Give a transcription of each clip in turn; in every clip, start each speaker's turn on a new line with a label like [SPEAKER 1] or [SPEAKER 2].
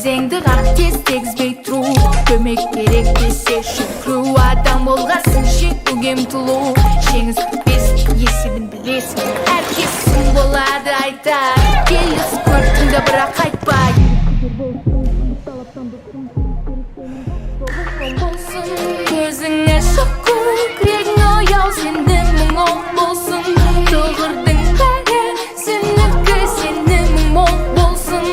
[SPEAKER 1] Кезеңді қақ тез тегізбей тұру, көмек керек десе шүкіру. Адам болғасын жетуге ұмтылу, жеңіс күтпес есебін білесің. Әркесің болады айтар, келіс көрттіңді бірақ қайтпай. Көзіңе шыққу, күрегің ояу, сенің мұң ол болсын. Тұғырдың қайы, сенікі сенің мұң ол болсын.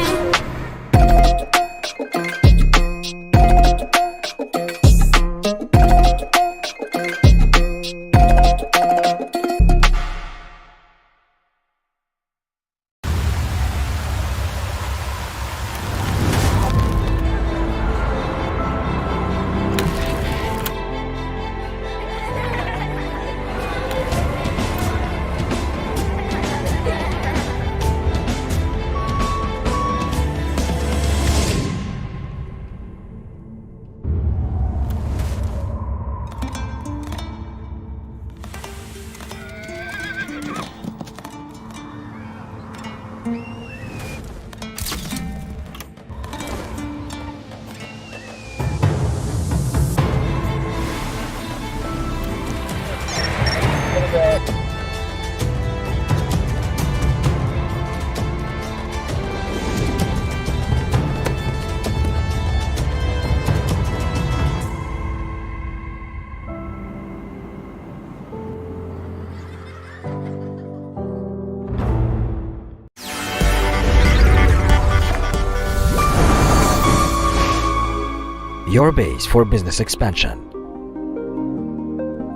[SPEAKER 2] Your base for business expansion.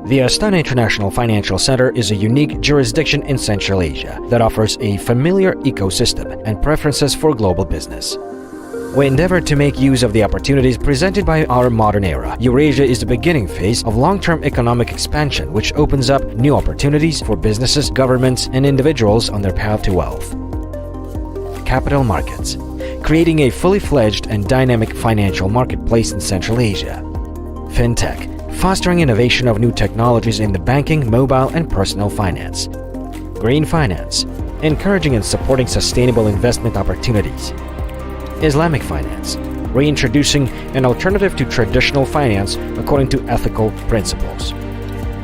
[SPEAKER 2] The Astana International Financial Center is a unique jurisdiction in Central Asia that offers a familiar ecosystem and preferences for global business. We endeavor to make use of the opportunities presented by our modern era. Eurasia is the beginning phase of long-term economic expansion, which opens up new opportunities for businesses, governments, and individuals on their path to wealth. Capital markets, creating a fully fledged and dynamic financial marketplace in Central Asia. Fintech, fostering innovation of new technologies in the banking, mobile, and personal finance. Green finance, encouraging and supporting sustainable investment opportunities. Islamic finance, reintroducing an alternative to traditional finance according to ethical principles.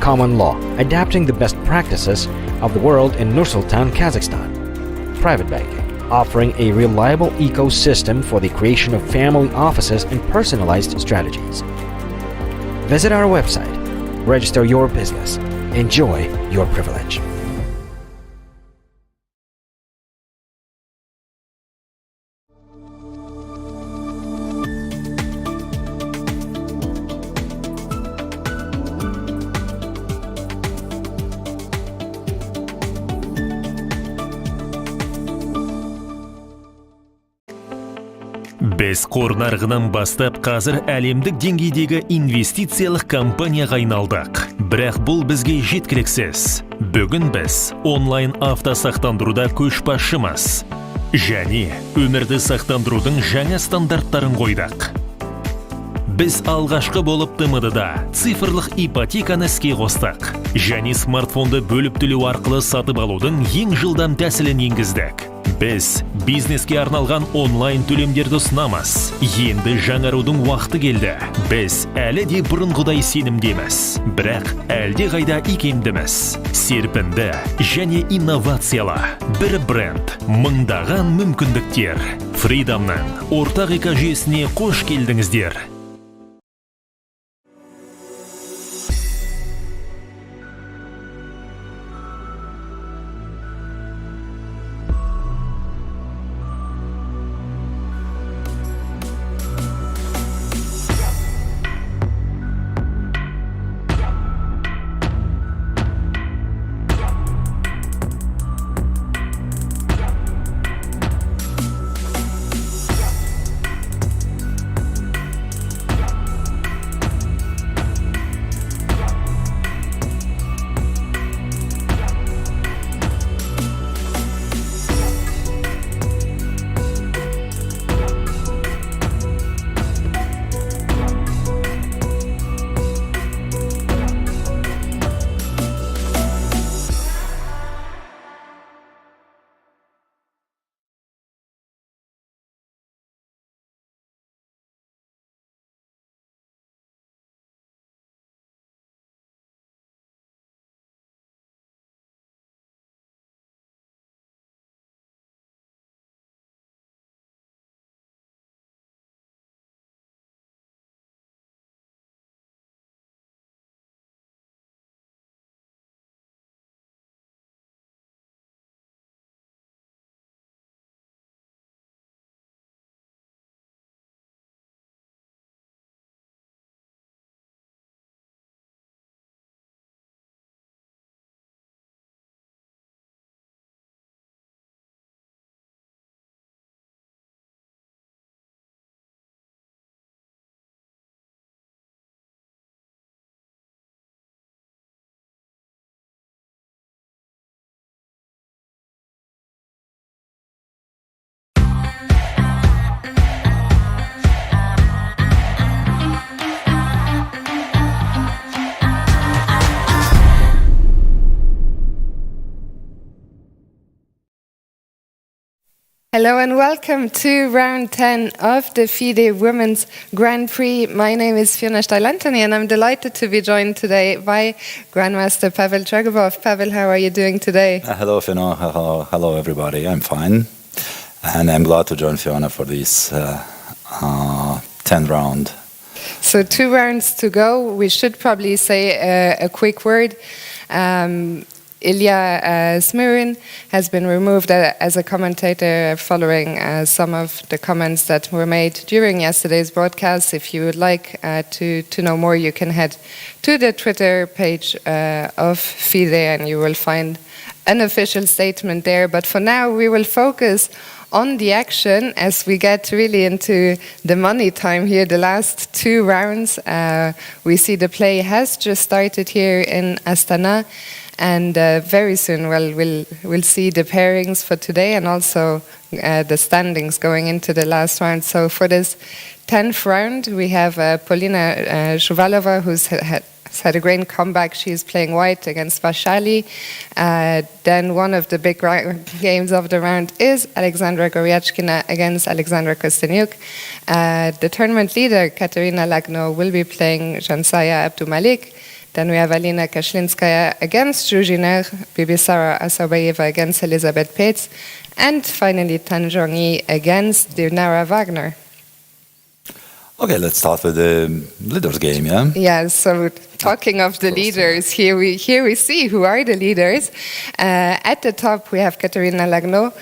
[SPEAKER 2] Common law, adapting the best practices of the world in Nur-Sultan, Kazakhstan. Private banking, offering a reliable ecosystem for the creation of family offices and personalized strategies. Visit our website, register your business, enjoy your privilege.
[SPEAKER 3] Біз қор нарығынан бастап қазір әлемдік деңгейдегі инвестициялық компанияға айналдық. Бірақ бұл бізге жеткіліксіз. Бүгін біз онлайн автосақтандыруда көшбасшымыз. Және өмірді сақтандырудың жаңа стандарттарын қойдық. Біз алғашқы болып ТМД-да цифрлық ипотеканы іске қостық. Және смартфонды бөліп төлеу арқылы сатып алудың ең жылдам тәсілін енгіздік. Біз бизнеске арналған онлайн төлемдерді ұсынамыз. Енді жаңарудың уақыты келді. Біз әлі де бұрынғыдай сенімдеміз. Бірақ әлде қайда икемдіміз. Серпінді және инновациялы. Бір бренд, мыңдаған мүмкіндіктер. FIDE-ның ортақ экожүйесіне қош келдіңіздер.
[SPEAKER 4] Hello and welcome to round 10 of the FIDE Women's Grand Prix. My name is Fiona Steil-Antoni and I'm delighted to be joined today by Grandmaster Pavel Tragubov. Pavel, how are you doing today?
[SPEAKER 5] Hello, Fiona. Hello, everybody. I'm fine. And I'm glad to join Fiona for this 10th round.
[SPEAKER 4] So 2 rounds to go. We should probably say a quick word. Ilya Smirin has been removed as a commentator following some of the comments that were made during yesterday's broadcast. If you would like to know more, you can head to the Twitter page of FIDE and you will find an official statement there. But for now, we will focus on the action as we get really into the money time here. The last 2 rounds, we see the play has just started here in Astana. And very soon we'll see the pairings for today and also the standings going into the last round. So for this 10th round, we have Polina Shuvalova, who's had a great comeback. She's playing white against Vashali. Then one of the big games of the round is Alexandra Goryachkina against Alexandra Kostenyuk. The tournament leader, Katerina Lagno, will be playing Jansaya Abdumalik. Then we have Alina Kashlinskaya against Zhuzhiner, Bibisara Asabayeva against Elizabeth Pates, and finally Tan Zhongyi against Dinara Wagner.
[SPEAKER 5] Okay, let's start with the leaders game, yeah?
[SPEAKER 4] Yeah, so talking of the leaders, here we see who are the leaders. At the top we have Katerina Lagno,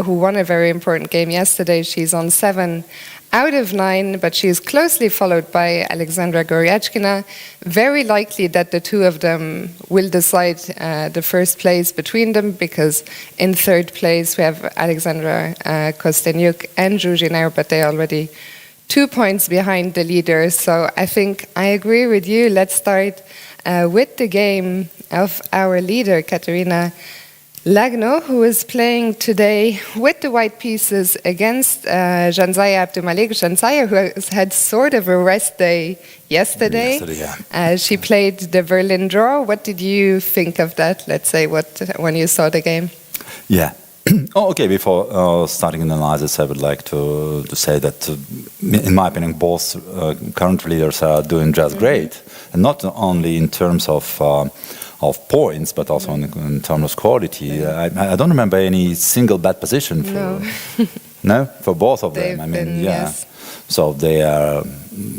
[SPEAKER 4] who won a very important game yesterday. She's on 7 out of 9, but she is closely followed by Alexandra Goryachkina. Very likely that the 2 of them will decide the first place between them, because in 3rd place we have Alexandra Kostenyuk and Zhuzhiner, but they're already 2 points behind the leader. So I think I agree with you. Let's start with the game of our leader, Katerina Lagno, who is playing today with the white pieces against Jansaya Abdumalik. Jansaya, who has had sort of a rest day yesterday.
[SPEAKER 5] Yeah.
[SPEAKER 4] She played the Berlin draw. What did you think of that, let's say, when you saw the game?
[SPEAKER 5] Yeah. Okay, before starting an analysis, I would like to say that, in my opinion, both current leaders are doing just great. And not only in terms of points, but also in terms of quality. I don't remember any single bad position for both of them.
[SPEAKER 4] Yes.
[SPEAKER 5] So they are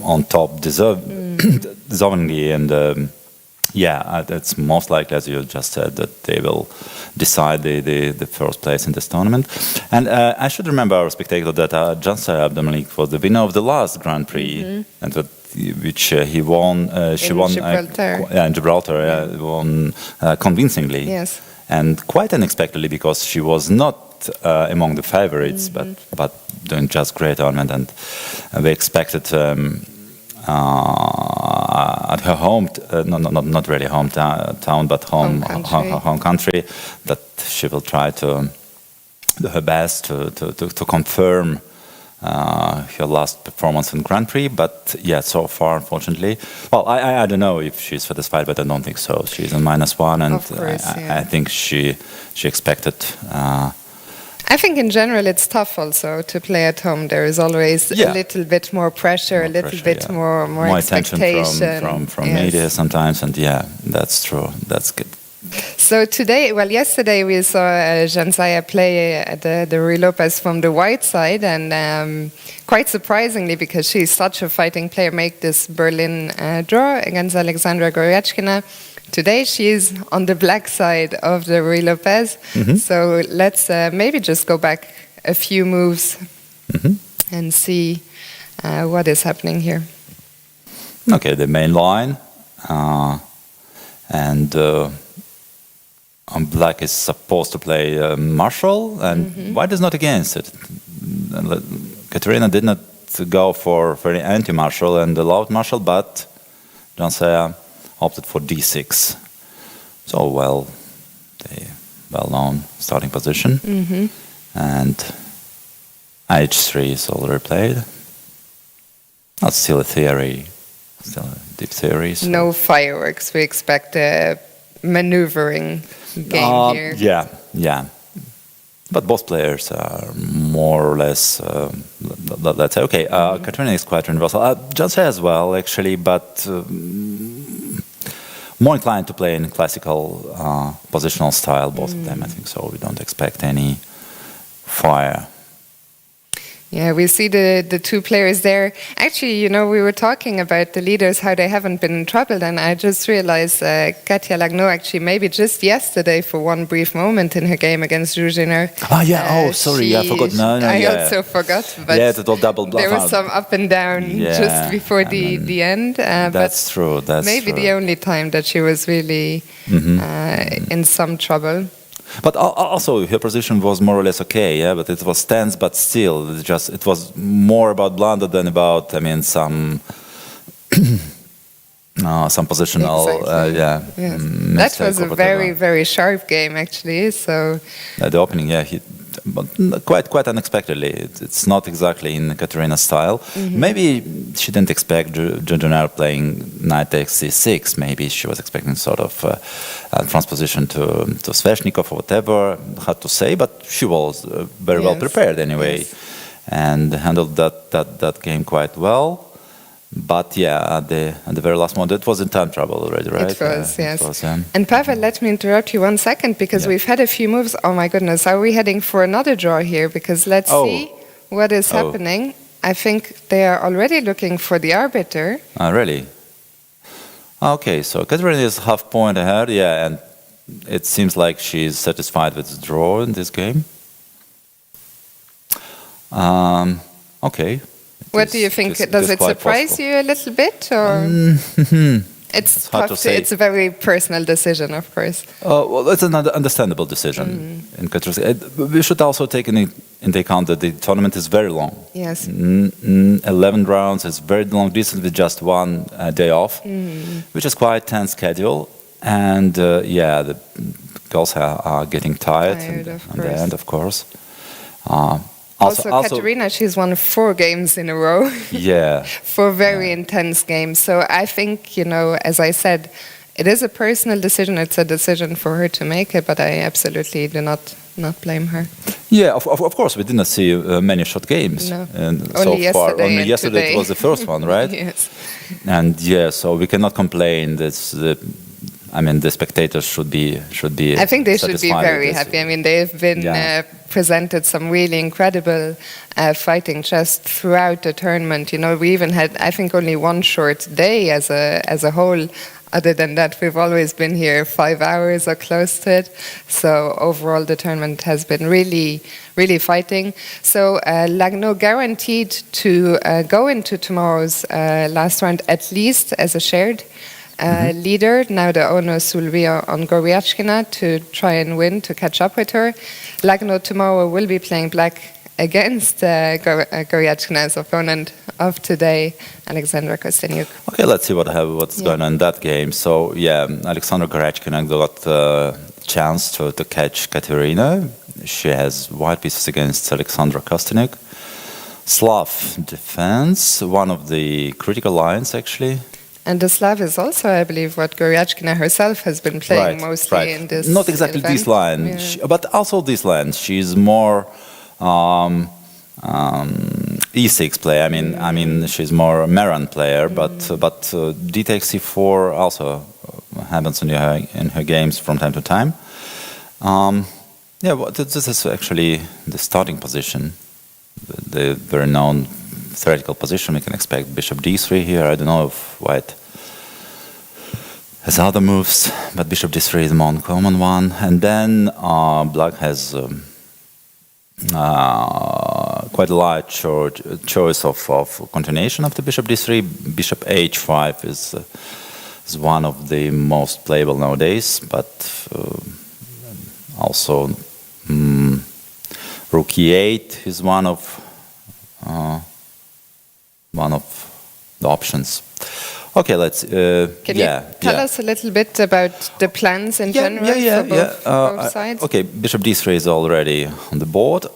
[SPEAKER 5] on top deservingly, and it's most likely, as you just said, that they will decide the first place in this tournament. And I should remember our spectator that Jansaya Abdumalik was the winner of the last Grand Prix, and which he won. She won in Gibraltar. Won convincingly.
[SPEAKER 4] Yes.
[SPEAKER 5] And quite unexpectedly, because she was not among the favorites, but doing just great tournament, and we expected. At her home, not really hometown, but home country, that she will try to do her best to confirm her last performance in Grand Prix. But yeah, so far, unfortunately, well, I don't know if she's satisfied, but I don't think so. She's on -1, and
[SPEAKER 4] of course,
[SPEAKER 5] I think she expected.
[SPEAKER 4] I think in general it's tough also to play at home. There is always a little bit more pressure, a little bit more
[SPEAKER 5] expectation from media sometimes, and that's true. That's good.
[SPEAKER 4] So yesterday we saw Jansaya play the Ruy Lopez from the white side, and quite surprisingly, because she's such a fighting player, make this Berlin draw against Alexandra Goryachkina. Today she's on the black side of the Ruy Lopez. So let's maybe just go back a few moves and see what is happening here.
[SPEAKER 5] Okay, the main line, and black is supposed to play Marshall, and white is not against it. Katerina did not go for any anti-Marshall and allowed Marshall, but Jansaya opted for d6. So, the well-known starting position. And h3 is already played. That's still a theory, still a deep theory. So.
[SPEAKER 4] No fireworks. We expect a maneuvering game here.
[SPEAKER 5] Yeah. But both players are more or less, let's say, okay, Katerina is quite universal. Janse as well, actually, but more inclined to play in classical positional style, both of them, I think so. We don't expect any fire.
[SPEAKER 4] Yeah, we see the two players there. Actually, you know, we were talking about the leaders, how they haven't been in trouble, and I just realized Katia Lagno actually maybe just yesterday for one brief moment in her game against Ruziner.
[SPEAKER 5] Oh, yeah, sorry, I forgot.
[SPEAKER 4] I also forgot, but
[SPEAKER 5] yeah, the double
[SPEAKER 4] there was some up and down just before the end.
[SPEAKER 5] That's true, that's
[SPEAKER 4] maybe
[SPEAKER 5] true.
[SPEAKER 4] the only time that she was really in some trouble.
[SPEAKER 5] But also, her position was more or less okay, yeah. But it was tense, but still, it was more about blunder than about, I mean, some positional,
[SPEAKER 4] That was a very, very sharp game, actually. So
[SPEAKER 5] the opening, but quite unexpectedly. It's not exactly in Katerina's style. Maybe she didn't expect Junjunar playing knight takes c6. Maybe she was expecting sort of transposition to Sveshnikov or whatever. Hard to say, but she was very well prepared anyway, and handled that game quite well. But yeah, at the very last moment, it was in time trouble already, right?
[SPEAKER 4] It was, yes.
[SPEAKER 5] It was,
[SPEAKER 4] And Pavel, let me interrupt you 1 second, because we've had a few moves. Oh my goodness, are we heading for another draw here? Because let's see what is happening. I think they are already looking for the arbiter.
[SPEAKER 5] Really? Okay, so Katerina is half point ahead, and it seems like she's satisfied with the draw in this game. Okay.
[SPEAKER 4] What do you think? Does it surprise you a little bit, or it's
[SPEAKER 5] hard
[SPEAKER 4] tough
[SPEAKER 5] to say.
[SPEAKER 4] It's a very personal decision, of course.
[SPEAKER 5] Well, it's an understandable decision. In we should also take into account that the tournament is very long.
[SPEAKER 4] Yes.
[SPEAKER 5] 11 rounds is very long distance with just one day off, which is quite tense schedule. And the girls are getting tired at the end, of course.
[SPEAKER 4] Also, Katerina, she's won 4 games in a row.
[SPEAKER 5] Yeah.
[SPEAKER 4] 4 very intense games. So I think, you know, as I said, it is a personal decision. It's a decision for her to make it, but I absolutely do not blame her.
[SPEAKER 5] Yeah, of course, we didn't see many short games.
[SPEAKER 4] No.
[SPEAKER 5] Only so far. Only yesterday it was the first one, right?
[SPEAKER 4] Yes.
[SPEAKER 5] And so we cannot complain. The spectators should be.
[SPEAKER 4] I think they should be very happy. I mean, they've been presented some really incredible fighting just throughout the tournament. You know, we even had, I think, only one short day as a whole. Other than that, we've always been here 5 hours or close to it. So overall, the tournament has been really, really fighting. So Lagno guaranteed to go into tomorrow's last round at least as a shared leader. Now the onus will be on Goryachkina to try and win, to catch up with her. Lagno tomorrow will be playing black against Goryachkina's opponent of today, Alexandra Kostyniuk.
[SPEAKER 5] Okay, let's see what's going on in that game. So, Alexandra Goryachkina got a chance to catch Katerina. She has white pieces against Alexandra Kostyniuk. Slav defense, one of the critical lines, actually.
[SPEAKER 4] And the Slav is also, I believe, what Goryachkina herself has been playing mostly in this.
[SPEAKER 5] Not exactly
[SPEAKER 4] event.
[SPEAKER 5] this line, but also this line. She's more e6 player. I mean, she's more a Maran player. But d takes c4 also happens in her games from time to time. This is actually the starting position, the very known theoretical position. We can expect bishop d3 here. I don't know if white has other moves, but bishop d3 is the more common one. And then black has quite a large choice of continuation of the bishop d3. Bishop h5 is one of the most playable nowadays, but also rook e8 is one of the options. Okay, let's.
[SPEAKER 4] Can you tell us a little bit about the plans in general for both sides?
[SPEAKER 5] Okay, bishop d3 is already on the board.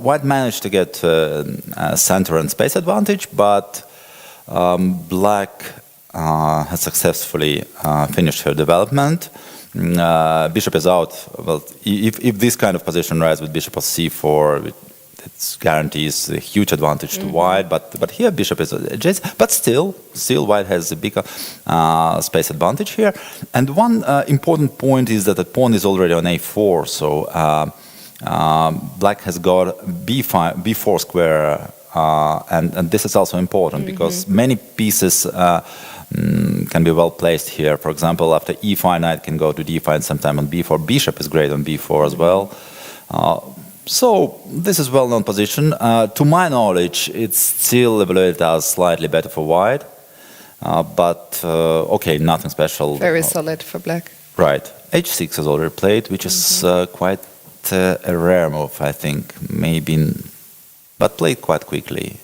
[SPEAKER 5] White managed to get center and space advantage, but black has successfully finished her development. bishop is out. Well, if this kind of position rises with bishop of c4, it guarantees a huge advantage to white. But here bishop is adjacent. But still white has a bigger space advantage here. And one important point is that the pawn is already on a4. So black has got b4 square, and this is also important because many pieces can be well placed here. For example, after e5, knight can go to d5 and sometime on b4. Bishop is great on b4 as well. So this is well-known position. To my knowledge, it's still evaluated as slightly better for white, but okay, nothing special.
[SPEAKER 4] Very solid for black.
[SPEAKER 5] Right. h6 is already played, which is quite a rare move, I think, but played quite quickly.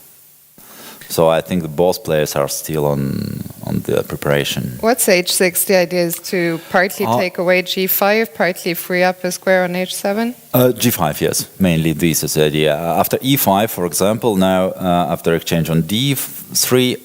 [SPEAKER 5] So I think both players are still on the preparation.
[SPEAKER 4] What's h6? The idea is to partly take away g5, partly free up a square on h7?
[SPEAKER 5] g5, yes. Mainly this is the idea. After e5, for example, now after exchange on d3,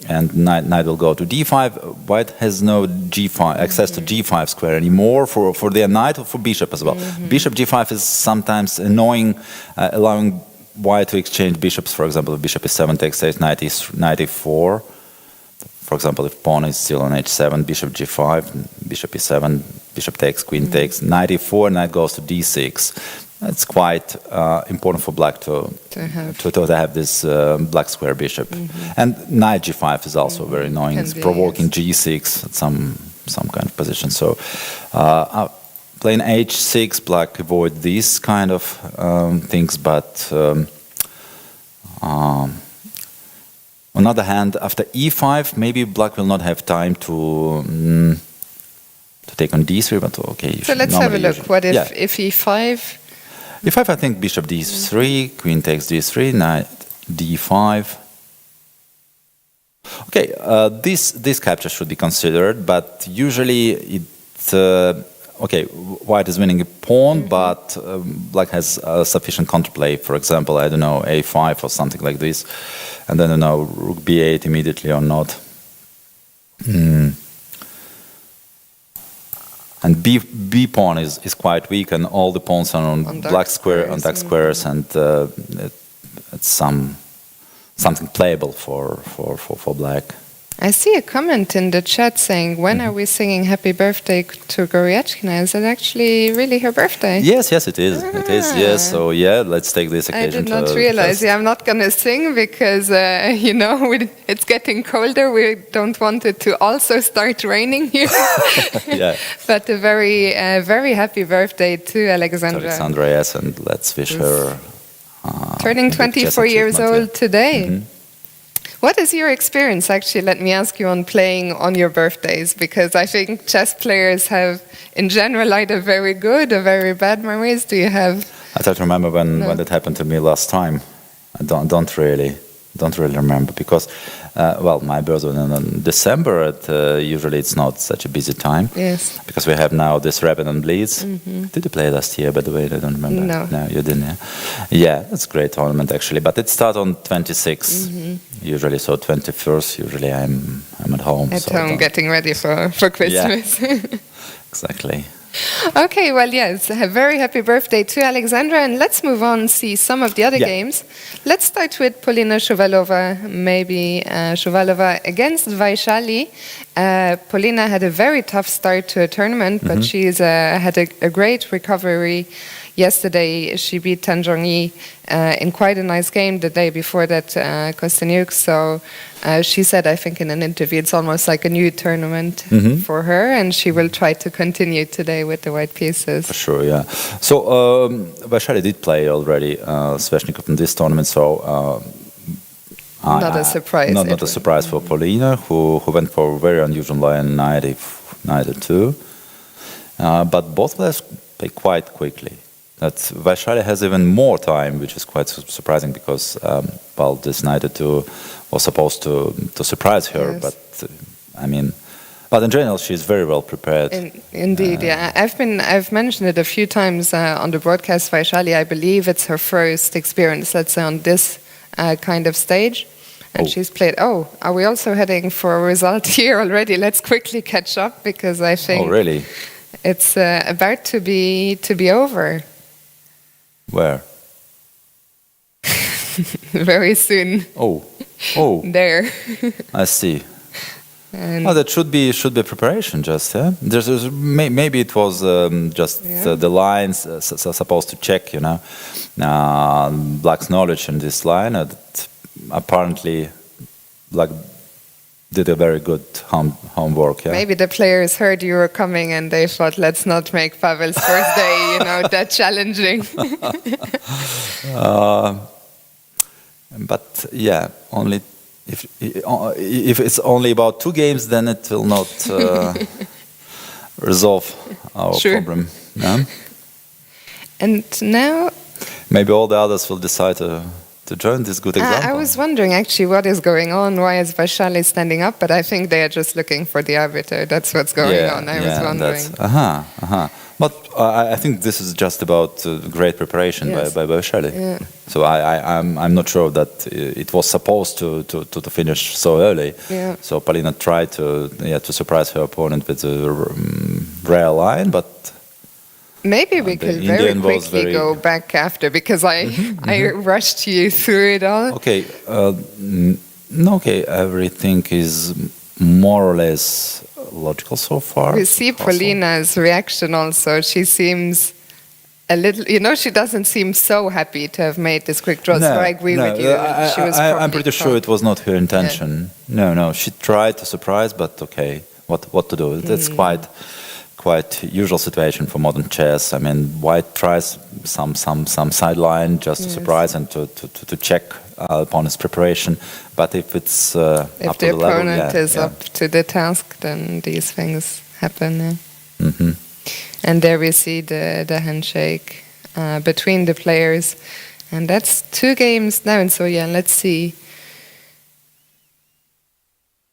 [SPEAKER 5] and knight will go to d5, white has no g5 access to g5 square anymore for their knight or for bishop as well. Bishop g5 is sometimes annoying, allowing white to exchange bishops. For example, if bishop e7 takes knight e4. For example, if pawn is still on h7, bishop g5, bishop e7, bishop takes, queen takes, knight e4, knight goes to d6. It's quite important for black to have this black square bishop. And knight g5 is also very annoying. It's provoking g6 at some kind of position. So playing h6, black avoid these kind of things, but on the other hand, after e5, maybe black will not have time to take on d3, but okay.
[SPEAKER 4] So let's have a look. What if e5?
[SPEAKER 5] e5, I think bishop d3, queen takes d3, knight d5. Okay, this capture should be considered, but usually it okay, white is winning a pawn, but black has sufficient counterplay. For example, I don't know, a5 or something like this, and then I don't know, rook b8 immediately or not. And b pawn is quite weak, and all the pawns are on black square, on dark squares, and it's something playable for black.
[SPEAKER 4] I see a comment in the chat saying, when are we singing happy birthday to Goryachkina? Is it actually really her birthday?
[SPEAKER 5] Yes, it is. It is, yes. So, let's take this occasion.
[SPEAKER 4] I did not realize. I'm not going to sing because, it's getting colder. We don't want it to also start raining here. But a very happy birthday to Alexandra.
[SPEAKER 5] To Alexandra, yes, and let's wish her...
[SPEAKER 4] turning 24 years old today. What is your experience, actually, let me ask you, on playing on your birthdays? Because I think chess players have, in general, either very good or very bad memories. Do you have...
[SPEAKER 5] I try to remember when that happened to me last time. I don't really remember, because, my birthday was in December. Usually it's not such a busy time.
[SPEAKER 4] Yes.
[SPEAKER 5] Because we have now this Rapid and Bleeds. Did you play last year, by the way? I don't remember.
[SPEAKER 4] No,
[SPEAKER 5] you didn't. Yeah, it's a great tournament, actually. But it starts on 26, usually. So 21st, usually I'm at home.
[SPEAKER 4] At home, getting ready for Christmas.
[SPEAKER 5] Yeah. Exactly.
[SPEAKER 4] Okay, well, yes, a very happy birthday to Alexandra, and let's move on and see some of the other games. Let's start with Polina Shuvalova, maybe Shuvalova against Vaishali. Polina had a very tough start to a tournament, but she's had a great recovery. Yesterday, she beat Tan Zhongyi in quite a nice game. The day before that, Kosteniuk. So she said, I think in an interview, it's almost like a new tournament for her, and she will try to continue today with the white pieces. For
[SPEAKER 5] sure, yeah. So Vaishali did play already Sveshnikov in this tournament, so
[SPEAKER 4] not a surprise.
[SPEAKER 5] Not a surprise for Polina, who went for a very unusual line, knight e2. But both players play quite quickly. That Vaishali has even more time, which is quite surprising, because this knight e2 was supposed to surprise her, but but in general she's very well prepared.
[SPEAKER 4] Indeed, yeah. I've mentioned it a few times on the broadcast. Vaishali, I believe it's her first experience, let's say, on this kind of stage. And she's played... are we also heading for a result here already? Let's quickly catch up, because I think...
[SPEAKER 5] Oh, really?
[SPEAKER 4] it's about to be over
[SPEAKER 5] Where?
[SPEAKER 4] very soon.
[SPEAKER 5] Oh.
[SPEAKER 4] There.
[SPEAKER 5] I see.
[SPEAKER 4] And
[SPEAKER 5] Oh, that should be preparation. Just there's maybe it was just
[SPEAKER 4] Yeah.
[SPEAKER 5] the lines supposed to check, Black's knowledge in this line. That apparently, Black did a very good homework. Yeah.
[SPEAKER 4] maybe the players heard you were coming and they thought, let's not make Pavel's first day, that challenging.
[SPEAKER 5] But yeah, only if it's only about 2 games, then it will not resolve our
[SPEAKER 4] Sure.
[SPEAKER 5] problem. Yeah?
[SPEAKER 4] And now
[SPEAKER 5] Maybe all the others will decide to join this good example.
[SPEAKER 4] I was wondering actually what is going on. Why is Vaishali standing up? But I think they are just looking for the arbiter. That's what's going on. I was wondering.
[SPEAKER 5] But I think this is just about great preparation
[SPEAKER 4] Yes.
[SPEAKER 5] by Vaishali.
[SPEAKER 4] Yeah.
[SPEAKER 5] So I'm not sure that it was supposed to finish so early.
[SPEAKER 4] Yeah.
[SPEAKER 5] So Polina tried to surprise her opponent with a rare line, but
[SPEAKER 4] Maybe we
[SPEAKER 5] the
[SPEAKER 4] could very
[SPEAKER 5] Indian was
[SPEAKER 4] quickly
[SPEAKER 5] very-
[SPEAKER 4] go back after because I rushed you through it all.
[SPEAKER 5] okay, everything is more or less logical so far.
[SPEAKER 4] We see
[SPEAKER 5] Also.
[SPEAKER 4] Paulina's reaction also. She seems a little, she doesn't seem so happy to have made this quick draw. So I agree with you. She was
[SPEAKER 5] I'm
[SPEAKER 4] probably
[SPEAKER 5] pretty sure it was not her intention. No, she tried to surprise, but okay, what to do? That's quite usual situation for modern chess. I mean, White tries some sideline just to surprise and to check opponent's preparation. But if it's
[SPEAKER 4] If
[SPEAKER 5] up
[SPEAKER 4] the
[SPEAKER 5] to the level,
[SPEAKER 4] opponent is up to the task, then these things happen. Yeah.
[SPEAKER 5] Mm-hmm.
[SPEAKER 4] And there we see the handshake between the players. And that's 2 games now. And so, let's see.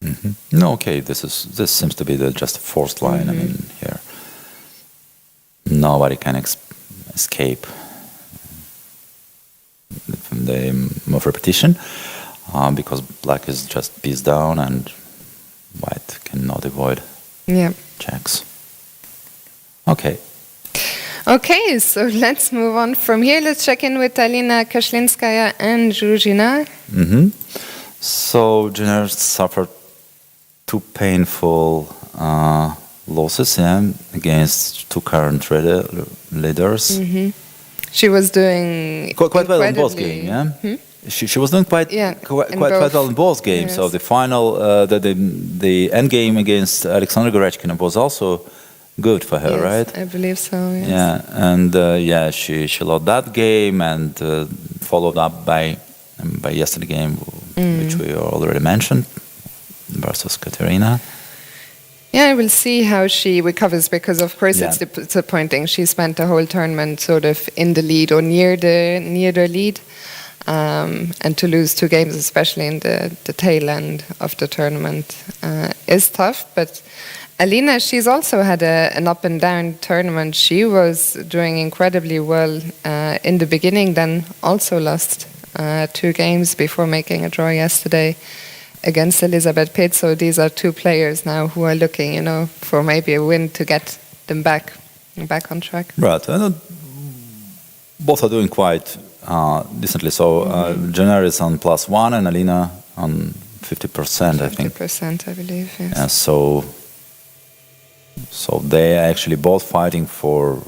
[SPEAKER 5] Mm-hmm. No, okay. This seems to be just a forced line. I mean, here nobody can escape from the move repetition because Black is just pieced down and White cannot avoid
[SPEAKER 4] Yeah.
[SPEAKER 5] checks. Okay.
[SPEAKER 4] Okay, so let's move on from here. Let's check in with Alina Kashlinskaya and Zhuzhina.
[SPEAKER 5] Mm-hmm. So Jenner suffered 2 painful losses against 2 current leaders.
[SPEAKER 4] She was doing
[SPEAKER 5] Quite well in both
[SPEAKER 4] incredibly-
[SPEAKER 5] games, yeah. She was doing quite
[SPEAKER 4] in
[SPEAKER 5] quite
[SPEAKER 4] both.
[SPEAKER 5] well in both games. So
[SPEAKER 4] Yes.
[SPEAKER 5] the final, the end game against Alexander Gorechkina was also good for her,
[SPEAKER 4] Yes,
[SPEAKER 5] right?
[SPEAKER 4] I believe so. Yes.
[SPEAKER 5] Yeah, and she lost that game and followed up by yesterday game, which we already mentioned, versus Katerina.
[SPEAKER 4] Yeah, we'll see how she recovers because, of course,
[SPEAKER 5] Yeah.
[SPEAKER 4] it's disappointing. She spent the whole tournament sort of in the lead or near the lead, and to lose 2 games, especially in the tail end of the tournament, is tough. But Alina, she's also had an up and down tournament. She was doing incredibly well in the beginning, then also lost 2 games before making a draw yesterday against Elizabeth Pitt. So these are 2 players now who are looking, for maybe a win to get them back on track.
[SPEAKER 5] Right, and both are doing quite decently. So Jenner is on +1 and Alina on 50%, I think.
[SPEAKER 4] 50%, I believe. Yes.
[SPEAKER 5] Yeah, so they are actually both fighting for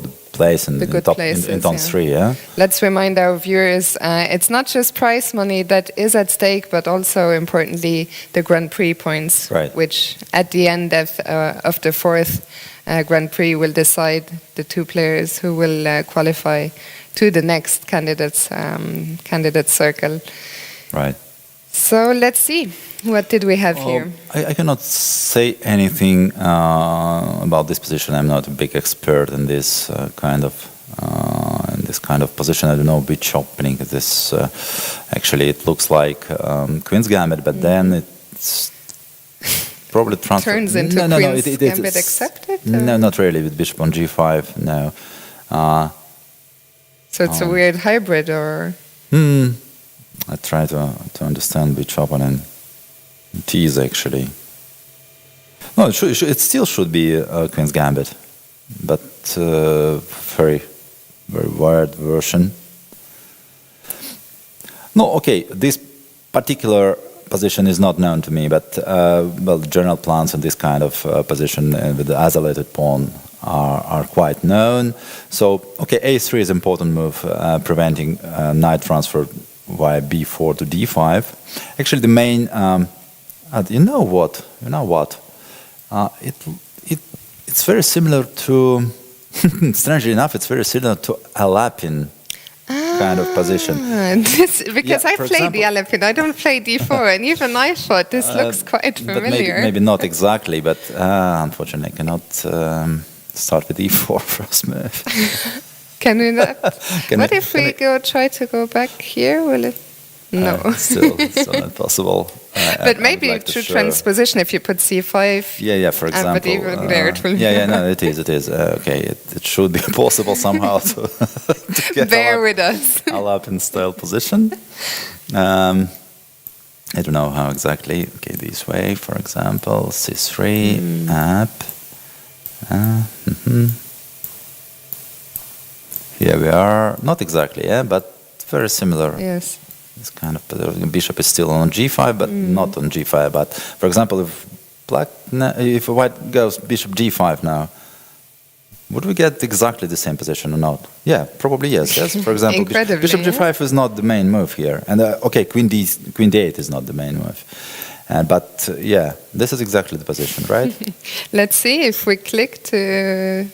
[SPEAKER 5] the place in
[SPEAKER 4] The good
[SPEAKER 5] top
[SPEAKER 4] places,
[SPEAKER 5] in top
[SPEAKER 4] yeah.
[SPEAKER 5] 3. Yeah.
[SPEAKER 4] Let's remind our viewers, it's not just prize money that is at stake, but also, importantly, the Grand Prix points,
[SPEAKER 5] Right.
[SPEAKER 4] which at the end of the 4th Grand Prix will decide the 2 players who will qualify to the next candidate circle.
[SPEAKER 5] Right.
[SPEAKER 4] So let's see. What did we have here?
[SPEAKER 5] I cannot say anything about this position. I'm not a big expert in this kind of position. I don't know which opening is this. Actually, it looks like Queen's Gambit, but then it's probably transferred.
[SPEAKER 4] Turns into Queen's Gambit accepted?
[SPEAKER 5] No, not really. With Bishop on G5, no.
[SPEAKER 4] So it's a weird hybrid, or
[SPEAKER 5] I try to understand which opponent it is actually. No, it still should be Queen's Gambit, but very, very wired version. No, okay, this particular position is not known to me, but well, general plans in this kind of position with the isolated pawn are quite known. So, okay, a3 is an important move, preventing knight transfer via b4 to d5. Actually, the main, you know what? It's very similar to, strangely enough, it's very similar to Alapin kind of position.
[SPEAKER 4] Because I played the Alapin, I don't play d4, and even I thought this looks quite familiar.
[SPEAKER 5] Maybe not exactly, but unfortunately I cannot start with e4 first move.
[SPEAKER 4] Can we not? What if we try to go back here? Will it? No.
[SPEAKER 5] Still not possible.
[SPEAKER 4] But maybe like through transposition, if you put c5.
[SPEAKER 5] Yeah, for example.
[SPEAKER 4] But even there it will.
[SPEAKER 5] No, it is. Okay, it should be possible somehow to get
[SPEAKER 4] bear with us.
[SPEAKER 5] Alapin style position. I don't know how exactly. Okay, this way, for example, c3, up. Here we are. Not exactly, but very similar.
[SPEAKER 4] Yes.
[SPEAKER 5] This kind of bishop is still on g5, but not on g5. But for example, if white goes bishop g5 now, would we get exactly the same position or not? Yeah, probably yes. For example, bishop g5 is not the main move here, and okay, queen d8 is not the main move. But yeah, this is exactly the position, right?
[SPEAKER 4] Let's see if we click to.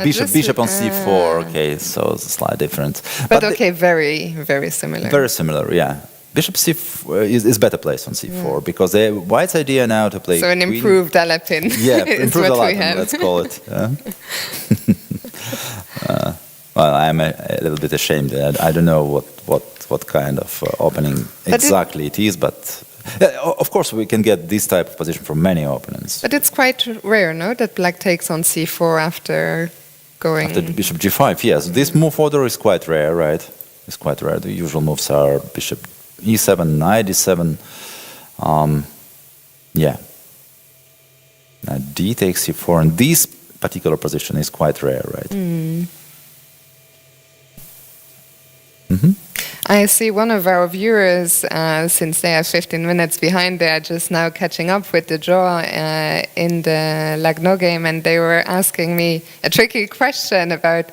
[SPEAKER 5] Bishop on c4. Okay, so it's a slight difference.
[SPEAKER 4] But okay, very, very similar.
[SPEAKER 5] Very similar, yeah. Bishop c4 is better placed on c4 because the white's idea now to play.
[SPEAKER 4] So an improved Alapin.
[SPEAKER 5] Yeah, improved Alapin. Let's call it. Well, I'm a little bit ashamed. I don't know what kind of opening exactly it is, but. Of course, we can get this type of position from many opponents.
[SPEAKER 4] But it's quite rare, no? That black takes on c4 after going...
[SPEAKER 5] After bishop g5, yes. This move order is quite rare, right? It's quite rare. The usual moves are bishop e7, knight e7. Yeah. Now d takes c4, and this particular position is quite rare, right?
[SPEAKER 4] I see one of our viewers, since they are 15 minutes behind, they are just now catching up with the draw in the Lagno game, and they were asking me a tricky question about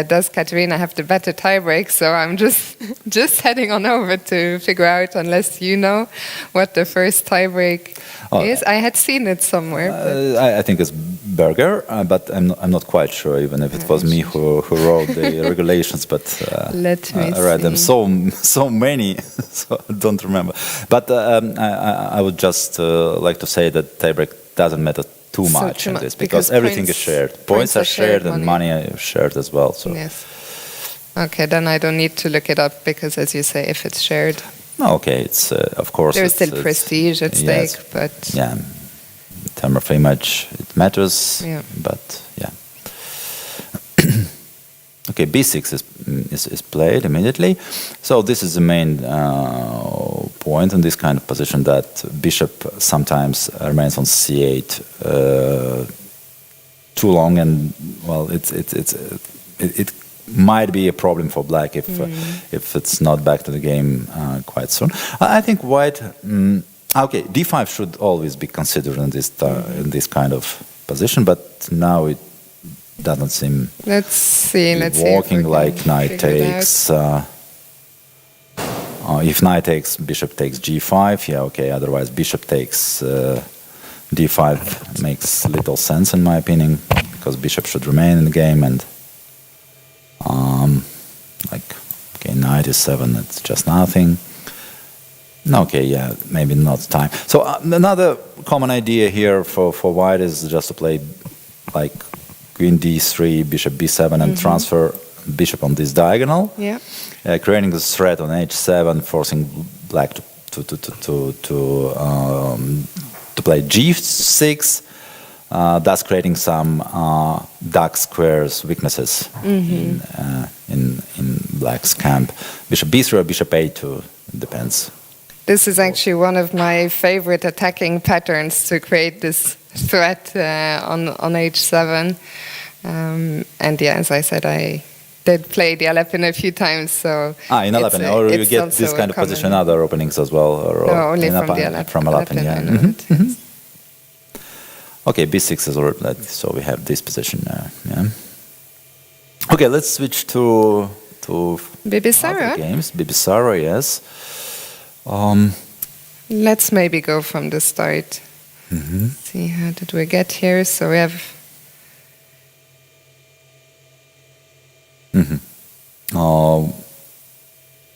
[SPEAKER 4] does Katerina have the better tiebreak? So I'm just heading on over to figure out, unless you know what the first tiebreak is. I had seen it somewhere.
[SPEAKER 5] I think it's Berger, but I'm not quite sure, even if it was me who wrote the regulations. But
[SPEAKER 4] let me
[SPEAKER 5] I read them so many, so I don't remember. But I would just like to say that tiebreak doesn't matter too much in this because everything is shared. Points are shared and money is shared as well. So.
[SPEAKER 4] Yes. Okay, then I don't need to look it up because, as you say, if it's shared.
[SPEAKER 5] Okay, it's of course.
[SPEAKER 4] There's still prestige at stake, but
[SPEAKER 5] yeah, in terms of image, it matters.
[SPEAKER 4] Yeah.
[SPEAKER 5] But yeah. Okay, b6 is played immediately. So this is the main point in this kind of position, that bishop sometimes remains on c8 too long, and well, it might be a problem for black if it's not back to the game quite soon. I think white. Okay, d5 should always be considered in this kind of position, but now it doesn't seem.
[SPEAKER 4] Let's see
[SPEAKER 5] working like knight takes. If knight takes, bishop takes g5. Yeah, okay. Otherwise, bishop takes d5 makes little sense in my opinion, because bishop should remain in the game, and knight e7. It's just nothing. Okay, yeah, maybe not time. So another common idea here for white is just to play like queen d3, bishop b7, and transfer bishop on this diagonal.
[SPEAKER 4] Yeah.
[SPEAKER 5] Creating this threat on h7, forcing black to play g6, thus creating some dark squares weaknesses in black's camp. Bishop b3 or bishop a2, depends.
[SPEAKER 4] This is actually one of my favorite attacking patterns, to create this threat on h7. And yeah, as I said, I did play the Alepin a few times, so
[SPEAKER 5] in Alepin, or you get this kind of position in other openings as well? Or
[SPEAKER 4] no, only from the
[SPEAKER 5] Alepin, from Alepin, yeah.
[SPEAKER 4] I know it, yes.
[SPEAKER 5] Okay, b6 is already played, so we have this position now. Yeah. Okay, let's switch to
[SPEAKER 4] Bibisara.
[SPEAKER 5] other games. Bibisara, yes.
[SPEAKER 4] Let's maybe go from the start. See, how did we get here? So we have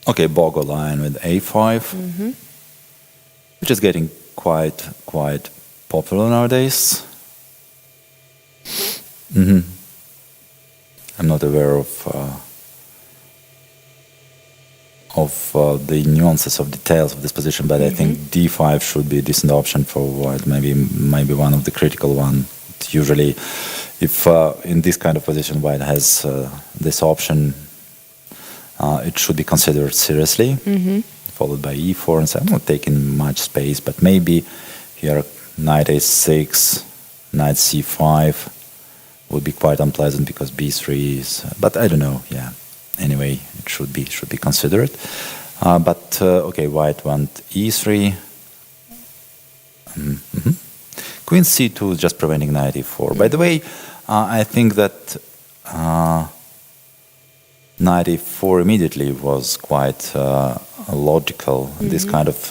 [SPEAKER 5] Okay, Bogo line with a5, which is getting quite popular nowadays. I'm not aware of the nuances of details of this position, but I think d5 should be a decent option for white. Maybe one of the critical one. Usually, if in this kind of position white has this option, it should be considered seriously. Followed by e4, and so I'm not taking much space, but maybe here knight a6, knight c5 would be quite unpleasant because b3 is. But I don't know. Yeah. Anyway, it should be considered. But okay, white went e3. Queen c2 is just preventing knight e4. By the way, I think that knight e4 immediately was quite logical. This kind of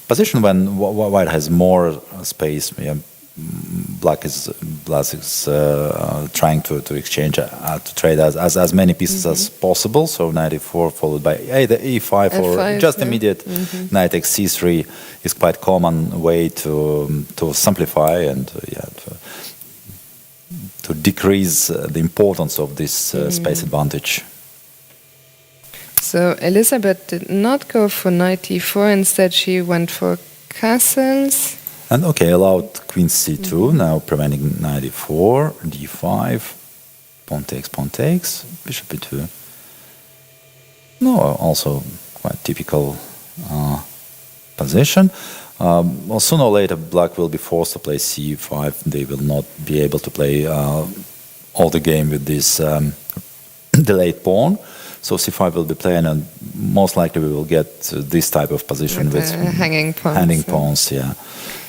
[SPEAKER 5] position when white has more space. Yeah, black is trying to exchange to trade as many pieces as possible. So knight e4 followed by either e5 or
[SPEAKER 4] F5,
[SPEAKER 5] just immediate knight takes c3 is quite common way to simplify and to decrease the importance of this space advantage.
[SPEAKER 4] So Elizabeth did not go for knight e4. Instead, she went for castles.
[SPEAKER 5] And okay, allowed queen c2, now preventing knight e4, d5, pawn takes, bishop e2. No, also quite typical position. Well, sooner or later, black will be forced to play c5. They will not be able to play all the game with this delayed pawn. So c5 will be playing, and most likely we will get this type of position with
[SPEAKER 4] hanging pawns.
[SPEAKER 5] Hanging pawns, yeah.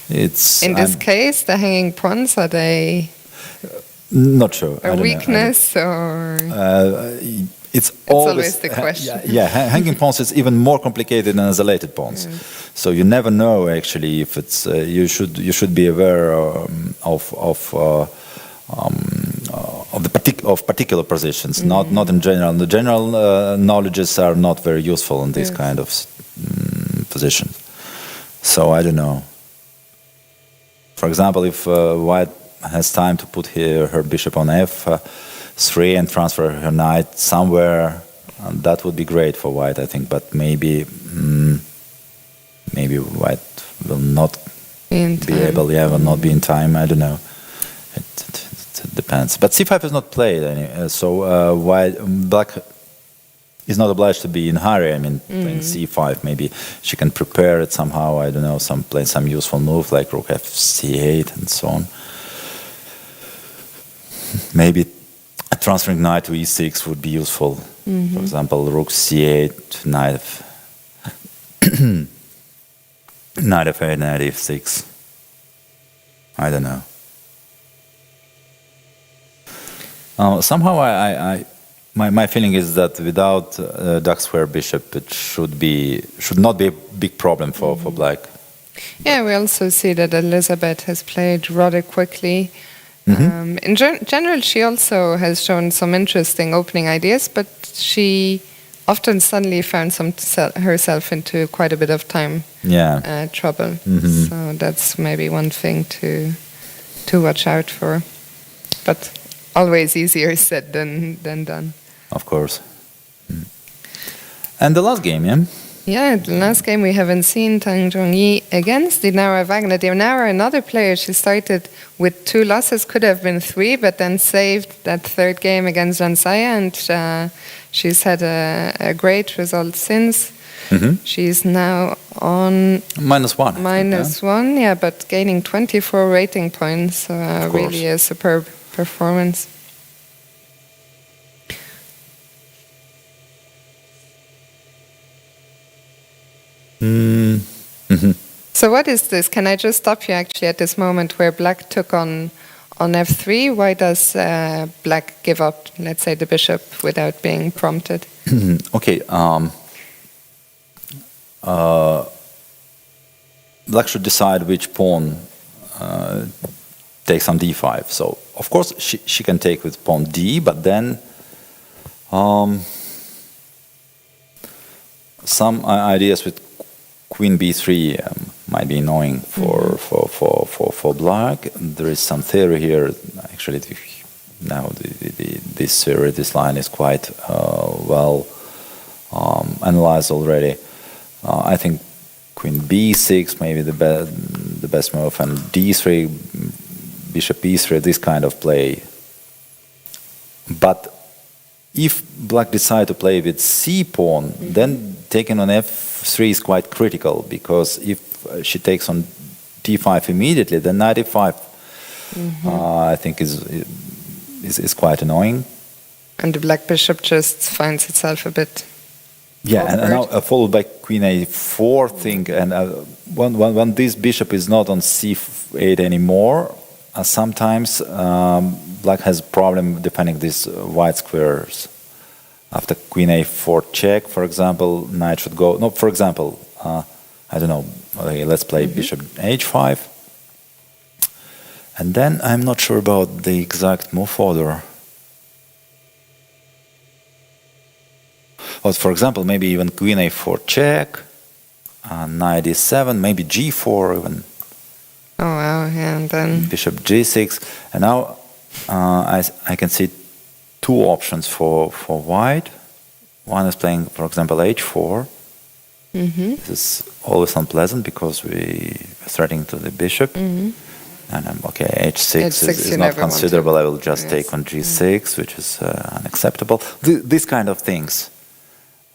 [SPEAKER 5] It's
[SPEAKER 4] in this case, the hanging pawns, are they
[SPEAKER 5] not sure.
[SPEAKER 4] a weakness or?
[SPEAKER 5] It's
[SPEAKER 4] always the question.
[SPEAKER 5] Yeah, hanging pawns is even more complicated than isolated pawns. So you never know actually if it's. You should be aware of particular positions, not in general. The general knowledges are not very useful in this kind of positions. So I don't know. For example, if white has time to put her bishop on f3 and transfer her knight somewhere, that would be great for white, I think. But maybe white will not be able. Yeah, will not be in time. I don't know. It depends. But c5 is not played, so white black is not obliged to be in hurry. I mean, playing c5, maybe she can prepare it somehow. I don't know, play some useful move like rook f8 and so on. Maybe transferring knight to e6 would be useful. For example, rook c8, knight f8, knight f6. I don't know. Somehow my feeling is that without dark square bishop, it should not be a big problem for black.
[SPEAKER 4] Yeah, we also see that Elizabeth has played rather quickly. In general, she also has shown some interesting opening ideas, but she often suddenly found herself into quite a bit of time trouble. So that's maybe one thing to watch out for. But always easier said than done.
[SPEAKER 5] Of course. And the last game, yeah?
[SPEAKER 4] Yeah, the last game we haven't seen Tang Zhongyi against Dinara Wagner. Dinara, another player, she started with 2 losses, could have been 3, but then saved that third game against Jansaya, and she's had a great result since. She's now on
[SPEAKER 5] -1.
[SPEAKER 4] -1, yeah, but gaining 24 rating points,
[SPEAKER 5] course.
[SPEAKER 4] really a superb performance. So what is this? Can I just stop you actually at this moment where black took on f3? Why does black give up, let's say, the bishop without being prompted?
[SPEAKER 5] Okay. Black should decide which pawn takes on d5. So, of course, she can take with pawn d, but then some ideas with queen b3 might be annoying for black. There is some theory here. Actually, now this theory, this line is quite well analyzed already. I think queen b6 maybe the best move, and d3, bishop e3, this kind of play. But if black decide to play with c pawn, then taking on f3 is quite critical, because if she takes on d5 immediately, then knight e5 I think is quite annoying.
[SPEAKER 4] And the black bishop just finds itself a bit.
[SPEAKER 5] Yeah, and now followed by queen a4 thing, and when this bishop is not on c8 anymore, sometimes black has problem defending these white squares. After queen a4 check, for example, knight should go. No, for example, I don't know. Okay, let's play bishop h5, and then I'm not sure about the exact move order. But for example, maybe even queen a4 check, knight e7, maybe g4 even.
[SPEAKER 4] Oh wow! Yeah, and then
[SPEAKER 5] bishop g6, and now I can see two options for white. One is playing, for example, h4. This is always unpleasant because we are threatening to the bishop. And okay, h6 is not considerable. I will just take on g6, which is unacceptable. These kind of things.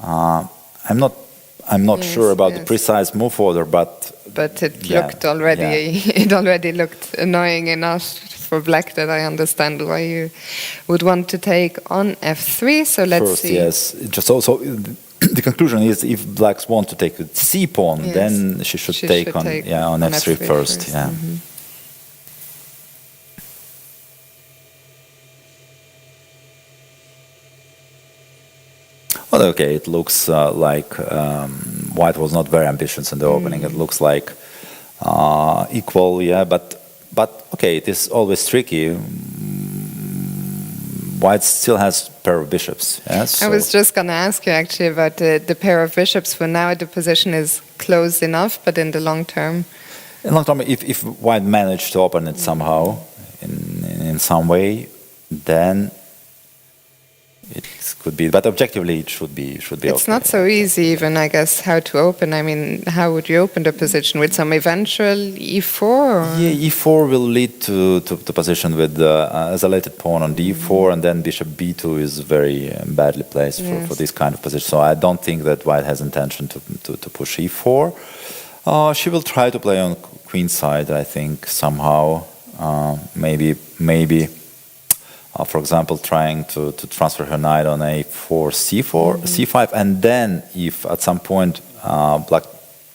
[SPEAKER 5] I'm not sure about the precise move order, but
[SPEAKER 4] it looked already. It already looked annoying enough for black that I understand why you would want to take on f3. So let's see.
[SPEAKER 5] Yes. Just also the conclusion is, if blacks want to take with c pawn, then she should take on f3 first. Yeah. Well, okay, it looks like white was not very ambitious in the opening. It looks like equal, yeah, but okay, it is always tricky. White still has pair of bishops. Yes.
[SPEAKER 4] I was just going to ask you actually about the pair of bishops. For now, the position is close enough, but in the long term.
[SPEAKER 5] In long term, if white managed to open it somehow, in some way, then it could be, but objectively it should be
[SPEAKER 4] It's not so easy even, I guess, how to open. I mean, how would you open the position? With some eventual e4? Or?
[SPEAKER 5] Yeah, e4 will lead to the position with the isolated pawn on d4, and then bishop b2 is very badly placed for this kind of position. So I don't think that white has intention to push e4. She will try to play on queen side, I think, somehow. Maybe for example, trying to transfer her knight on a4, c4, c5, and then if at some point black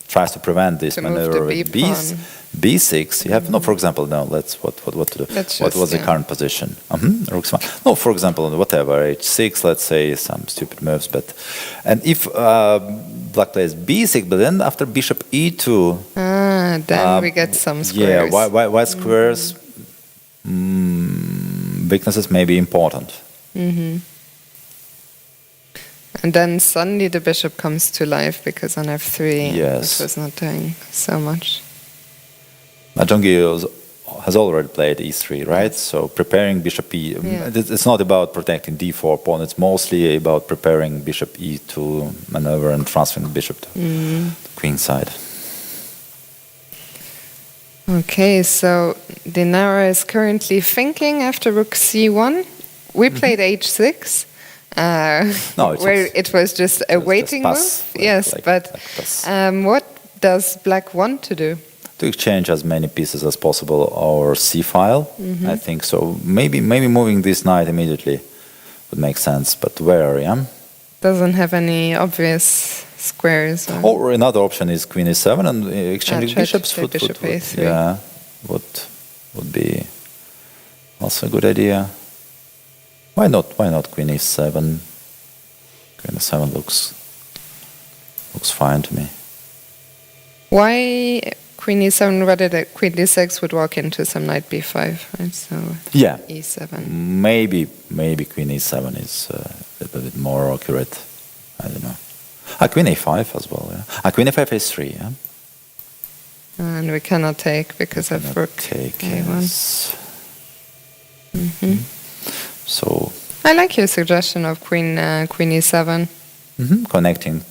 [SPEAKER 5] tries to prevent this maneuver with b6, you have for example, no. What to do? What was the current position? Rook's fine. No, for example, whatever h6. Let's say some stupid moves, and if black plays b6, but then after bishop e2,
[SPEAKER 4] then we get some squares.
[SPEAKER 5] Yeah, white squares. Weaknesses may be important.
[SPEAKER 4] And then suddenly the bishop comes to life, because on f3 it was not doing so much.
[SPEAKER 5] Mahjong has already played e3, right? So preparing bishop e. It's not about protecting d4 pawn. It's mostly about preparing bishop e2 maneuver and transferring the bishop to queen side.
[SPEAKER 4] Okay, so Dinara is currently thinking after rook c1. We played h6, where it was just a waiting move. Yes, but what does black want to do?
[SPEAKER 5] To exchange as many pieces as possible our c file. I think so. Maybe moving this knight immediately would make sense, but where? Yeah.
[SPEAKER 4] Doesn't have any obvious squares.
[SPEAKER 5] Or another option is queen e7 and exchanging
[SPEAKER 4] try to
[SPEAKER 5] bishops.
[SPEAKER 4] play bishop a3.
[SPEAKER 5] Yeah, would be also a good idea. Why not queen e7? Queen e7 looks fine to me.
[SPEAKER 4] Why queen e7 rather than queen d6 would walk into some knight b5, right? So
[SPEAKER 5] Yeah.
[SPEAKER 4] e7.
[SPEAKER 5] Maybe queen e7 is a little bit more accurate. I don't know. Queen a5 as well. Yeah. Queen a5 a3. Yeah.
[SPEAKER 4] And we cannot take because of rook
[SPEAKER 5] Take.
[SPEAKER 4] a1.
[SPEAKER 5] Yes. So.
[SPEAKER 4] I like your suggestion of queen e7.
[SPEAKER 5] Connecting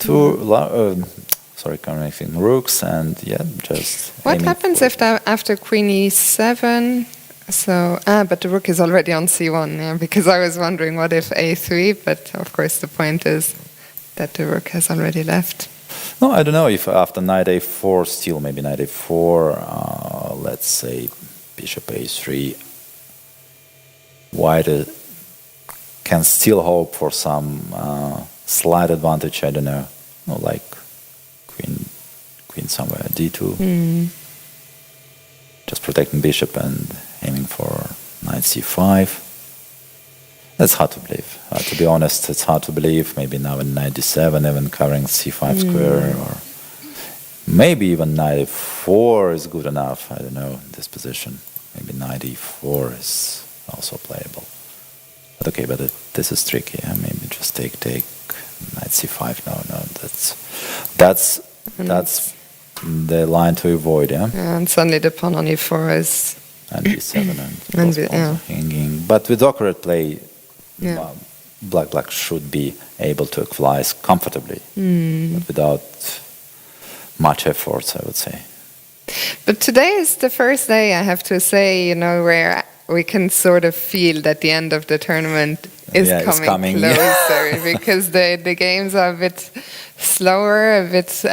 [SPEAKER 5] connecting rooks and just.
[SPEAKER 4] What happens if after queen e7? So but the rook is already on c1. Yeah, because I was wondering what if a3, but of course the point is that the rook has already left.
[SPEAKER 5] No, I don't know if after knight a4, still maybe knight a4, let's say bishop a3, white can still hope for some slight advantage, I don't know, like queen somewhere, d2, just protecting bishop and aiming for knight c5. That's hard to believe. To be honest, it's hard to believe. Maybe now in knight d7, even covering c5 square, or maybe even knight e4 is good enough. I don't know, in this position. Maybe knight e4 is also playable. But okay, but this is tricky. Maybe just take knight c5. No, that's the line to avoid. Yeah.
[SPEAKER 4] And suddenly the pawn on e4 is.
[SPEAKER 5] And b7 and both pawns are hanging. But with accurate play, black should be able to equalize comfortably, but without much efforts, I would say.
[SPEAKER 4] But today is the first day, I have to say, where we can sort of feel that the end of the tournament is coming closer because the games are a bit slower, a bit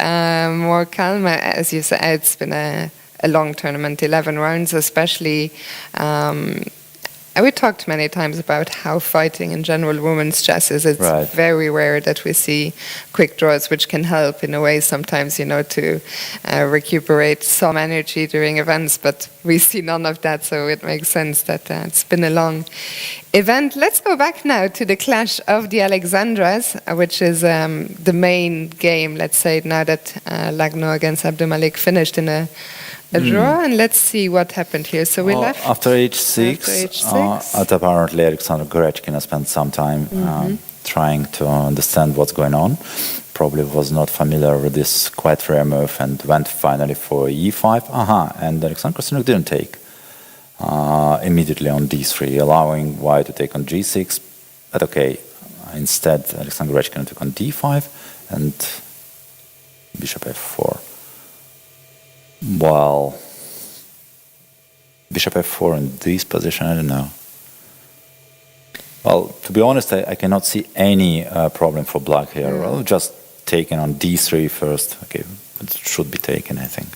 [SPEAKER 4] more calm. As you said, it's been a long tournament, 11 rounds especially. We talked many times about how fighting in general women's chess is. It's very rare that we see quick draws, which can help in a way sometimes, to recuperate some energy during events. But we see none of that, so it makes sense that it's been a long event. Let's go back now to the clash of the Alexandras, which is the main game, let's say, now that Lagno against Abdumalik finished in a draw, and let's see what happened here. So we left
[SPEAKER 5] after h6. Apparently, Alexander Gorechkin spent some time trying to understand what's going on. Probably was not familiar with this quite rare move and went finally for e5. And Alexander Krasnuk didn't take immediately on d3, allowing white to take on g6. But okay, instead Alexander Gorechkin took on d5 and bishop f4. Well, bishop f4 in this position, I don't know. Well, to be honest, I cannot see any problem for black here. Well, just taken on d3 first. Okay, it should be taken, I think.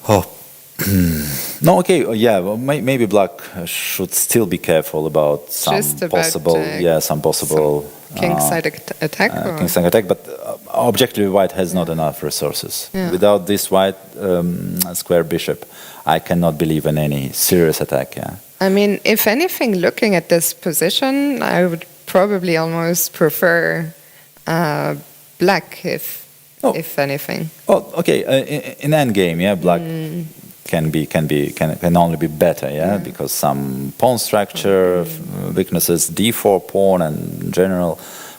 [SPEAKER 5] Oh, no, okay, well, maybe black should still be careful about some possible
[SPEAKER 4] kingside attack.
[SPEAKER 5] Kingside attack, but objectively, white has not enough resources. Without this white square bishop, I cannot believe in any serious attack.
[SPEAKER 4] I mean, if anything, looking at this position, I would probably almost prefer black, if anything.
[SPEAKER 5] Oh, okay. In endgame, black can only be better, because some pawn structure weaknesses, d4 pawn, and in general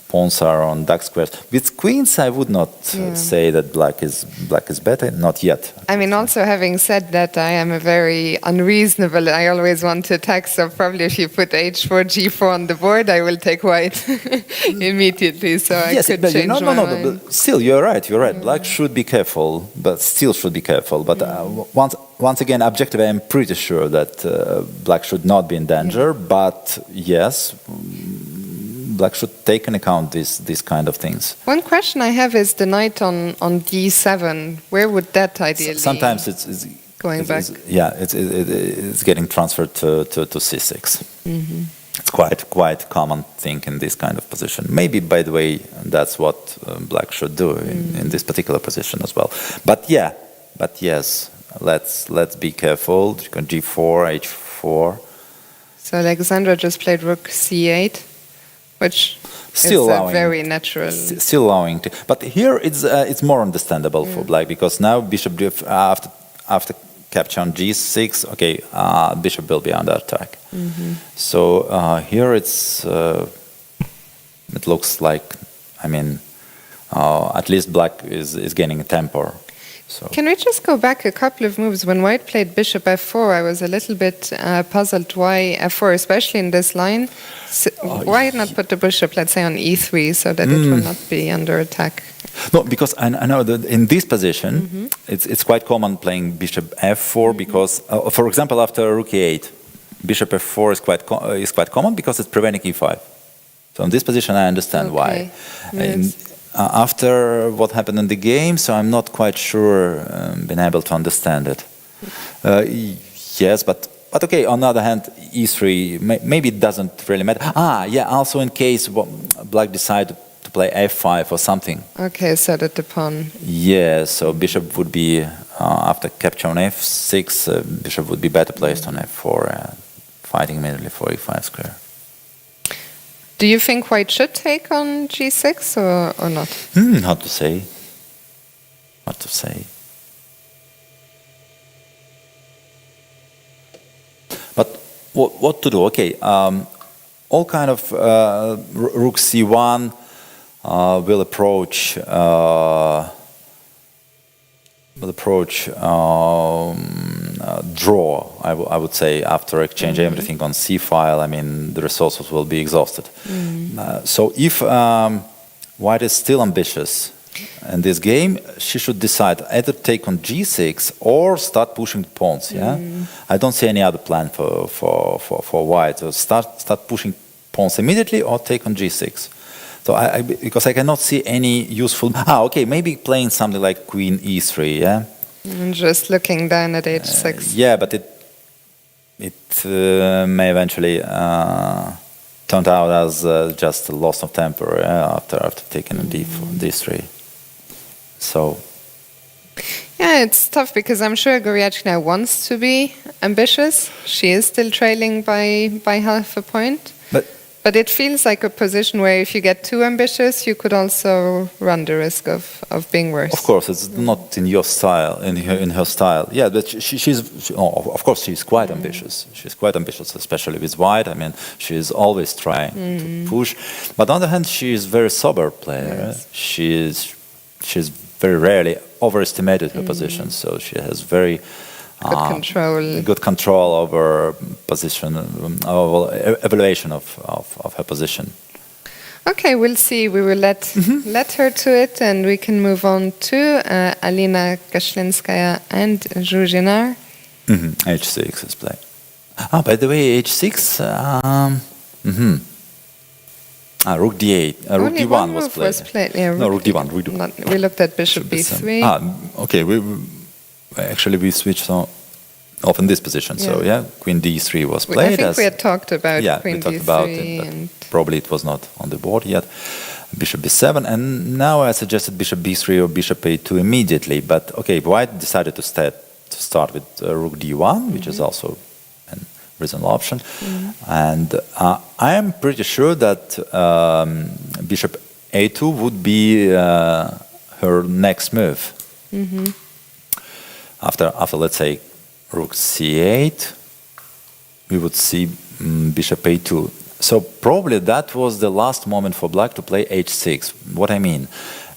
[SPEAKER 5] pawns are on dark squares. With queens, I would not say that black is better, not yet.
[SPEAKER 4] I mean, also having said that, I am a very unreasonable. I always want to attack, so probably if you put h4, g4 on the board, I will take white immediately. So I could change my mind.
[SPEAKER 5] But still, you're right. Black should be careful, but still should be careful. But once again, objectively, I'm pretty sure that black should not be in danger. But yes, Black should take into account these kind of things.
[SPEAKER 4] One question I have is the knight on d7. Where would that ideally?
[SPEAKER 5] Sometimes it's
[SPEAKER 4] going back.
[SPEAKER 5] It's getting transferred to c6. It's quite common thing in this kind of position. Maybe, by the way, that's what Black should do in this particular position as well. But yes, let's be careful. G4, H4.
[SPEAKER 4] So Alexandra just played rook c8, which
[SPEAKER 5] Still
[SPEAKER 4] is very natural.
[SPEAKER 5] Still allowing to, but here it's more understandable for Black, because now bishop after capture on g6, okay, bishop will be under attack. So here it looks like, I mean, at least Black is gaining tempo. So.
[SPEAKER 4] Can we just go back a couple of moves? When White played bishop f4, I was a little bit puzzled why f4, especially in this line. Why not put the bishop, let's say, on e3 so that it will not be under attack?
[SPEAKER 5] No, because I know that in this position, it's quite common playing bishop f4 because, for example, after rook e8, bishop f4 is quite common because it's preventing e5. So in this position, I understand why.
[SPEAKER 4] Yes.
[SPEAKER 5] After what happened in the game, so I'm not quite sure been able to understand it. Yes, but okay, on the other hand, e3, maybe it doesn't really matter. Also in case Black decided to play f5 or something.
[SPEAKER 4] Okay, so that the pawn.
[SPEAKER 5] Yeah, so bishop would be, after capture on f6, bishop would be better placed on f4, fighting immediately for e5 square.
[SPEAKER 4] Do you think White should take on g6 or not?
[SPEAKER 5] Hard to say. Hard to say. But what to do? Okay, all kind of rook c1 will approach draw, I would say, after exchanging everything on c file. I mean, the resources will be exhausted. So if White is still ambitious in this game, she should decide either take on g6 or start pushing the pawns. I don't see any other plan for White. So start pushing pawns immediately or take on g6. So because I cannot see any useful. Okay, maybe playing something like queen e3.
[SPEAKER 4] And just looking down at h6.
[SPEAKER 5] But it may eventually turn out as just a loss of temper after taking a d3. So.
[SPEAKER 4] Yeah, it's tough because I'm sure Goryachkina wants to be ambitious. She is still trailing by half a point. But it feels like a position where if you get too ambitious, you could also run the risk of being worse.
[SPEAKER 5] Of course, it's not in your style, in her style. Yeah, but she's of course she's quite ambitious. She's quite ambitious, especially with White. I mean, she's always trying to push. But on the other hand, she is a very sober player. Yes. She's very rarely overestimated her position, so she has very good control over position, over evaluation of her position.
[SPEAKER 4] Okay, we'll see. We will let her to it, and we can move on to Alina Kashlinskaya and Zhuzhinar.
[SPEAKER 5] H6 is played. By the way, H6. Rook d8. Rook d1 was played.
[SPEAKER 4] Yeah,
[SPEAKER 5] no, rook d1.
[SPEAKER 4] We looked at bishop b3.
[SPEAKER 5] Okay. We switched off in this position. So queen d3 was played.
[SPEAKER 4] I think we had talked about queen
[SPEAKER 5] we talked
[SPEAKER 4] d3.
[SPEAKER 5] About it, but probably it was not on the board yet. Bishop b7, and now I suggested bishop b3 or bishop a2 immediately. But okay, White decided to start with rook d1, which is also a reasonable option. And I am pretty sure that bishop a2 would be her next move. After let's say rook c8, we would see bishop a2. So probably that was the last moment for Black to play h6. What I mean,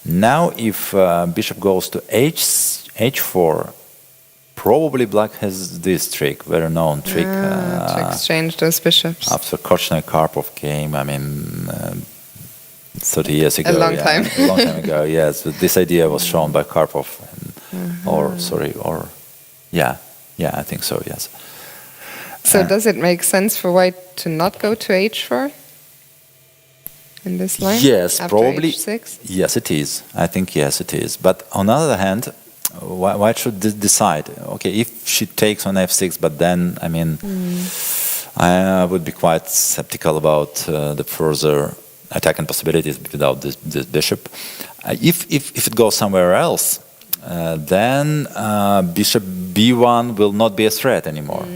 [SPEAKER 5] now if bishop goes to h4, probably Black has this trick, very known trick.
[SPEAKER 4] To exchange those bishops.
[SPEAKER 5] After Korchnoi-Karpov game, I mean, 30 years ago.
[SPEAKER 4] A long time
[SPEAKER 5] ago, yes. But this idea was shown by Karpov. I think so, yes.
[SPEAKER 4] So does it make sense for White to not go to h4? in this line?
[SPEAKER 5] Yes,
[SPEAKER 4] after
[SPEAKER 5] probably.
[SPEAKER 4] h6?
[SPEAKER 5] Yes, it is. I think yes, it is. But on the other hand, why should decide? Okay, if she takes on f6, but then I mean, I would be quite skeptical about the further attacking possibilities without this bishop. If it goes somewhere else, then bishop b1 will not be a threat anymore.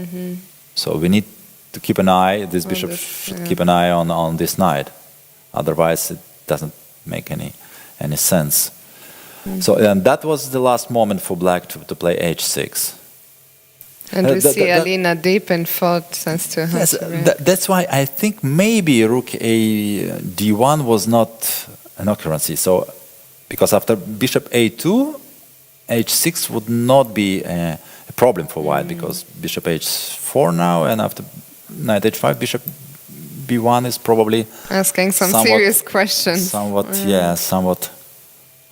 [SPEAKER 5] So we need to keep an eye. This bishop should keep an eye on this knight. Otherwise, it doesn't make any sense. So and that was the last moment for black to play h6.
[SPEAKER 4] And we see Alina deep in thought as to how to react.
[SPEAKER 5] That's why I think maybe rook a d1 was not an occurrence. So because after bishop a2, h6 would not be a problem for white, because bishop h4 now, and after knight h5, bishop b1 is probably
[SPEAKER 4] asking some serious questions.
[SPEAKER 5] Somewhat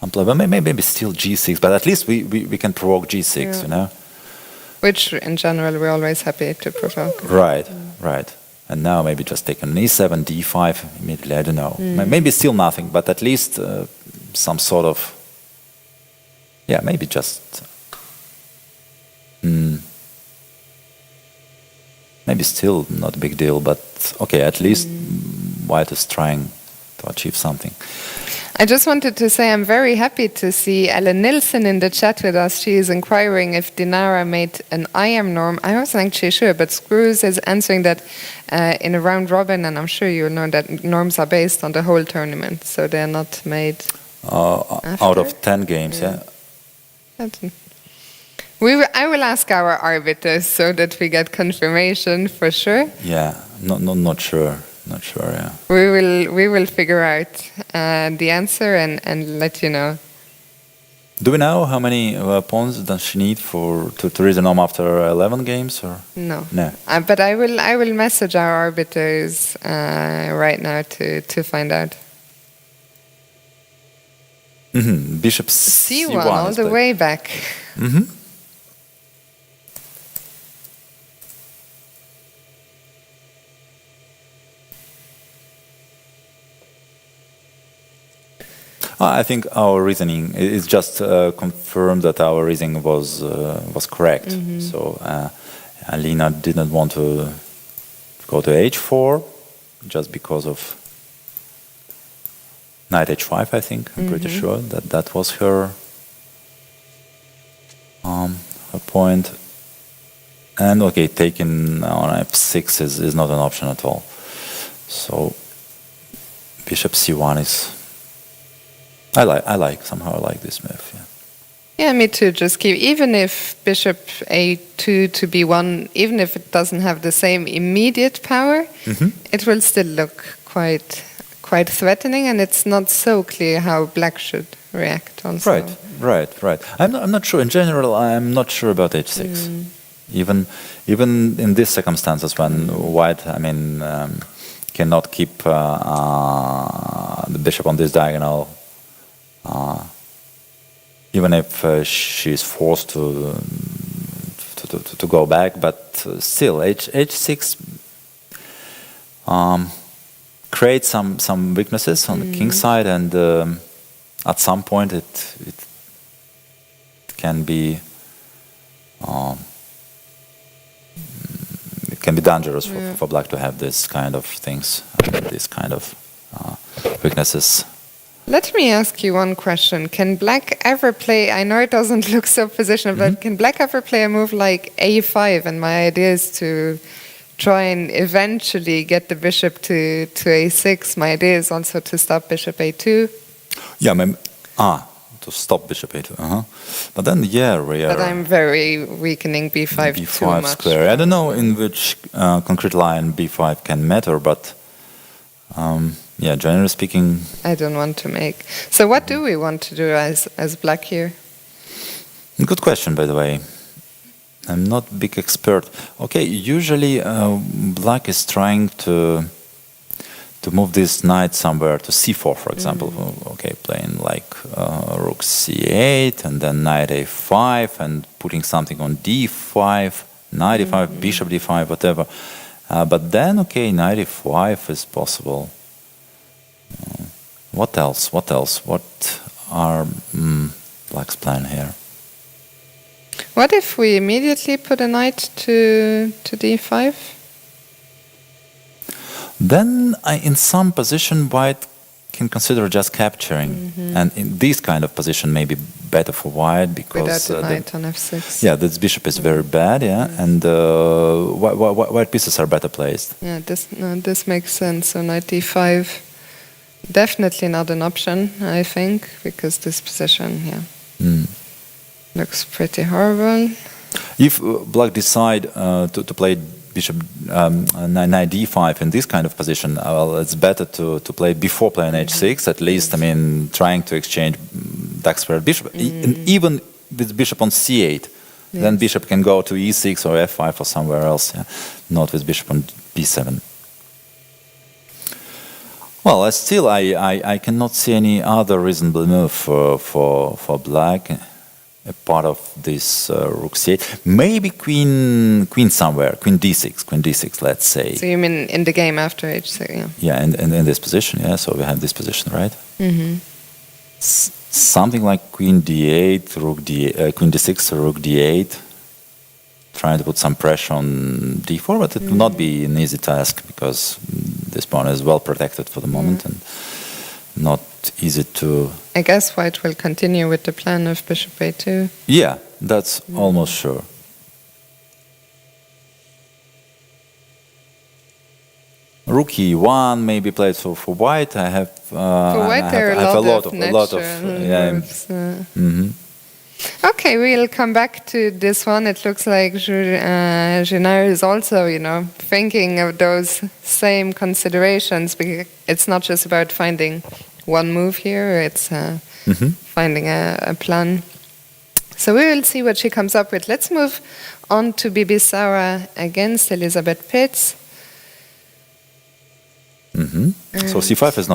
[SPEAKER 5] unpleasant. Maybe still g6, but at least we can provoke g6, you know.
[SPEAKER 4] Which, in general, we're always happy to provoke.
[SPEAKER 5] Right. And now maybe just take an e7, d5 immediately. I don't know. Maybe still nothing, but at least some sort of. Yeah, maybe just. Maybe still not a big deal, but okay, at least white is trying to achieve something.
[SPEAKER 4] I just wanted to say I'm very happy to see Ellen Nilsson in the chat with us. She is inquiring if Dinara made an IM norm. I wasn't actually sure, but Screws is answering that in a round robin, and I'm sure you know that norms are based on the whole tournament, so they're not made
[SPEAKER 5] out of 10 games, yeah.
[SPEAKER 4] I will ask our arbiters so that we get confirmation for sure.
[SPEAKER 5] Yeah, not sure. Not sure, yeah.
[SPEAKER 4] We will figure out the answer and let you know.
[SPEAKER 5] Do we know how many pawns does she need to read the norm after 11 games, or
[SPEAKER 4] no?
[SPEAKER 5] No.
[SPEAKER 4] But I will message our arbiters right now to find out.
[SPEAKER 5] Bishop C1
[SPEAKER 4] all the way back.
[SPEAKER 5] I think our reasoning is just confirmed that our reasoning was correct. So Alina did not want to go to h4 just because of knight h5. I think I'm pretty sure that was her point. And okay, taking on f6 is not an option at all. So bishop c1 is. I like this move.
[SPEAKER 4] Yeah, me too. Just keep, even if bishop a2 to b1, even if it doesn't have the same immediate power, it will still look quite threatening, and it's not so clear how black should react. Also,
[SPEAKER 5] right. I'm not sure. In general, I'm not sure about h6. Even in these circumstances when white, cannot keep the bishop on this diagonal. Even if she's forced to go back, but still, h6 creates some weaknesses on the king side, and at some point it can be dangerous for black to have this kind of things, these kind of weaknesses.
[SPEAKER 4] Let me ask you one question. Can black ever play, I know it doesn't look so positional, but can black ever play a move like a5? And my idea is to try and eventually get the bishop to a6. My idea is also to stop bishop a2.
[SPEAKER 5] Yeah, to stop bishop a2. But then,
[SPEAKER 4] But I'm very weakening b5 too much.
[SPEAKER 5] Square. I don't know in which concrete line b5 can matter, but generally speaking,
[SPEAKER 4] I don't want to make. So what do we want to do as black here?
[SPEAKER 5] Good question, by the way. I'm not a big expert. Okay, usually black is trying to move this knight somewhere to c4, for example. Okay, playing like rook c8 and then knight a5 and putting something on d5, knight e5, bishop d5, whatever. But then, okay, knight e5 is possible. What else? What are Black's plan here?
[SPEAKER 4] What if we immediately put a knight to d5?
[SPEAKER 5] Then in some position White can consider just capturing, and in this kind of position may be better for White because
[SPEAKER 4] Without the knight on f6.
[SPEAKER 5] yeah, this bishop is very bad, and white pieces are better placed.
[SPEAKER 4] Yeah, this makes sense. So knight d5, definitely not an option, I think, because this position, looks pretty horrible.
[SPEAKER 5] If Black decide to play bishop knight d5 in this kind of position, well, it's better to play before playing h6. At least, I mean, trying to exchange dark square bishop, and even with bishop on c8, then bishop can go to e6 or f5 or somewhere else. Not with bishop on b7. Well, I cannot see any other reasonable move for Black. A part of this rook c8, maybe queen somewhere, queen d6, let's say.
[SPEAKER 4] So you mean in the game after h6? Yeah.
[SPEAKER 5] Yeah, and in this position, so we have this position, right? Something like queen d8, rook d8, queen d6, rook d8, trying to put some pressure on d4, but it will not be an easy task because this pawn is well protected for the moment and not easy to...
[SPEAKER 4] I guess White will continue with the plan of bishop a2.
[SPEAKER 5] Yeah, that's almost sure. Rook e1 may be played for White. I have
[SPEAKER 4] for White there are a lot of moves. Okay, we'll come back to this one. It looks like Génard is also, thinking of those same considerations, because it's not just about finding one move here, it's finding a plan. So we will see what she comes up with. Let's move on to Bibi Sara against Elizabeth Pitts.
[SPEAKER 5] So c5 is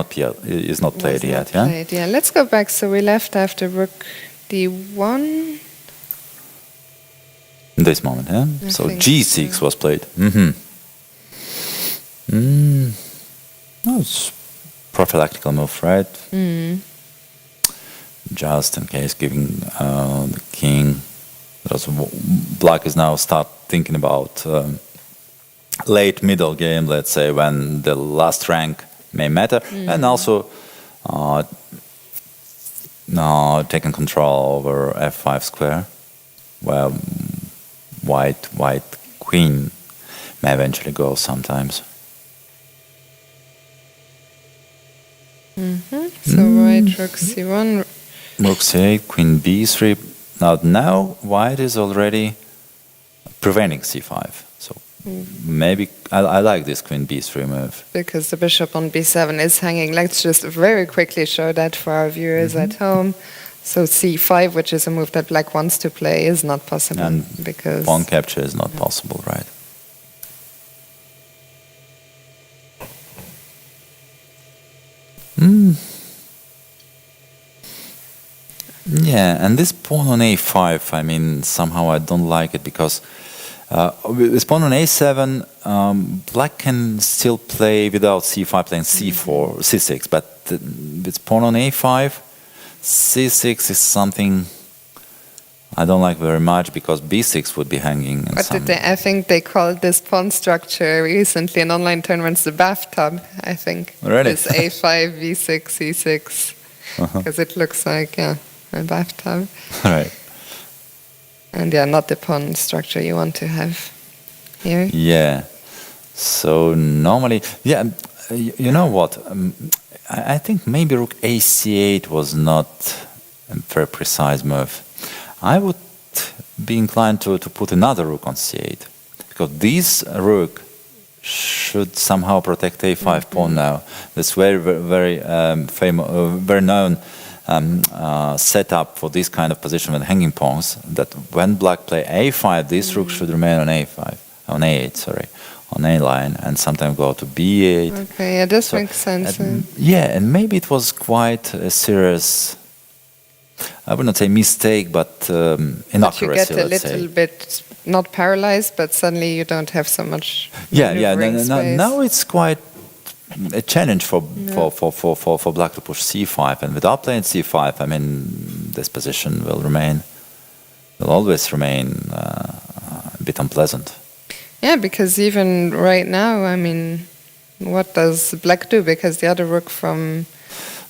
[SPEAKER 5] not played yet, yeah?
[SPEAKER 4] Yeah, let's go back. So we left after rook d1.
[SPEAKER 5] In this moment, yeah? So g6 was played. No, it's prophylactical move, right? Just in case giving the king. Black is now start thinking about late middle game, let's say, when the last rank may matter, and also now taking control over f5 square, where white queen may eventually go sometimes.
[SPEAKER 4] So white rook c1.
[SPEAKER 5] Rook c8, queen b3. Now white is already preventing c5. So maybe I like this queen b3 move.
[SPEAKER 4] Because the bishop on b7 is hanging. Let's just very quickly show that for our viewers at home. So c5, which is a move that Black wants to play, is not possible.
[SPEAKER 5] And
[SPEAKER 4] because
[SPEAKER 5] pawn capture is not possible, right? Yeah, and this pawn on a5, I mean, somehow I don't like it because with pawn on a7, Black can still play without c5 playing c4, c6, but with pawn on a5, c6 is something I don't like very much because b6 would be hanging.
[SPEAKER 4] I think they called this pawn structure recently in online tournaments the bathtub, I think.
[SPEAKER 5] Really?
[SPEAKER 4] This a5, v6, c6, because it looks like, a bathtub.
[SPEAKER 5] Right.
[SPEAKER 4] And not the pawn structure you want to have here.
[SPEAKER 5] Yeah. So normally, you know what? I think maybe rook a8 was not a very precise move. I would be inclined to put another rook on c8 because this rook should somehow protect a5 pawn now. That's very famous, very known setup for this kind of position with hanging pawns. That when Black play a5, this rook should remain on on a8, on a line, and sometimes go to b8.
[SPEAKER 4] Okay, yeah, this makes sense.
[SPEAKER 5] And maybe it was quite a serious, I would not say mistake, but inaccuracy.
[SPEAKER 4] But you get a little bit, not paralyzed, but suddenly you don't have so much.
[SPEAKER 5] Now it's quite a challenge for black to push c5, and without playing c5, I mean, this position will always remain a bit unpleasant.
[SPEAKER 4] Yeah, because even right now, I mean, what does black do? Because the other rook from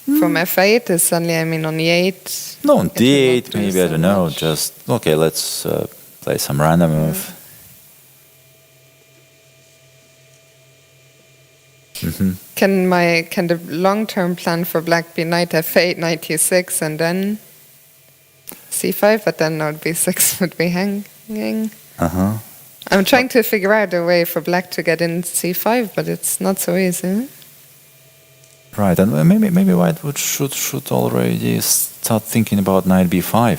[SPEAKER 4] f8 is suddenly, I mean, on e8.
[SPEAKER 5] No, on
[SPEAKER 4] it will not
[SPEAKER 5] d8
[SPEAKER 4] do
[SPEAKER 5] maybe,
[SPEAKER 4] so
[SPEAKER 5] I don't know.
[SPEAKER 4] much.
[SPEAKER 5] Just okay, let's play some random move.
[SPEAKER 4] Can the long-term plan for black be knight f8, knight e6, and then c5? But then knight b6 would be hanging. I'm trying to figure out a way for black to get in c5, but it's not so easy.
[SPEAKER 5] Right, and maybe white should already start thinking about knight b5.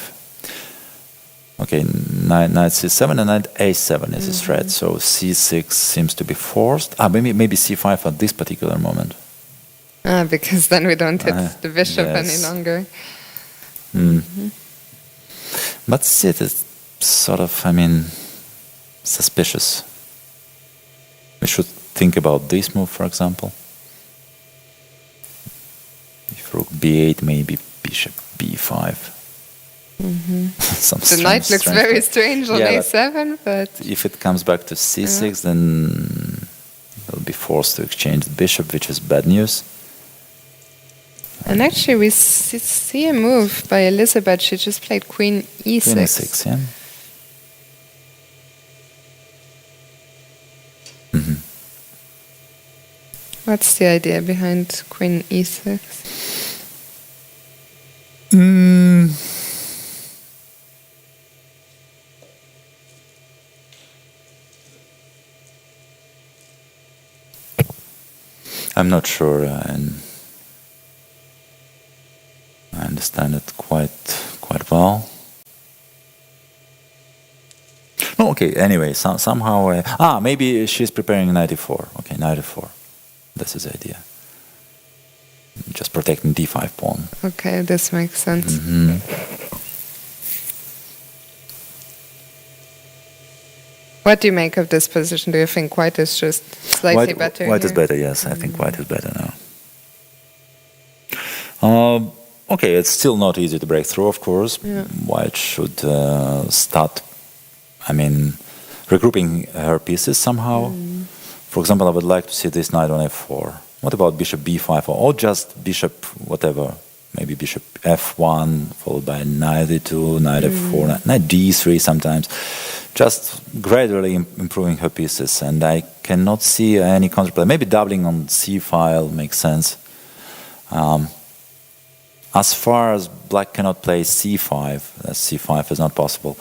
[SPEAKER 5] Okay, knight c7 and knight a7 is his threat, so c6 seems to be forced. Maybe c5 at this particular moment.
[SPEAKER 4] Because then we don't hit the bishop any longer.
[SPEAKER 5] But it is sort of, I mean, suspicious. We should think about this move, for example. If rook b8, maybe bishop b5.
[SPEAKER 4] The knight looks very strange on a7, but
[SPEAKER 5] if it comes back to c6, then they'll be forced to exchange the bishop, which is bad news.
[SPEAKER 4] And actually, we see a move by Elizabeth. She just played queen e6.
[SPEAKER 5] Queen e6, yeah.
[SPEAKER 4] What's the idea behind queen e6?
[SPEAKER 5] I'm not sure, and I understand it quite well. No, okay. Anyway, somehow, maybe she's preparing knight e4. Okay, knight e4. This is the idea. Just protecting d5 pawn.
[SPEAKER 4] Okay, this makes sense. What do you make of this position? Do you think white is just slightly better?
[SPEAKER 5] White is
[SPEAKER 4] here?
[SPEAKER 5] better, yes. I think white is better now. Okay, it's still not easy to break through, of course.
[SPEAKER 4] Yeah.
[SPEAKER 5] White should start, I mean, regrouping her pieces somehow. For example, I would like to see this knight on f4. What about bishop b5 or just bishop whatever? Maybe bishop f1 followed by knight e2, knight f4, knight d3 sometimes. Just gradually improving her pieces, and I cannot see any counterplay. Maybe doubling on c-file makes sense. As far as black cannot play c5, c5 is not possible.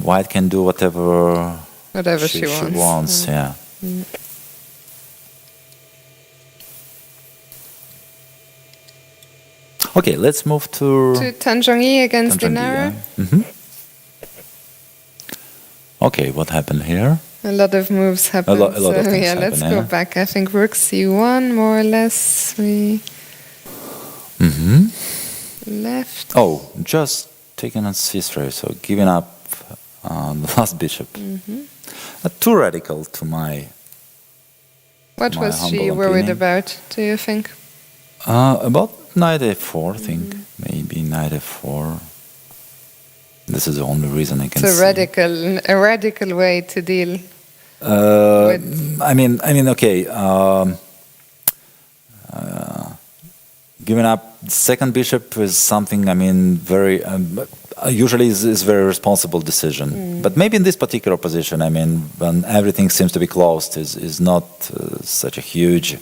[SPEAKER 5] White can do whatever she wants. Yeah. Okay, let's move to
[SPEAKER 4] Tanzhongyi against Dinara.
[SPEAKER 5] Okay, what happened here?
[SPEAKER 4] A lot of moves happened.
[SPEAKER 5] A lot of things happen,
[SPEAKER 4] let's go back. I think rook c1, more or less. We left.
[SPEAKER 5] Oh, just taking on c3, so giving up the last bishop. Too radical to my.
[SPEAKER 4] What was she worried about, do you think?
[SPEAKER 5] About knight a4, I think. Maybe knight a4. This is the only reason I can see.
[SPEAKER 4] It's a radical way to deal with.
[SPEAKER 5] I mean, okay. Giving up the second bishop is something, I mean, very usually is very responsible decision. But maybe in this particular position, I mean, when everything seems to be closed, is not such a huge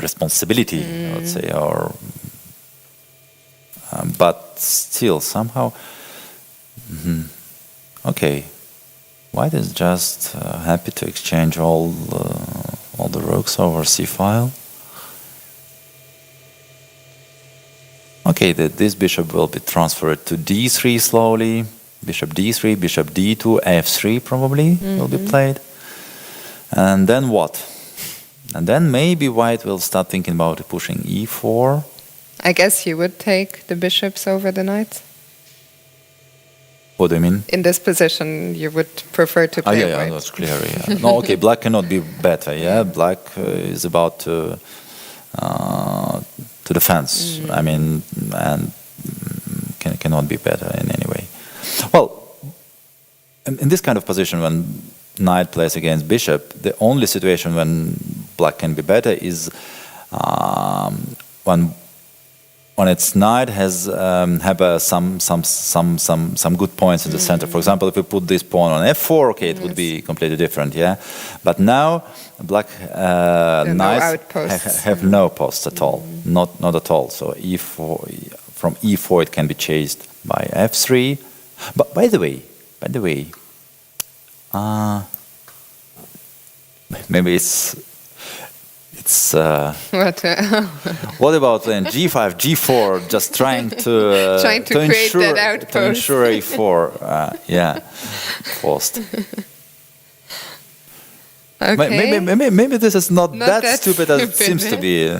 [SPEAKER 5] responsibility, I would say, or. But still, somehow, okay. White is just happy to exchange all the rooks over c-file. Okay, this bishop will be transferred to d3 slowly. Bishop d3, bishop d2, f3 probably will be played. And then what? And then maybe white will start thinking about pushing e4.
[SPEAKER 4] I guess you would take the bishops over the knights.
[SPEAKER 5] What do you mean?
[SPEAKER 4] In this position, you would prefer to play
[SPEAKER 5] yeah,
[SPEAKER 4] white.
[SPEAKER 5] that's clear. Yeah. No, okay, black cannot be better. Yeah, black is about to defense. I mean, and cannot be better in any way. Well, in this kind of position, when knight plays against bishop, the only situation when black can be better is when its knight has have some good points in the center. For example, if we put this pawn on f4, okay, it would be completely different, yeah. But now black knights have no posts at all, not at all. So e4, from e4 it can be chased by f3. But by the way, maybe it's what about then g5, g4, just trying to
[SPEAKER 4] create that outpost.
[SPEAKER 5] to ensure a4, yeah, post.
[SPEAKER 4] Okay.
[SPEAKER 5] Maybe this is not that stupid as it seems to be.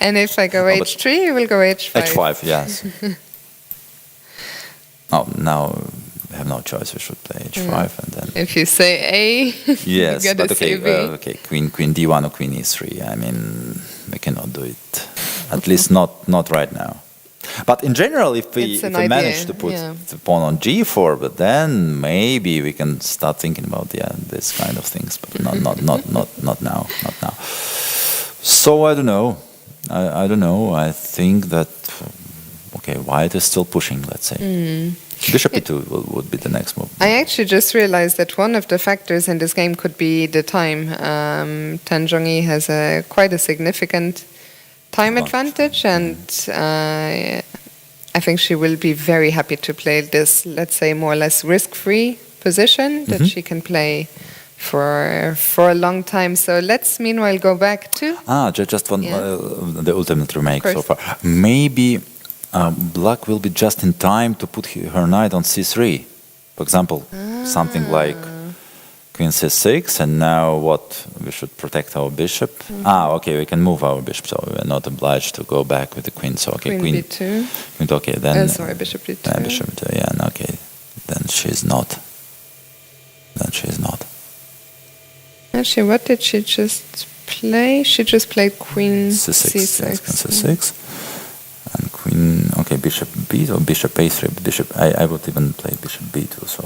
[SPEAKER 4] And if I go h3, you will go h5.
[SPEAKER 5] h5, yes. Oh, now we have no choice. We should play h5 and then.
[SPEAKER 4] If you say A,
[SPEAKER 5] yes,
[SPEAKER 4] you
[SPEAKER 5] but
[SPEAKER 4] gotta say B.
[SPEAKER 5] Okay, queen d1 or queen e3. I mean, we cannot do it. At least not right now. But in general, if we manage to put the pawn on g4, but then maybe we can start thinking about this kind of things. But not now. So I don't know. I don't know. I think that white is still pushing. Let's say. Bishop e2 would be the next move.
[SPEAKER 4] I actually just realized that one of the factors in this game could be the time. Tan Zhongyi has quite a significant time advantage, and I think she will be very happy to play this, let's say, more or less risk-free position that she can play for a long time. So let's meanwhile go back to...
[SPEAKER 5] just one, the ultimate remake so far. Maybe... black will be just in time to put her knight on c3. For example, something like queen c6, and now what? We should protect our bishop. Okay, we can move our bishop, so we're not obliged to go back with the queen. So okay, queen
[SPEAKER 4] b2.
[SPEAKER 5] Okay, then
[SPEAKER 4] sorry, bishop d2.
[SPEAKER 5] Bishop d2. Yeah, okay. Then she's not.
[SPEAKER 4] Actually, what did she just play? She just played queen c6.
[SPEAKER 5] Queen c6. And queen, bishop b or bishop a3. Bishop, I would even play bishop b2. So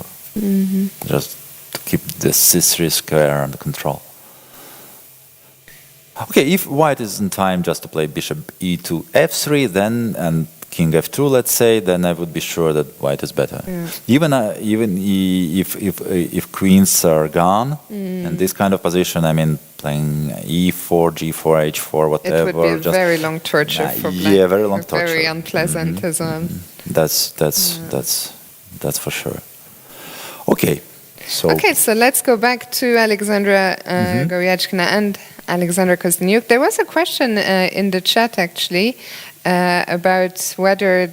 [SPEAKER 5] just to keep the c3 square under control. Okay, if white is in time just to play bishop e2, f3, then and king f2, let's say, then I would be sure that white is better. Even if queens are gone, in this kind of position, I mean, playing e4, g4, h4, whatever.
[SPEAKER 4] It would be a very long torture for black.
[SPEAKER 5] Yeah, very long torture.
[SPEAKER 4] Very unpleasant as well.
[SPEAKER 5] That's for sure. Okay. So
[SPEAKER 4] let's go back to Alexandra Goryachkina and Alexander Kozniuk. There was a question in the chat, actually, about whether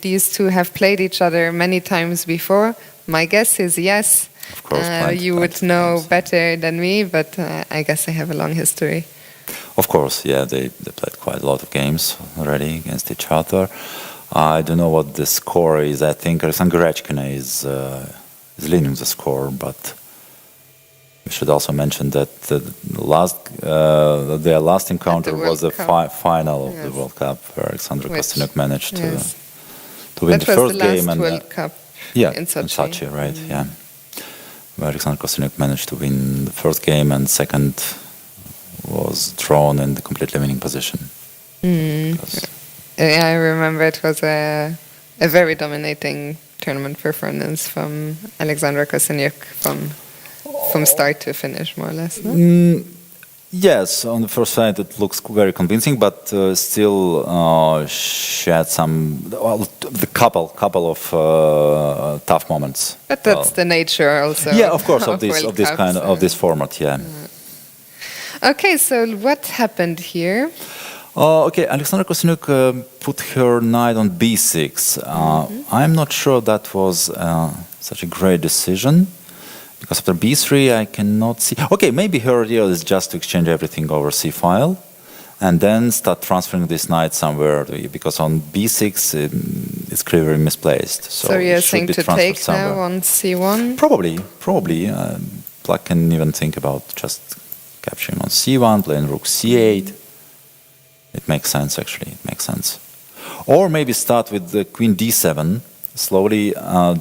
[SPEAKER 4] these two have played each other many times before. My guess is yes.
[SPEAKER 5] Of course,
[SPEAKER 4] you would know better than me, but I guess they have a long history.
[SPEAKER 5] Of course, yeah, they played quite a lot of games already against each other. I don't know what the score is. I think Alexander Goryachkina is leading the score, but we should also mention that their last encounter was the final of the World Cup, where Alexander Kozniuk managed to win the first game.
[SPEAKER 4] That was the last World Cup in
[SPEAKER 5] Sochi, right? Yeah, where Alexander Kozniuk managed to win the first game, and second was drawn in the completely winning position.
[SPEAKER 4] I remember it was a very dominating tournament performance from Alexander Kozniuk from start to finish, more or less. No?
[SPEAKER 5] Yes, on the first sight it looks very convincing, but still she had the couple of tough moments.
[SPEAKER 4] But that's the nature also.
[SPEAKER 5] Yeah, of course, of this format. Yeah.
[SPEAKER 4] Okay, so what happened here?
[SPEAKER 5] Alexander Kozniuk put her knight on b6. I'm not sure that was such a great decision, because after b3 I cannot see. Okay, maybe her idea is just to exchange everything over c-file and then start transferring this knight somewhere, because on b6 it's clearly misplaced.
[SPEAKER 4] So
[SPEAKER 5] it
[SPEAKER 4] you're
[SPEAKER 5] should
[SPEAKER 4] saying
[SPEAKER 5] be
[SPEAKER 4] to
[SPEAKER 5] transferred
[SPEAKER 4] take
[SPEAKER 5] somewhere.
[SPEAKER 4] now on c1?
[SPEAKER 5] Probably. Black can even think about just capturing on c1, playing rook c8. It makes sense, actually. It makes sense. Or maybe start with the queen d7, slowly,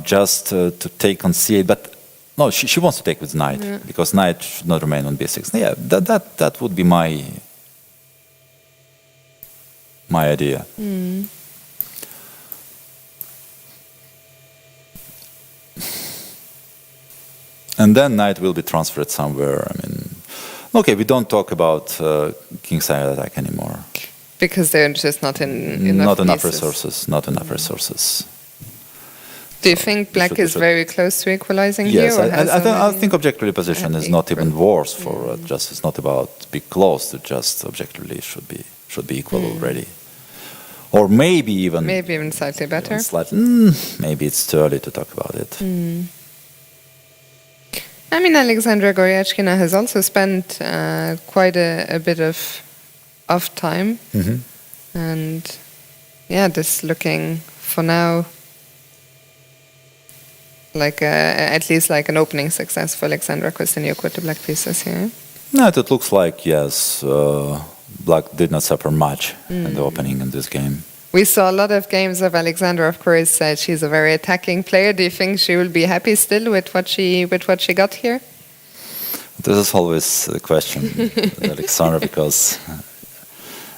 [SPEAKER 5] just to take on c8. But no, she wants to take with knight, because knight should not remain on b6. Yeah, that would be my idea. And then knight will be transferred somewhere. I mean, okay, we don't talk about kingside attack anymore.
[SPEAKER 4] Because they're just not enough
[SPEAKER 5] Not enough
[SPEAKER 4] pieces.
[SPEAKER 5] resources. Not enough resources.
[SPEAKER 4] Do you think black is very close to equalizing
[SPEAKER 5] Yes,
[SPEAKER 4] here? Or
[SPEAKER 5] I think objectively position is not even worse for just. It's not about be close. It just objectively should be equal already, or maybe even
[SPEAKER 4] slightly better.
[SPEAKER 5] Maybe it's too early to talk about it.
[SPEAKER 4] I mean, Alexandra Goryachkina has also spent quite a bit of time, and yeah, this looking for now like at least like an opening success for Alexandra Kosteniuk with the black pieces here.
[SPEAKER 5] No, it looks like yes, black did not suffer much in the opening in this game.
[SPEAKER 4] We saw a lot of games of Alexandra. Of course, she's a very attacking player. Do you think she will be happy still with what she got here?
[SPEAKER 5] This is always a question with Alexandra, because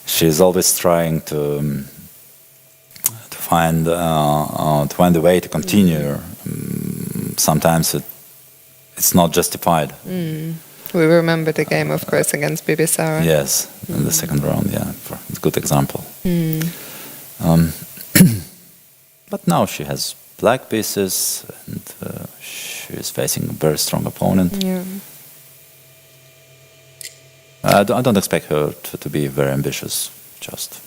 [SPEAKER 5] she's always trying to find a way to continue. Sometimes it's not justified.
[SPEAKER 4] We remember the game, of course, against Bibi Sara.
[SPEAKER 5] Yes, in the second round. Yeah, it's a good example. But now she has black pieces, and she is facing a very strong opponent.
[SPEAKER 4] Yeah.
[SPEAKER 5] I don't expect her to be very ambitious. Just.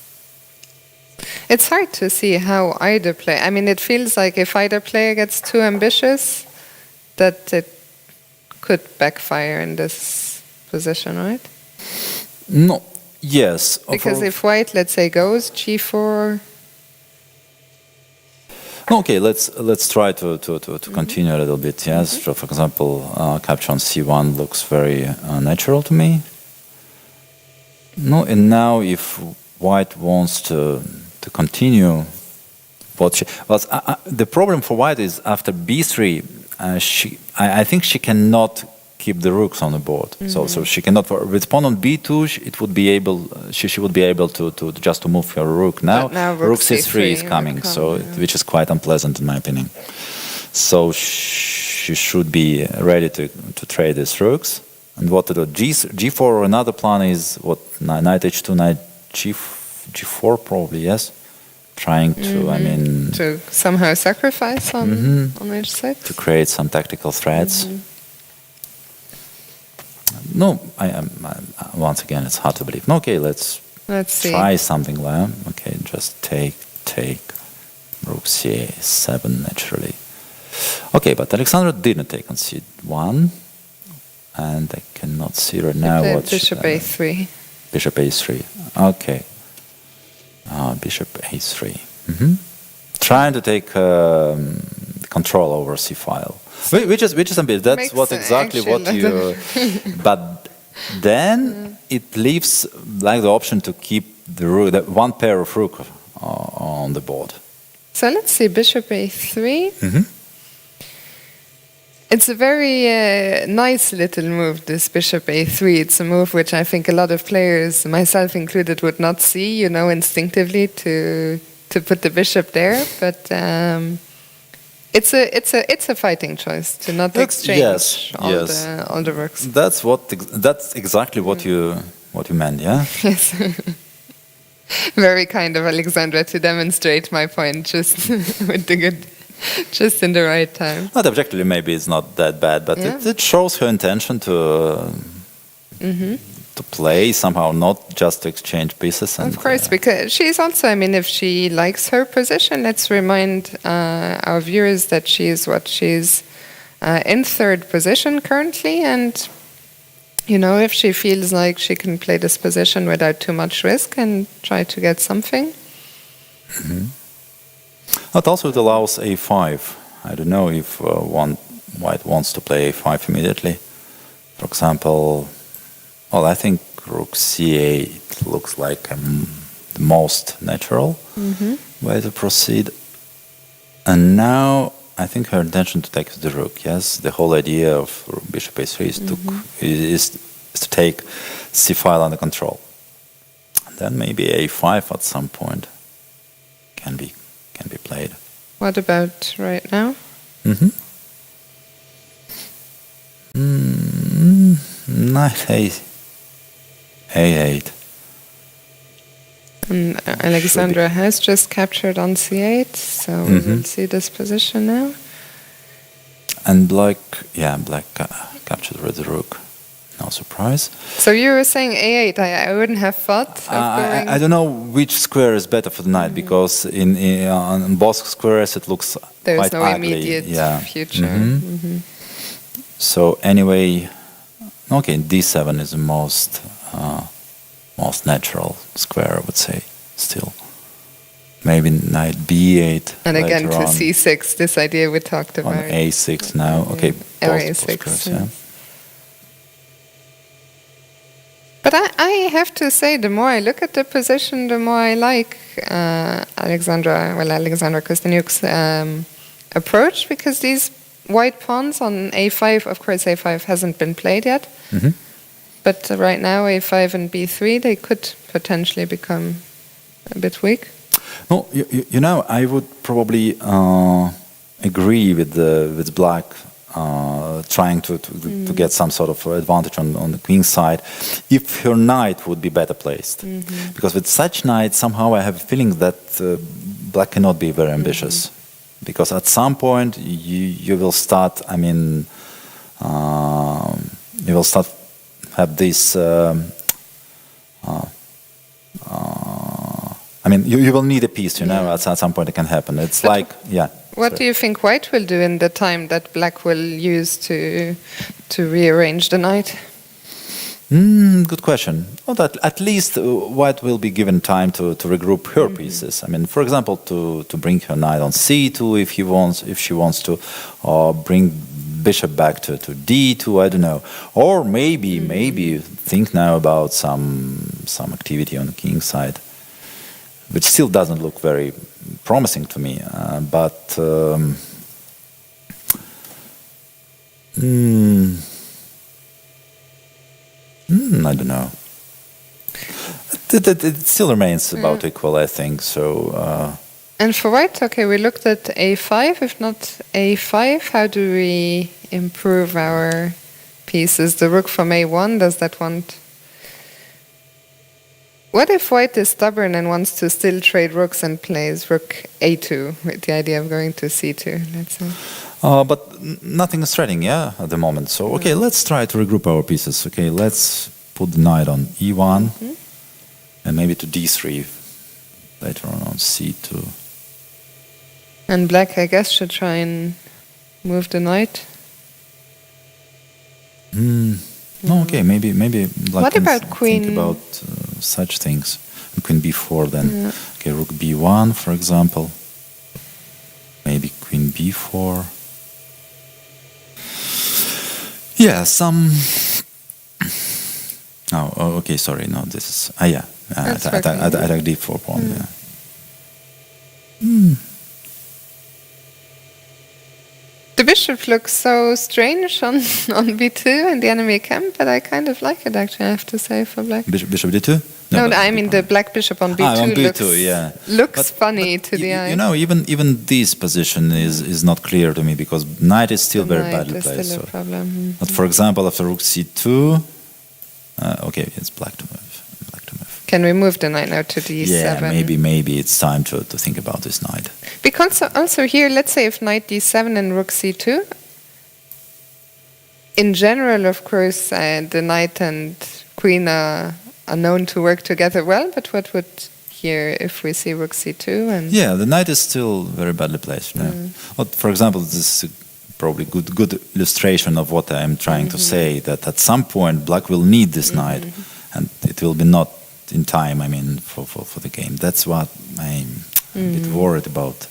[SPEAKER 4] It's hard to see how either play. I mean, it feels like if either player gets too ambitious, that it could backfire in this position, right?
[SPEAKER 5] No. Yes.
[SPEAKER 4] Because if white, let's say, goes g4.
[SPEAKER 5] Okay, let's try to continue a little bit. Yes. So for example, capture on c1 looks very natural to me. No, and now if white wants to continue, the problem for white is after b3, I think she cannot keep the rooks on the board. So she cannot. With pawn on b2, she would be able to just to move her rook. Now rook c3 is coming, which is quite unpleasant in my opinion. So she should be ready to trade these rooks. And what to do? G4 or another plan is what? Knight h2, knight g4 probably, yes. Trying to,
[SPEAKER 4] to somehow sacrifice on each side?
[SPEAKER 5] To create some tactical threats. No, once again, it's hard to believe. No, okay, let's try something like that. Okay, just take, rook c7 naturally. Okay, but Alexandra didn't take on c1. And I cannot see right now what...
[SPEAKER 4] Bishop a3.
[SPEAKER 5] Bishop a3. Okay. Bishop a3. Trying to take control over c file, which is a bit. That's what exactly what you. But then it leaves like the option to keep the rook, one pair of rook on the board.
[SPEAKER 4] So let's see, bishop a3. It's a very nice little move, this bishop a3. It's a move which I think a lot of players, myself included, would not see, instinctively to put the bishop there. But it's a fighting choice to not exchange all the rooks.
[SPEAKER 5] That's exactly what you meant, yeah.
[SPEAKER 4] Yes. Very kind of Alexandra to demonstrate my point, just with the good. Just in the right time.
[SPEAKER 5] Not objectively, maybe it's not that bad, but it shows her intention to play somehow, not just to exchange pieces. And,
[SPEAKER 4] of course, because she's also, if she likes her position, let's remind our viewers that she's in third position currently, and if she feels like she can play this position without too much risk and try to get something.
[SPEAKER 5] But also it allows a5. I don't know if white wants to play a5 immediately. For example, well, I think rook c8 looks like the most natural way to proceed. And now I think her intention to take the rook. Yes, the whole idea of bishop a3 is to take c file under control. And then maybe a5 at some point can be played.
[SPEAKER 4] What about right now?
[SPEAKER 5] Knight a8.
[SPEAKER 4] And Alexandra has just captured on c8, so we will see this position now.
[SPEAKER 5] And black captured with the rook. No surprise.
[SPEAKER 4] So you were saying a8. I wouldn't have thought of going...
[SPEAKER 5] I don't know which square is better for the knight, because on both squares it looks
[SPEAKER 4] There's
[SPEAKER 5] quite
[SPEAKER 4] no
[SPEAKER 5] ugly.
[SPEAKER 4] immediate future.
[SPEAKER 5] So anyway, okay, d7 is the most natural square, I would say, still. Maybe knight b8.
[SPEAKER 4] And again to
[SPEAKER 5] on,
[SPEAKER 4] c6, this idea we talked about.
[SPEAKER 5] on a6 now. Okay,
[SPEAKER 4] Or
[SPEAKER 5] both
[SPEAKER 4] a6.
[SPEAKER 5] squares, yeah.
[SPEAKER 4] But I have to say, the more I look at the position, the more I like Alexandra Kosteniuk's approach, because these white pawns on a5, of course a5 hasn't been played yet, but right now a5 and b3, they could potentially become a bit weak.
[SPEAKER 5] No, you know, I would probably agree with black trying to get some sort of advantage on the queen side if her knight would be better placed. Because with such knight, somehow I have a feeling that black cannot be very ambitious. Because at some point you will start, I mean, you will start have this I mean, you will need a piece, you know, at some point it can happen. It's but like, yeah.
[SPEAKER 4] What do you think white will do in the time that black will use to rearrange the knight?
[SPEAKER 5] Good question. Well, at least white will be given time to regroup her pieces. I mean, for example, to bring her knight on c2 if she wants to, or bring bishop back to d2. I don't know. Or maybe think now about some activity on the king side, which still doesn't look very promising to me. But I don't know. It still remains about equal, I think. So.
[SPEAKER 4] And for white, okay, we looked at a5. If not a5, how do we improve our pieces? The rook from a1, does that want... What if white is stubborn and wants to still trade rooks and plays rook a2 with the idea of going to c2, let's say?
[SPEAKER 5] But nothing is threatening, yeah, at the moment. So, okay, let's try to regroup our pieces. Okay, let's put the knight on e1 and maybe to d3, later on c2.
[SPEAKER 4] And black, I guess, should try and move the knight.
[SPEAKER 5] No, okay, maybe black
[SPEAKER 4] what
[SPEAKER 5] can
[SPEAKER 4] about queen?
[SPEAKER 5] think about such things. Queen b4 then. Okay, rook b1, for example. Maybe queen b4. Yeah, some... Oh, okay, sorry, no, this is... yeah, attack d4 pawn, yeah.
[SPEAKER 4] The bishop looks so strange on b2 in the enemy camp, but I kind of like it, actually, I have to say, for black.
[SPEAKER 5] Bishop d2?
[SPEAKER 4] No, I mean the black bishop on b2,
[SPEAKER 5] on b2
[SPEAKER 4] looks funny to the eye.
[SPEAKER 5] You know, even this position is not clear to me, because knight is still very badly placed.
[SPEAKER 4] Still a problem.
[SPEAKER 5] But for example, after rook c2, okay, it's black to move.
[SPEAKER 4] Can we move the knight now to d7?
[SPEAKER 5] Yeah, maybe it's time to think about this knight.
[SPEAKER 4] Because also here, let's say if knight d7 and rook c2, in general, of course, the knight and queen are known to work together well, but what would here if we see rook c2? And
[SPEAKER 5] yeah, the knight is still very badly placed. You know? But for example, this is probably good illustration of what I'm trying to say, that at some point black will need this knight, and it will be not in time, I mean, for the game. That's what I'm a bit worried about.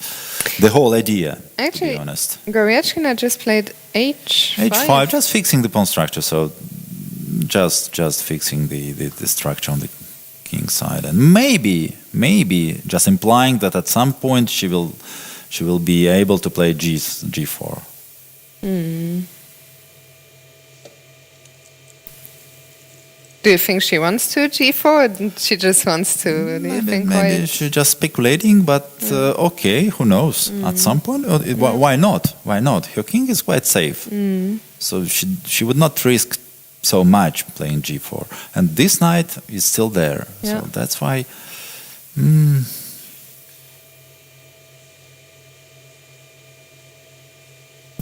[SPEAKER 5] the whole idea, to
[SPEAKER 4] Actually,
[SPEAKER 5] be honest.
[SPEAKER 4] Goryachkina just played h5.
[SPEAKER 5] H5, just fixing the pawn structure, so just fixing the structure on the king side, and maybe just implying that at some point she will be able to play G4.
[SPEAKER 4] Do you think she wants to G4, or she just wants to? Do you think
[SPEAKER 5] Maybe she's just speculating, but okay, who knows? At some point, why not? Why not? Her king is quite safe, so she would not risk so much playing G4, and this knight is still there,
[SPEAKER 4] Yeah.
[SPEAKER 5] so that's why.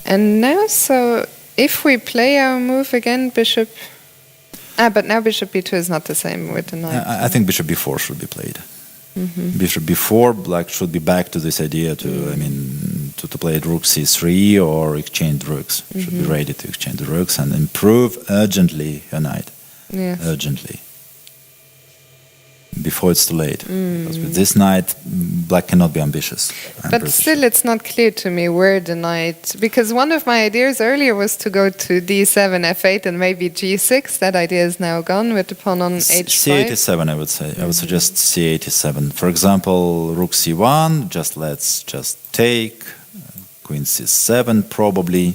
[SPEAKER 4] And now, so if we play our move again, bishop. But now bishop b2 is not the same with the knight.
[SPEAKER 5] I think bishop b4 should be played. Bishop b4, black should be back to this idea to play rook c3 or exchange rooks. Should be ready to exchange the rooks and improve urgently her knight.
[SPEAKER 4] Yes.
[SPEAKER 5] Urgently. Before it's too late. Because with this knight, black cannot be ambitious.
[SPEAKER 4] But still, it's not clear to me where the knight... Because one of my ideas earlier was to go to d7, f8, and maybe g6. That idea is now gone with the pawn on h5.
[SPEAKER 5] c87, I would say. I would suggest c87. For example, rook c1, let's take. Queen c7, probably,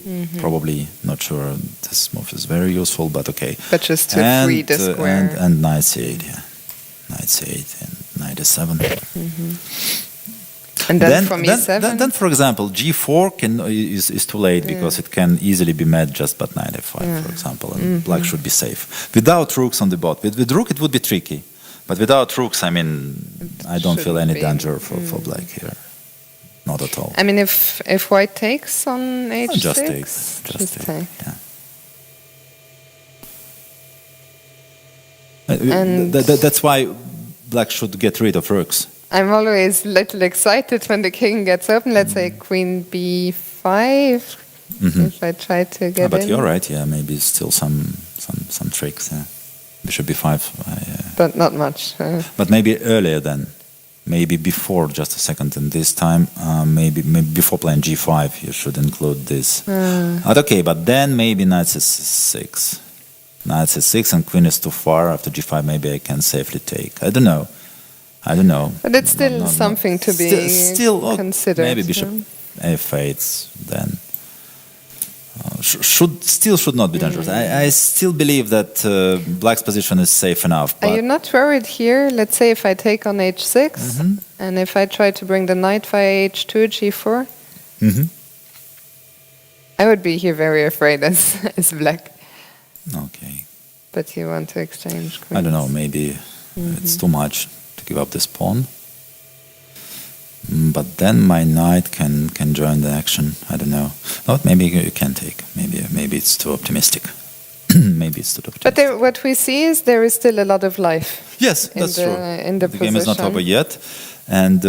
[SPEAKER 5] not sure. This move is very useful, but okay.
[SPEAKER 4] But just to free the square.
[SPEAKER 5] And knight c8, yeah. Knight c8 and knight e7.
[SPEAKER 4] And then from e7?
[SPEAKER 5] Then, for example, g4 is too late because it can easily be met just by knight f5, for example, and black should be safe. Without rooks on the board, with rook it would be tricky, but without rooks, I don't feel any danger for black here. Not at all.
[SPEAKER 4] If white takes on h6?
[SPEAKER 5] Just take. Yeah. That's why black should get rid of rooks.
[SPEAKER 4] I'm always a little excited when the king gets open. Let's say queen b5. If I try to get
[SPEAKER 5] but
[SPEAKER 4] in.
[SPEAKER 5] you're right. Yeah, maybe still some tricks. Yeah. Bishop b5.
[SPEAKER 4] But not much.
[SPEAKER 5] But maybe earlier then. Maybe before, just a second. And this time, maybe before playing g5, you should include this. Okay, but then maybe knight c6. Knight c6 and queen is too far. After g5, maybe I can safely take. I don't know.
[SPEAKER 4] But it's still something to be considered.
[SPEAKER 5] Maybe bishop f8 then. Should not be dangerous. I still believe that black's position is safe enough.
[SPEAKER 4] Are you not worried here? Let's say if I take on h6 and if I try to bring the knight via h2, g4, I would be here very afraid as black.
[SPEAKER 5] Okay.
[SPEAKER 4] But you want to exchange queens.
[SPEAKER 5] I don't know, maybe it's too much to give up this pawn. But then my knight can join the action. I don't know. No, maybe you can take. Maybe it's too optimistic. Maybe it's too optimistic.
[SPEAKER 4] But what we see is there is still a lot of life.
[SPEAKER 5] Yes, that's true.
[SPEAKER 4] In the
[SPEAKER 5] game is not over yet. And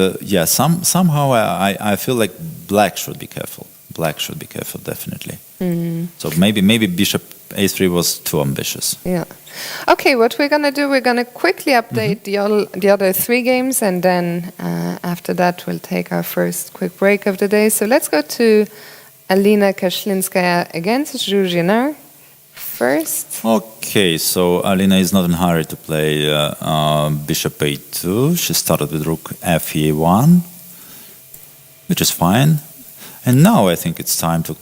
[SPEAKER 5] somehow I feel like black should be careful. Black should be careful, definitely. So maybe bishop a3 was too ambitious.
[SPEAKER 4] Yeah. Okay, what we're going to do, we're going to quickly update the other three games, and then after that we'll take our first quick break of the day. So let's go to Alina Kashlinskaya against Zhuzhina first.
[SPEAKER 5] Okay, so Alina is not in a hurry to play bishop a2. She started with rook fe1, which is fine. And now I think it's time to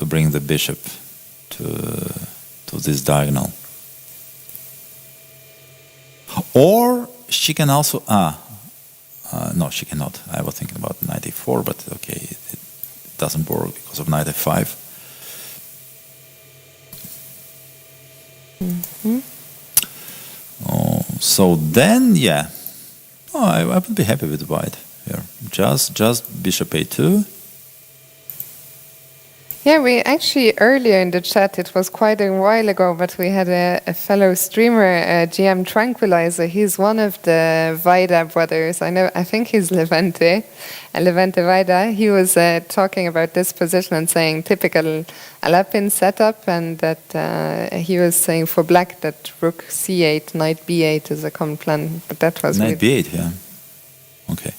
[SPEAKER 5] bring the bishop to this diagonal. Or she can also no, she cannot. I was thinking about knight e4, but okay, it doesn't work because of knight f5. So then, yeah, I would be happy with white here. Just bishop a2.
[SPEAKER 4] Yeah, we actually, earlier in the chat, it was quite a while ago, but we had a fellow streamer, GM Tranquilizer. He's one of the FIDE brothers. I think he's Levente FIDE. He was talking about this position and saying typical Alapin setup, and that he was saying for black that rook c8, knight b8 is a common plan, but that was...
[SPEAKER 5] Knight b8, yeah. Okay.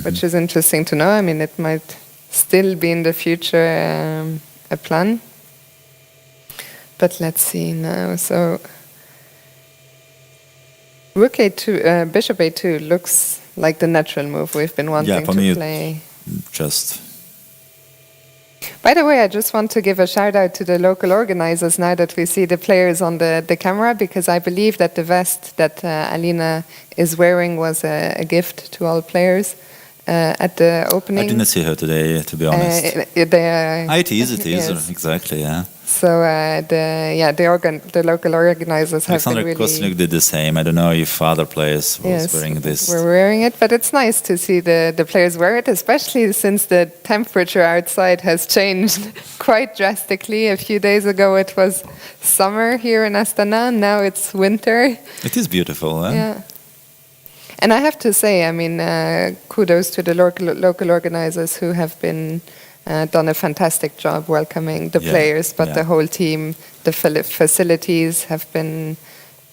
[SPEAKER 4] which is interesting to know. I mean, it might still be in the future a plan. But let's see now. So Rook A2, Bishop A2 looks like the natural move we've been wanting
[SPEAKER 5] for
[SPEAKER 4] to
[SPEAKER 5] me
[SPEAKER 4] play.
[SPEAKER 5] Just
[SPEAKER 4] By the way, I just want to give a shout out to the local organizers now that we see the players on the camera, because I believe that the vest that Alina is wearing was a gift to all players at the opening.
[SPEAKER 5] I didn't see her today, to be honest. It is,
[SPEAKER 4] yes.
[SPEAKER 5] Exactly, yeah.
[SPEAKER 4] So the local organizers have been
[SPEAKER 5] Alexander
[SPEAKER 4] really...
[SPEAKER 5] Kosniuk did the same. I don't know if other players was wearing this.
[SPEAKER 4] We're wearing it, but it's nice to see the players wear it, especially since the temperature outside has changed quite drastically. A few days ago it was summer here in Astana, now it's winter.
[SPEAKER 5] It is beautiful, eh?
[SPEAKER 4] Yeah. And I have to say, I mean, kudos to the local organizers who have been done a fantastic job welcoming the players, but the whole team, the facilities have been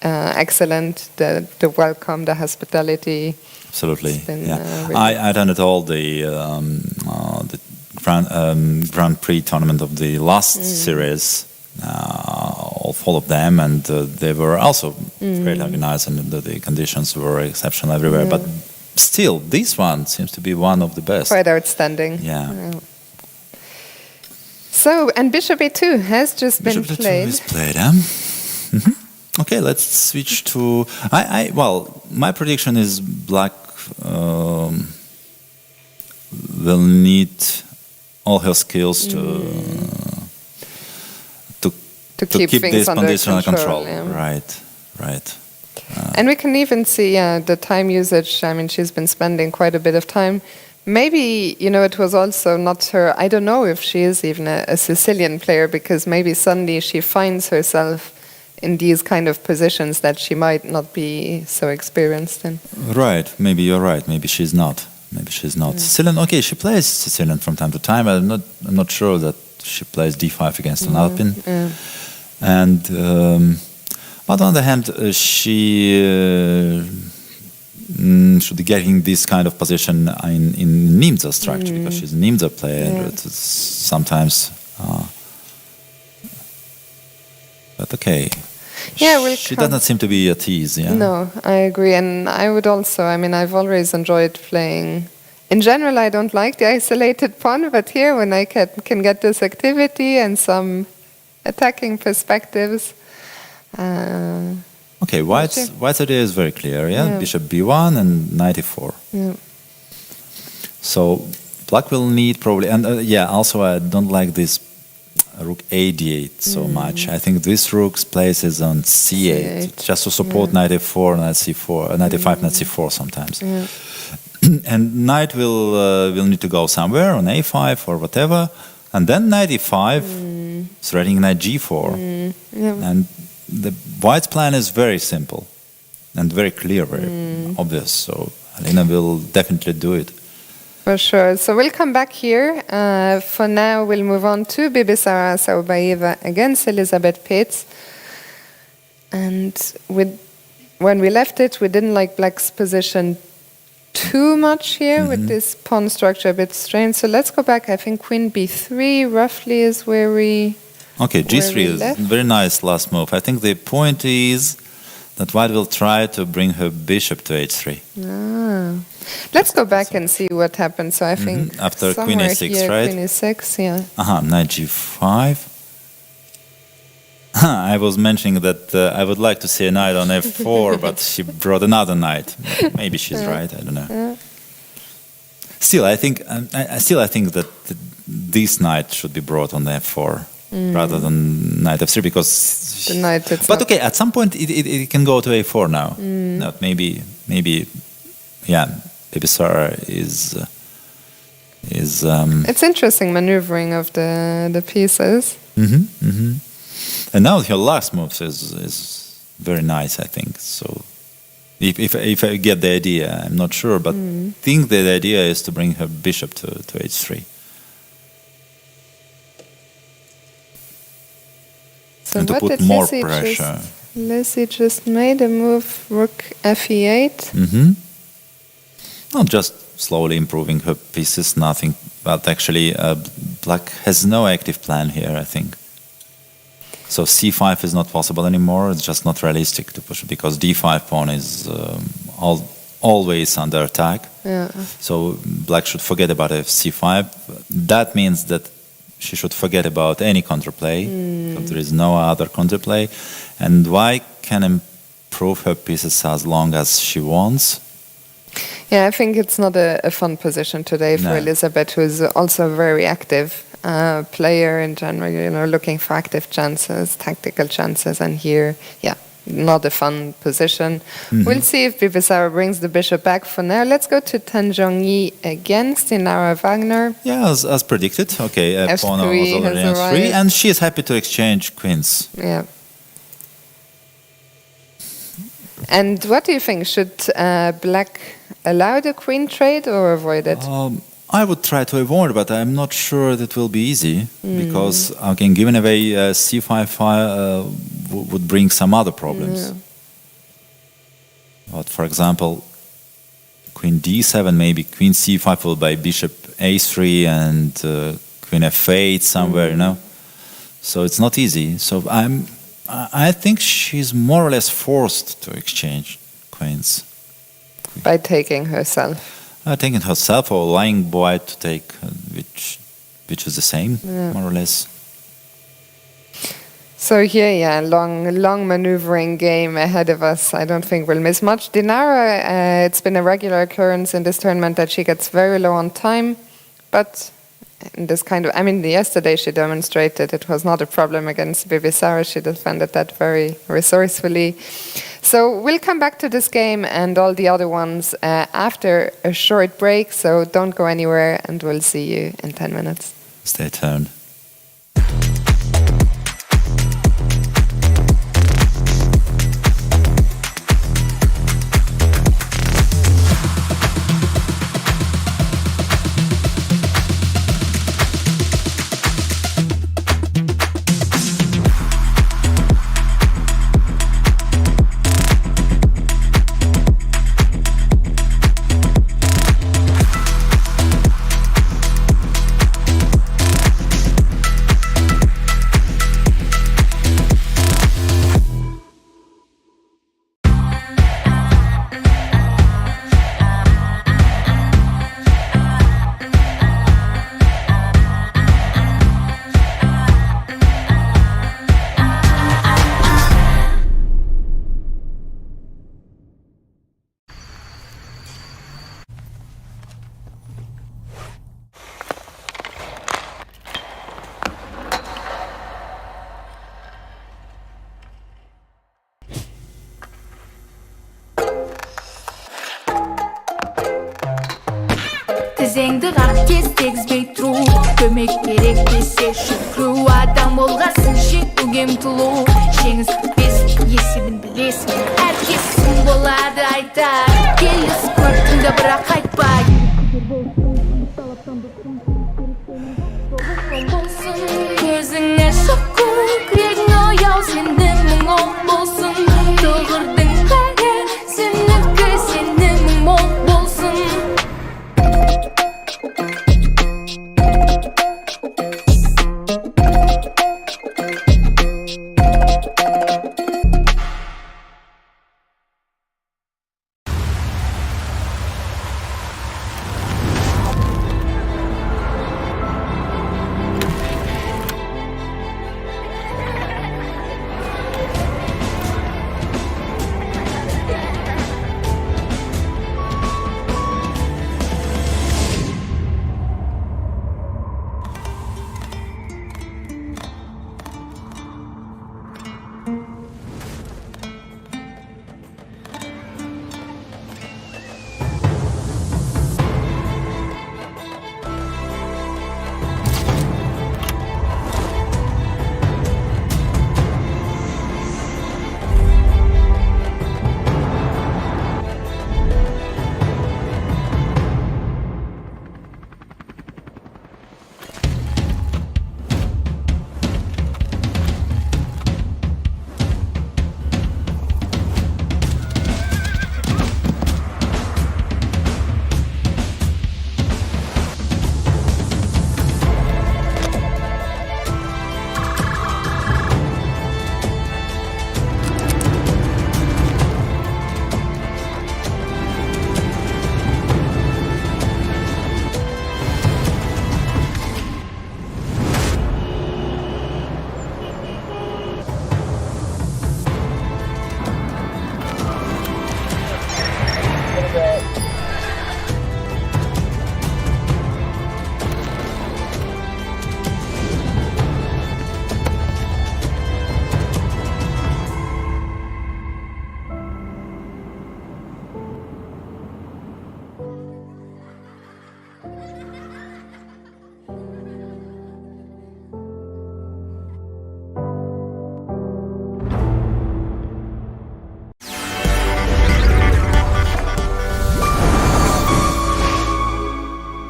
[SPEAKER 4] excellent. The welcome, the hospitality.
[SPEAKER 5] Absolutely.
[SPEAKER 4] Been, really
[SPEAKER 5] I attended all the Grand Prix tournament of the last series, all of them, and they were also great organized, and the conditions were exceptional everywhere. But still, this one seems to be one of the best.
[SPEAKER 4] Quite outstanding.
[SPEAKER 5] Yeah.
[SPEAKER 4] So, and Bishop A2 has just been
[SPEAKER 5] Bishop
[SPEAKER 4] played.
[SPEAKER 5] A2 is played, Okay, let's switch to... well, my prediction is Black will need all her skills to keep this condition under control.
[SPEAKER 4] Yeah.
[SPEAKER 5] Right.
[SPEAKER 4] And we can even see the time usage. I mean, she's been spending quite a bit of time. Maybe, it was also not her... I don't know if she is even a Sicilian player, because maybe suddenly she finds herself in these kind of positions that she might not be so experienced in.
[SPEAKER 5] Right, maybe you're right. Maybe she's not. Sicilian, okay, she plays Sicilian from time to time. I'm not sure that she plays d5 against an Alpin. And but on the other hand, she should be getting this kind of position in Nimza structure, because she's a Nimza player, and it's sometimes. But okay. She doesn't seem to be a tease, yeah?
[SPEAKER 4] No, I agree. And I would also, I mean, I've always enjoyed playing. In general, I don't like the isolated pawn, but here when I can get this activity and some attacking perspectives.
[SPEAKER 5] Okay, White's idea is very clear, yeah? Bishop b1 and knight e4.
[SPEAKER 4] Yeah.
[SPEAKER 5] So Black will need probably, and also I don't like this rook a d8 so much. I think this rook's place is on c8, just to support knight f4, knight c4, knight e5, knight c4 sometimes. And knight will need to go somewhere on a5 or whatever, and then knight e5, threatening knight g4. And the White's plan is very simple and very clear, very obvious. So Alina will definitely do it.
[SPEAKER 4] For sure. So we'll come back here. For now, we'll move on to Bibisara Saubaeva against Elizabeth Pitts. And when we left it, we didn't like Black's position too much here with this pawn structure a bit strange. So let's go back. I think Queen B3 roughly is where we...
[SPEAKER 5] Okay, G3 is a very nice last move. I think the point is that White will try to bring her bishop to H3.
[SPEAKER 4] Let's go back and see what happened. So I think
[SPEAKER 5] after Queen A6,
[SPEAKER 4] here,
[SPEAKER 5] right?
[SPEAKER 4] Queen A6, yeah.
[SPEAKER 5] Knight G5. I was mentioning that I would like to see a knight on F4, but she brought another knight. Maybe she's right. I don't know. Still, I think that this knight should be brought on F4 rather than knight F3, because.
[SPEAKER 4] The knight.
[SPEAKER 5] But okay, at some point it can go to A4 now. No, maybe. Maybe Sarah is.
[SPEAKER 4] It's interesting maneuvering of the pieces.
[SPEAKER 5] And now her last move is very nice, I think. So, if I get the idea, I'm not sure, but I think the idea is to bring her bishop to H3.
[SPEAKER 4] So
[SPEAKER 5] and to put more pressure.
[SPEAKER 4] Lizzie just made a move, rook Fe8.
[SPEAKER 5] No, just slowly improving her pieces. Nothing, but actually, black has no active plan here, I think. So c5 is not possible anymore. It's just not realistic to push it because d5 pawn is always under attack.
[SPEAKER 4] Yeah.
[SPEAKER 5] So black should forget about c5. That means that she should forget about any counterplay. Because there is no other counterplay, and white can improve her pieces as long as she wants.
[SPEAKER 4] Yeah, I think it's not a fun position today for
[SPEAKER 5] No.
[SPEAKER 4] Elizabeth, who is also a very active player in general, you know, looking for active chances, tactical chances, and here, yeah, not a fun position. We'll see if Bibisara brings the bishop back. For now, let's go to Tan Zhongyi against Dinara Wagner.
[SPEAKER 5] Yeah, as predicted. Okay,
[SPEAKER 4] F3
[SPEAKER 5] pawn was already
[SPEAKER 4] has
[SPEAKER 5] on
[SPEAKER 4] arrived.
[SPEAKER 5] f3, and she is happy to exchange queens.
[SPEAKER 4] Yeah. And what do you think? Should black allow the queen trade or avoid it?
[SPEAKER 5] I would try to avoid, but I'm not sure that will be easy because again, giving away c5 would bring some other problems. But for example, queen d7, maybe queen c5 will buy bishop a3 and queen f8 somewhere, you know. So it's not easy. So I think she's more or less forced to exchange queens.
[SPEAKER 4] By taking herself.
[SPEAKER 5] Taking herself or allowing white to take, which is the same, more or less.
[SPEAKER 4] So here, yeah, long maneuvering game ahead of us. I don't think we'll miss much. Dinara, it's been a regular occurrence in this tournament that she gets very low on time, but in this kind of, I mean, yesterday she demonstrated it was not a problem against Bibisara. She defended that very resourcefully. So we'll come back to this game and all the other ones after a short break. So don't go anywhere, and we'll see you in 10 minutes.
[SPEAKER 5] Stay tuned.
[SPEAKER 1] Tizengdi qaq tez tegizbey turu Kömek gerek dese şükrü Adam olgasın şek bugem tulu Şeniz biz yesibin bilesin Herkesin boladı aytar Gelis körtünde bırak aytpay Gözüne şokuk Regin oyav senden mung bolsun Doğırdın kare Sünükü senin mung bolsun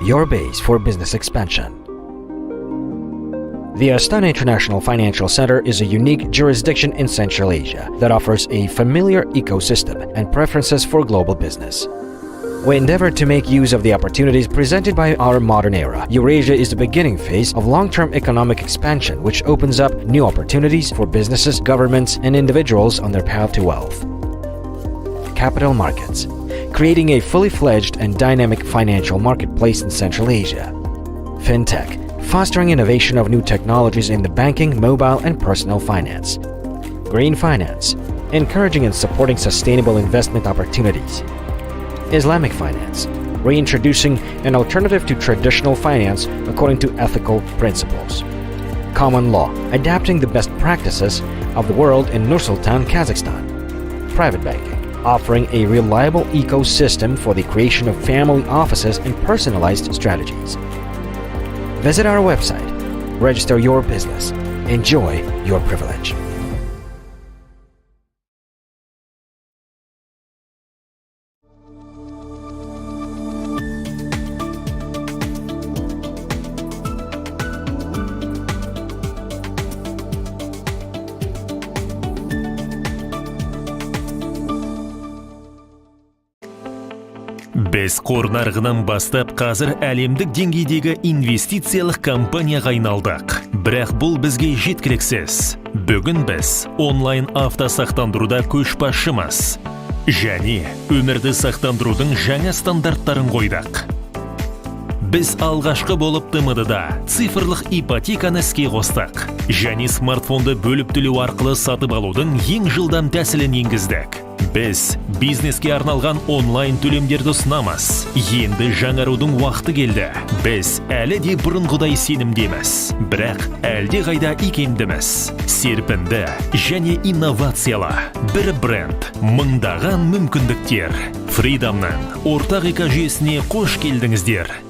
[SPEAKER 2] your base for business expansion. The Astana International Financial Center is a unique jurisdiction in Central Asia that offers a familiar ecosystem and preferences for global business. We endeavor to make use of the opportunities presented by our modern era. Eurasia is the beginning phase of long-term economic expansion, which opens up new opportunities for businesses, governments, and individuals on their path to wealth. Capital markets, creating a fully fledged and dynamic financial marketplace in Central Asia. Fintech, fostering innovation of new technologies in the banking, mobile, and personal finance. Green finance, encouraging and supporting sustainable investment opportunities. Islamic finance, reintroducing an alternative to traditional finance according to ethical principles. Common law, adapting the best practices of the world in Nur-Sultan, Kazakhstan. Private banking, offering a reliable ecosystem for the creation of family offices and personalized strategies. Visit our website, register your business, enjoy your privilege.
[SPEAKER 3] Біз қор нарығынан бастап қазір әлемдік деңгейдегі инвестициялық компанияға айналдық. Бірақ бұл бізге жеткіліксіз. Бүгін біз онлайн автосақтандыруда көшбасшымыз. Және өмірді сақтандырудың жаңа стандарттарын қойдық. Біз алғашқы болып ТМД-да цифрлық ипотеканы іске қостық. Және смартфонды бөліп төлеу арқылы сатып алудың ең жылдам тәсілін енгіздік. Біз бизнеске арналған онлайн төлемдерді ұсынамыз. Енді жаңарудың уақыты келді. Біз әлі де бұрынғыдай сенімдеміз. Бірақ әлде қайда икемдіміз. Серпінді және инновациялы. Бір бренд, мыңдаған мүмкіндіктер. FIDE-ның ортақ экожүйесіне қош келдіңіздер.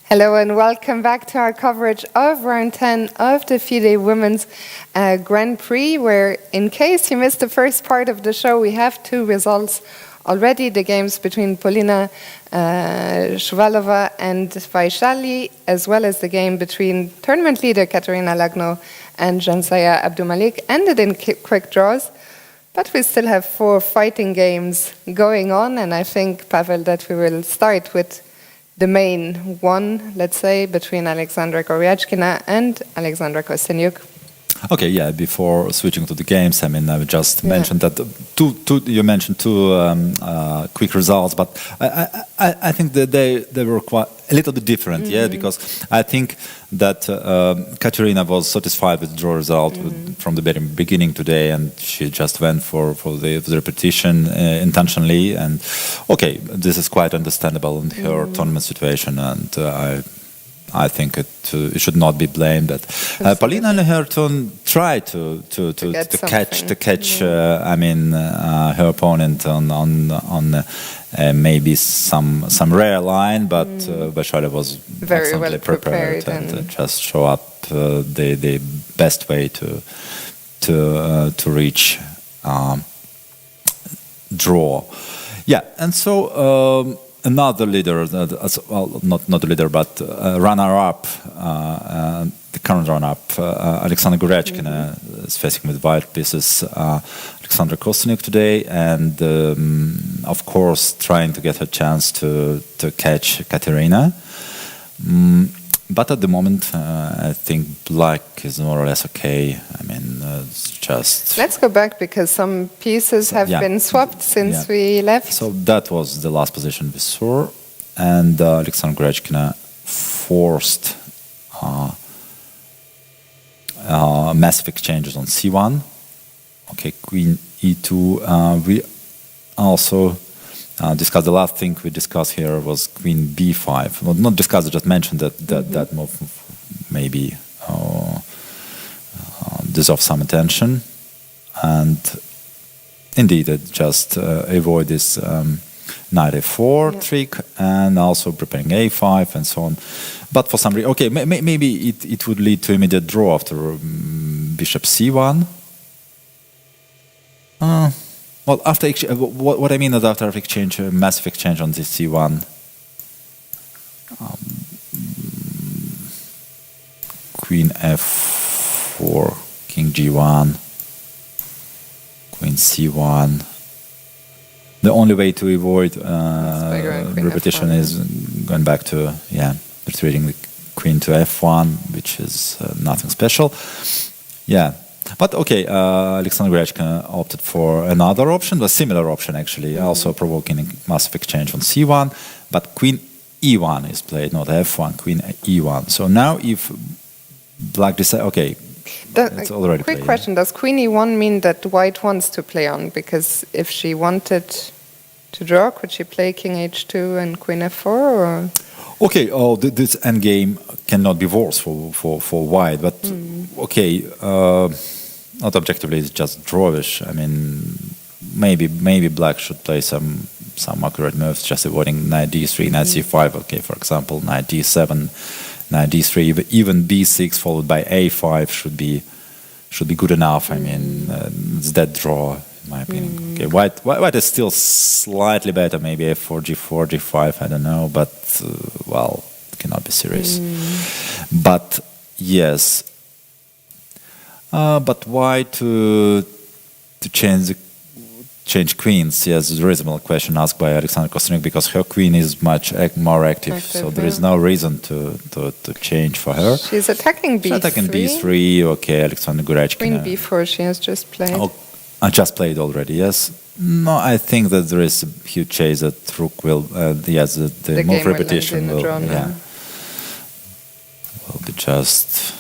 [SPEAKER 4] Hello and welcome back to our coverage of round 10 of the FIDE Women's Grand Prix, where in case you missed the first part of the show, we have two results already, the games between Polina Shuvalova and Vaishali, as well as the game between tournament leader Katerina Lagno and Jansaya Abdumalik, ended in quick draws. But we still have 4 fighting games going on, and I think, Pavel, that we will start with the main one, let's say, between Alexandra Goryachkina and Alexandra Kostyniuk.
[SPEAKER 5] Okay, yeah. Before switching to the games, I mean, I would just mention that you mentioned two quick results, but I think that they were quite a little bit different, because I think that Katerina was satisfied with the draw result from the very beginning today, and she just went for the repetition intentionally. And okay, this is quite understandable in her tournament situation, and I think it should not be blamed. But Polina in her turn tried to catch her opponent on maybe some rare line, but Vaishali was
[SPEAKER 4] very well prepared
[SPEAKER 5] and just show up the best way to reach draw. Yeah, and so. Another leader, not the leader, but runner-up, the current runner-up, Alexandra Goryachkina, is facing with white pieces Alexandra Kostyniuk today, and of course trying to get her chance to catch Katerina. But at the moment, I think black is more or less okay. I mean, it's just...
[SPEAKER 4] Let's go back, because some pieces have been swapped since we left.
[SPEAKER 5] So that was the last position we saw. And Alexandra Goryachkina forced massive exchanges on c1. Okay, queen e2. We also... discussed the last thing we discussed here was queen b5. Well, not discussed, just mentioned that move maybe deserves some attention. And indeed, it just avoid this knight a4 trick, and also preparing a5 and so on. But for some reason, okay, maybe it would lead to immediate draw after bishop c1. Well, after what I mean is after exchange, massive exchange on this c1, queen f4, king g1, queen c1. The only way to avoid repetition is going back to retreating the queen to f1, which is nothing special. Yeah. But okay, Alexandra Goryachkina opted for another option, a similar option actually, also provoking a massive exchange on c1, but queen e1 is played, not f1, queen e1. So now if black decides, okay, it's already played.
[SPEAKER 4] Quick question, does queen e1 mean that white wants to play on? Because if she wanted to draw, could she play king h2 and queen f4? Or?
[SPEAKER 5] Okay, this endgame cannot be worse for white, but okay, not objectively, it's just drawish. I mean, maybe black should play some accurate moves, just avoiding knight d3, knight c5. Okay, for example, knight d7, knight d3, even b6 followed by a5 should be good enough. I mean, it's that draw, in my opinion. Okay, white is still slightly better, maybe f4, g4, g5. I don't know, but well, it cannot be serious. But yes. But why to change queens? Yes, the reasonable question asked by Alexandra Kostyniuk, because her queen is much more active, so there is no reason to change for her.
[SPEAKER 4] She's attacking b3.
[SPEAKER 5] She's attacking b3. Okay, Alexandra Goryachkina.
[SPEAKER 4] Queen b4. She has just played.
[SPEAKER 5] Oh, I just played already. Yes. No, I think that there is a huge chance that rook will. Yes, the move repetition will. Will be just.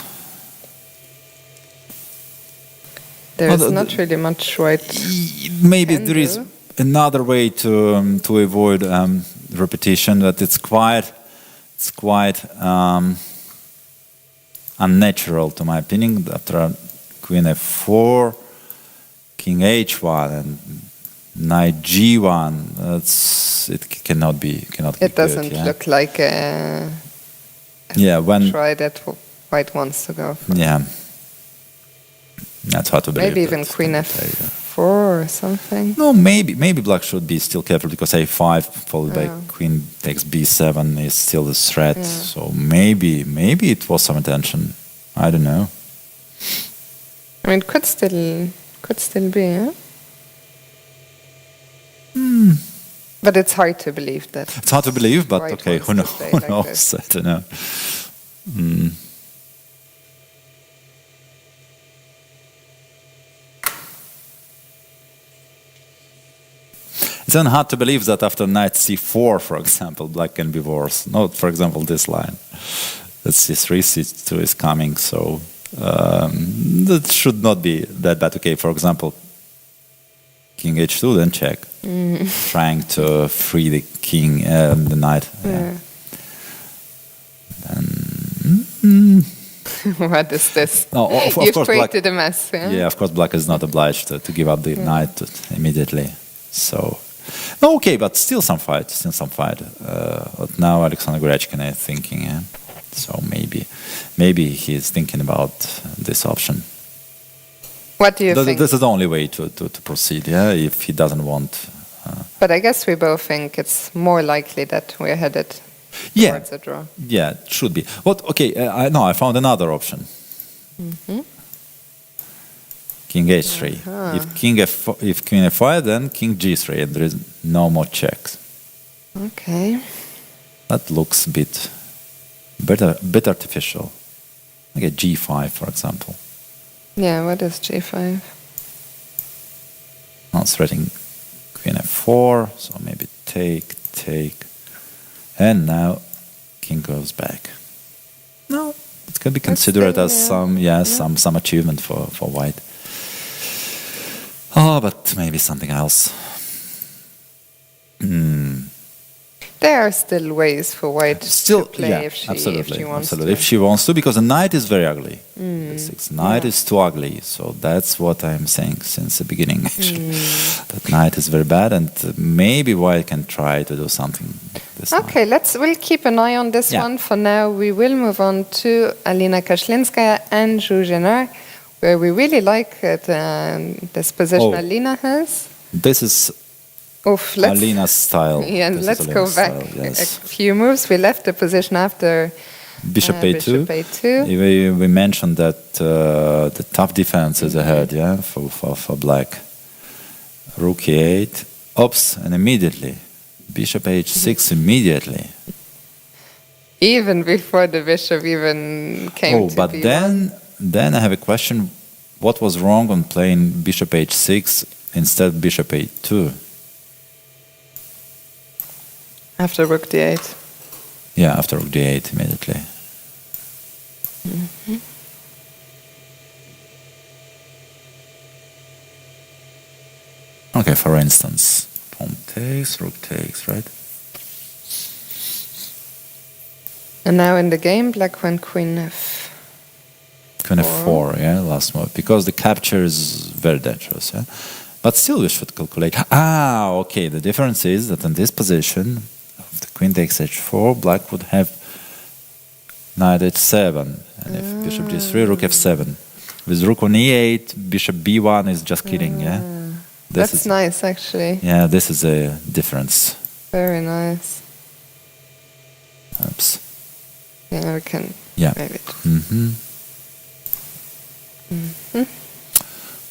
[SPEAKER 4] There's not really much white.
[SPEAKER 5] Maybe there is another way to avoid repetition, but it's quite unnatural to my opinion. After queen f4, king h1, and knight g1, it cannot be.
[SPEAKER 4] It doesn't look like
[SPEAKER 5] Yeah, when
[SPEAKER 4] try that white wants to go for.
[SPEAKER 5] yeah, that's hard to believe.
[SPEAKER 4] Maybe even
[SPEAKER 5] that
[SPEAKER 4] queen
[SPEAKER 5] can play,
[SPEAKER 4] f4 or something.
[SPEAKER 5] No, maybe black should be still careful because a5 followed by
[SPEAKER 4] Oh.
[SPEAKER 5] queen takes b7 is still a threat.
[SPEAKER 4] Yeah.
[SPEAKER 5] So maybe it was some intention. I don't know.
[SPEAKER 4] I mean, could still be, yeah? But it's hard to believe that.
[SPEAKER 5] It's hard to believe, but
[SPEAKER 4] White
[SPEAKER 5] okay,
[SPEAKER 4] wants
[SPEAKER 5] who
[SPEAKER 4] to
[SPEAKER 5] knows?
[SPEAKER 4] play
[SPEAKER 5] Who
[SPEAKER 4] like
[SPEAKER 5] knows?
[SPEAKER 4] this.
[SPEAKER 5] I don't know. It's then hard to believe that after knight c4, for example, black can be worse. Not, for example, this line. That c3, c2 is coming, so that should not be that bad. Okay, for example, king h2, then check. Trying to free the king, the knight.
[SPEAKER 4] Yeah.
[SPEAKER 5] And,
[SPEAKER 4] What is this?
[SPEAKER 5] no, of
[SPEAKER 4] You've
[SPEAKER 5] course, black.
[SPEAKER 4] created a mess, yeah?
[SPEAKER 5] Yeah, of course, black is not obliged to give up the knight immediately. So, no, okay, but still some fight. But now Alexander Gorechkin is thinking, yeah? So maybe he's thinking about this option.
[SPEAKER 4] What do you think?
[SPEAKER 5] This is the only way to proceed, yeah, if he doesn't want.
[SPEAKER 4] But I guess we both think it's more likely that we're headed
[SPEAKER 5] Yeah,
[SPEAKER 4] towards a draw.
[SPEAKER 5] yeah, it should be. What? Okay, I found another option. King h3. If queen f5, then king g3, and there is no more checks.
[SPEAKER 4] Okay.
[SPEAKER 5] That looks a bit artificial. Like a g5, for example.
[SPEAKER 4] Yeah, what is g5?
[SPEAKER 5] Now threatening queen f4, so maybe take, and now king goes back. No, it can be considered
[SPEAKER 4] still,
[SPEAKER 5] as some achievement for white. Oh, but maybe something else.
[SPEAKER 4] There are still ways for white to play
[SPEAKER 5] yeah,
[SPEAKER 4] if she
[SPEAKER 5] absolutely.
[SPEAKER 4] wants
[SPEAKER 5] If
[SPEAKER 4] to.
[SPEAKER 5] she wants to, because the knight is very ugly. Knight is too ugly, so that's what I'm saying since the beginning. Actually, that knight is very bad, and maybe white can try to do something. This
[SPEAKER 4] Okay, we'll keep an eye on this
[SPEAKER 5] Yeah.
[SPEAKER 4] one. For now, we will move on to Alina Kashlinskaya and Zhu Zhenar, where we really like this position
[SPEAKER 5] Oh.
[SPEAKER 4] Alina has.
[SPEAKER 5] This is
[SPEAKER 4] Oof, let's,
[SPEAKER 5] Alina's style.
[SPEAKER 4] yeah,
[SPEAKER 5] This is
[SPEAKER 4] let's go
[SPEAKER 5] Alina's
[SPEAKER 4] back
[SPEAKER 5] style, yes.
[SPEAKER 4] a few moves. We left the position after
[SPEAKER 5] Bishop a2.
[SPEAKER 4] Bishop a2.
[SPEAKER 5] We mentioned that the tough defense is ahead, yeah, for black. Rook e8. Oops, and immediately. Bishop h6 immediately.
[SPEAKER 4] Even before the bishop even came to
[SPEAKER 5] but
[SPEAKER 4] b1.
[SPEAKER 5] then I have a question. What was wrong on playing bishop h6 instead bishop a2?
[SPEAKER 4] After rook d8.
[SPEAKER 5] Yeah, after rook d8 immediately. Okay, for instance, pawn takes, rook takes, right?
[SPEAKER 4] And now in the game, black went queen f.
[SPEAKER 5] Queen f4, yeah, last move. Because the capture is very dangerous, yeah? But still we should calculate. Okay, the difference is that in this position, if the queen takes h4, black would have knight h7. And if bishop g3, rook f7. With rook on e8, bishop b1 is just kidding, yeah?
[SPEAKER 4] That's nice, actually.
[SPEAKER 5] Yeah, this is a difference.
[SPEAKER 4] Very nice.
[SPEAKER 5] Oops.
[SPEAKER 4] Yeah, we can
[SPEAKER 5] Yeah.
[SPEAKER 4] maybe.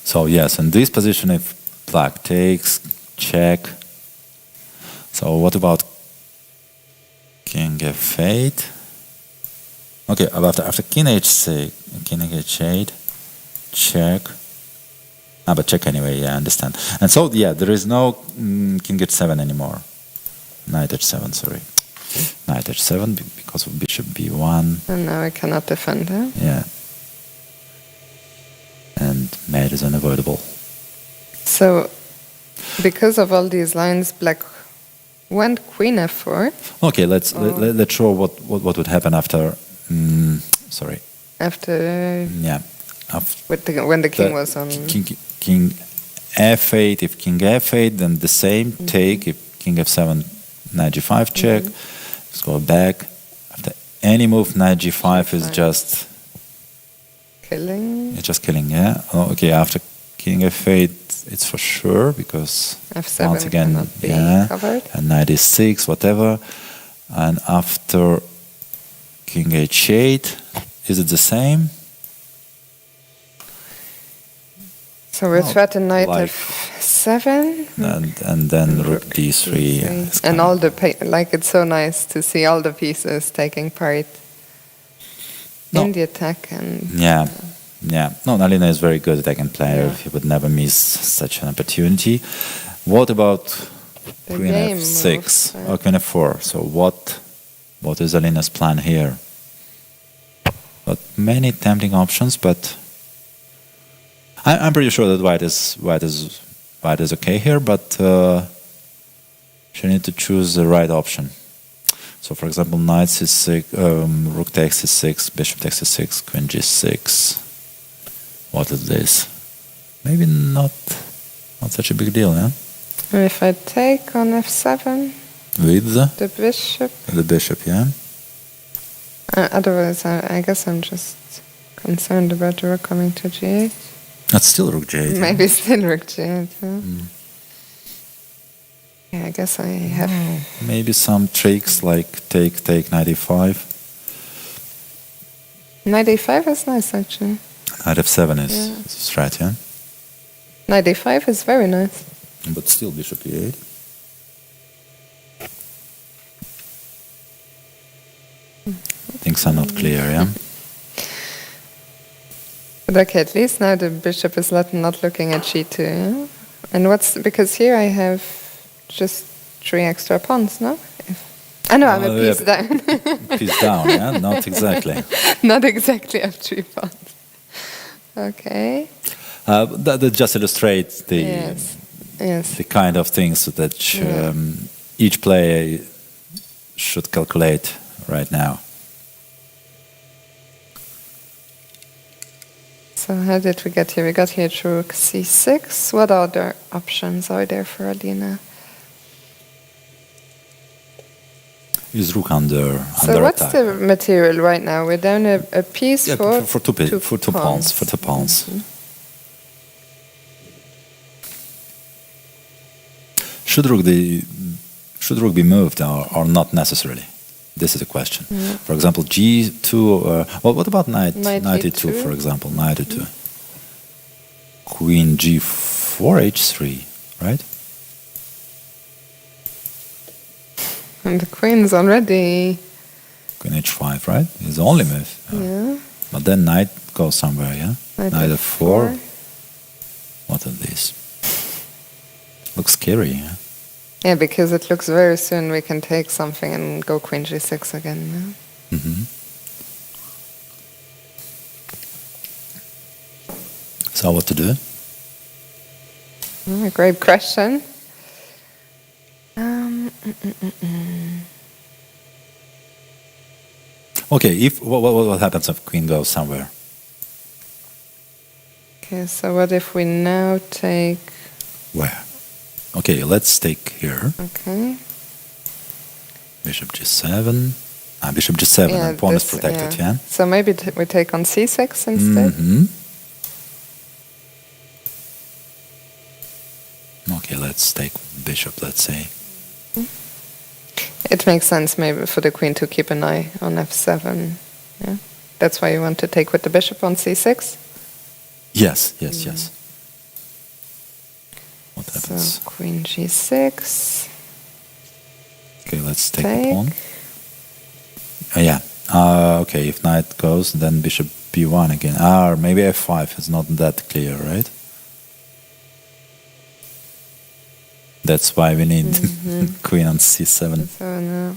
[SPEAKER 5] So yes, in this position, if black takes, check. So what about king f8? Okay, after king h6, king h8, check. But check anyway, yeah, I understand. And so, yeah, there is no king h7 anymore. Knight h7, sorry. Knight h7 because of bishop b1.
[SPEAKER 4] And now I cannot defend, huh?
[SPEAKER 5] Yeah. And mate is unavoidable.
[SPEAKER 4] So, because of all these lines, black went queen f4.
[SPEAKER 5] Okay, let's show what would happen after. Sorry.
[SPEAKER 4] After
[SPEAKER 5] Yeah.
[SPEAKER 4] when the king was on.
[SPEAKER 5] King f8. If king f8, then the same take. If king f7, knight g5 check. Let's go back. After any move knight g5 is just
[SPEAKER 4] Killing.
[SPEAKER 5] it's just killing. Yeah. Oh, okay. After king f8, it's for sure because
[SPEAKER 4] F7
[SPEAKER 5] once again,
[SPEAKER 4] cannot be
[SPEAKER 5] yeah,
[SPEAKER 4] covered.
[SPEAKER 5] and knight e6, whatever. And after king h8, is it the same?
[SPEAKER 4] So we threaten knight
[SPEAKER 5] like-
[SPEAKER 4] f7.
[SPEAKER 5] And then rook d3. is
[SPEAKER 4] And
[SPEAKER 5] coming.
[SPEAKER 4] all the it's so nice to see all the pieces taking part in the attack. And
[SPEAKER 5] Yeah. No, Alina is very good attacking player.
[SPEAKER 4] Yeah.
[SPEAKER 5] He would never miss such an opportunity. What about
[SPEAKER 4] The
[SPEAKER 5] queen
[SPEAKER 4] game
[SPEAKER 5] f6
[SPEAKER 4] moves,
[SPEAKER 5] or queen f4? So what is Alina's plan here? But many tempting options, but I'm pretty sure that white is okay here, but she needs to choose the right option. So, for example, knight c6, rook takes c6, bishop takes c6, queen g6. What is this? Maybe not such a big deal, yeah?
[SPEAKER 4] And if I take on f7,
[SPEAKER 5] With
[SPEAKER 4] the bishop.
[SPEAKER 5] the bishop, yeah?
[SPEAKER 4] Otherwise, I guess I'm just concerned about the rook coming to g8.
[SPEAKER 5] That's still rook g8.
[SPEAKER 4] Maybe still rook g8. Huh? Yeah, I guess I have.
[SPEAKER 5] Maybe some tricks like take knight e5.
[SPEAKER 4] Knight a5 is nice, actually.
[SPEAKER 5] Knight f7 is
[SPEAKER 4] Yeah.
[SPEAKER 5] a threat, yeah?
[SPEAKER 4] Knight a5 is very nice.
[SPEAKER 5] But still bishop e8. Things are not clear, yeah?
[SPEAKER 4] But okay, at least now the bishop is not looking at g2. Yeah? And because here I have just 3 extra pawns, no? I'm a piece
[SPEAKER 5] yeah.
[SPEAKER 4] down.
[SPEAKER 5] Piece down, yeah? Not exactly.
[SPEAKER 4] Not exactly I have 3 pawns. Okay.
[SPEAKER 5] That just illustrates
[SPEAKER 4] Yes.
[SPEAKER 5] the kind of things that each player should calculate right now.
[SPEAKER 4] So how did we get here? We got here through rook c6. What other options are there for Alina?
[SPEAKER 5] Is rook under
[SPEAKER 4] So what's
[SPEAKER 5] attack?
[SPEAKER 4] the material right now? We're down a piece
[SPEAKER 5] Yeah,
[SPEAKER 4] for
[SPEAKER 5] for two pawns. For 2 pawns. Should rook be moved or not necessarily? This is a question. For example, g2. What about knight e2, for example? Knight e2. Queen g4, h3, right?
[SPEAKER 4] And the queen's already.
[SPEAKER 5] Queen h5, right? Is the only move.
[SPEAKER 4] Yeah.
[SPEAKER 5] But then knight goes somewhere, yeah? Knight f4. What are these? Looks scary, yeah?
[SPEAKER 4] Yeah, because it looks very soon we can take something and go queen g6 again. Yeah?
[SPEAKER 5] So what to do?
[SPEAKER 4] A great question.
[SPEAKER 5] Okay, what happens if queen goes somewhere?
[SPEAKER 4] Okay, so what if we now take...
[SPEAKER 5] Where? Okay, let's take here.
[SPEAKER 4] Okay.
[SPEAKER 5] Bishop g7. Bishop g7, and pawn is protected, yeah?
[SPEAKER 4] So maybe we take on c6 instead?
[SPEAKER 5] Okay, let's take bishop, let's say.
[SPEAKER 4] It makes sense maybe for the queen to keep an eye on f7. Yeah, that's why you want to take with the bishop on c6?
[SPEAKER 5] Yes. What
[SPEAKER 4] So
[SPEAKER 5] happens?
[SPEAKER 4] queen g6.
[SPEAKER 5] Okay, let's take
[SPEAKER 4] Take.
[SPEAKER 5] the pawn. Yeah. Okay, if knight goes, then bishop b1 again. Or maybe f5 is not that clear, right? That's why we need queen on c7.
[SPEAKER 4] So no.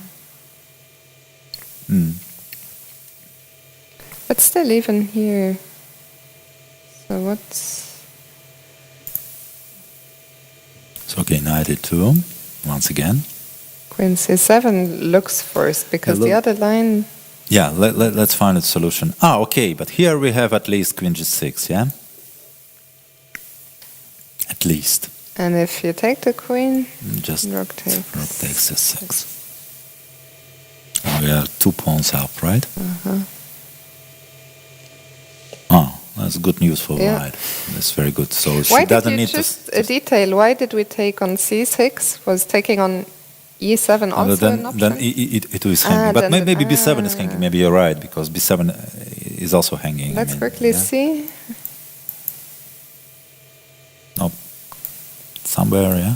[SPEAKER 4] But still, even here. So what's...
[SPEAKER 5] So okay, knight e2, once again.
[SPEAKER 4] Queen c7 looks first, because the other line...
[SPEAKER 5] Yeah, let's find a solution. Okay, but here we have at least queen g6, yeah? At least.
[SPEAKER 4] And if you take the queen,
[SPEAKER 5] Just
[SPEAKER 4] rook takes.
[SPEAKER 5] rook takes c6. Now we have 2 pawns up, right? Oh, that's good news for
[SPEAKER 4] Yeah.
[SPEAKER 5] white. That's very good. So she
[SPEAKER 4] Why did
[SPEAKER 5] doesn't
[SPEAKER 4] you
[SPEAKER 5] need
[SPEAKER 4] just a detail? Why did we take on c6? Was taking on e7 also an option?
[SPEAKER 5] then it is hanging. But
[SPEAKER 4] then
[SPEAKER 5] maybe b7 is hanging. Maybe you're right, because b7 is also hanging.
[SPEAKER 4] Let's quickly
[SPEAKER 5] yeah.
[SPEAKER 4] see.
[SPEAKER 5] No, somewhere, yeah.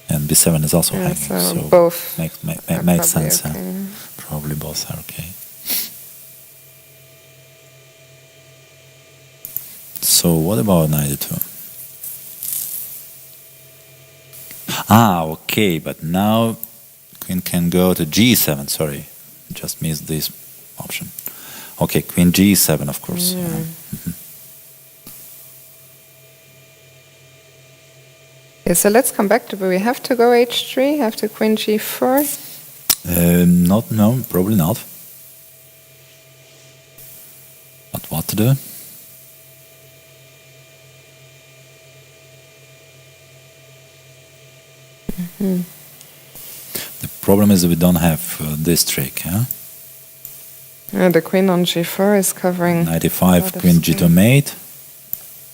[SPEAKER 5] And b7 is also
[SPEAKER 4] Yeah,
[SPEAKER 5] hanging.
[SPEAKER 4] so both
[SPEAKER 5] makes
[SPEAKER 4] are
[SPEAKER 5] sense.
[SPEAKER 4] probably
[SPEAKER 5] Yeah.
[SPEAKER 4] okay.
[SPEAKER 5] Probably both are okay. So what about knight e2? Okay, but now queen can go to g7. Sorry, just missed this option. Okay, queen g7, of course. Yeah.
[SPEAKER 4] Yeah, so let's come back to, we have to go h3 after queen g4.
[SPEAKER 5] No, probably not. But what to do? The problem is that we don't have this trick, yeah?
[SPEAKER 4] The queen on g4 is covering.
[SPEAKER 5] Knight
[SPEAKER 4] a
[SPEAKER 5] e5,
[SPEAKER 4] lot of
[SPEAKER 5] queen
[SPEAKER 4] space.
[SPEAKER 5] g2 mate,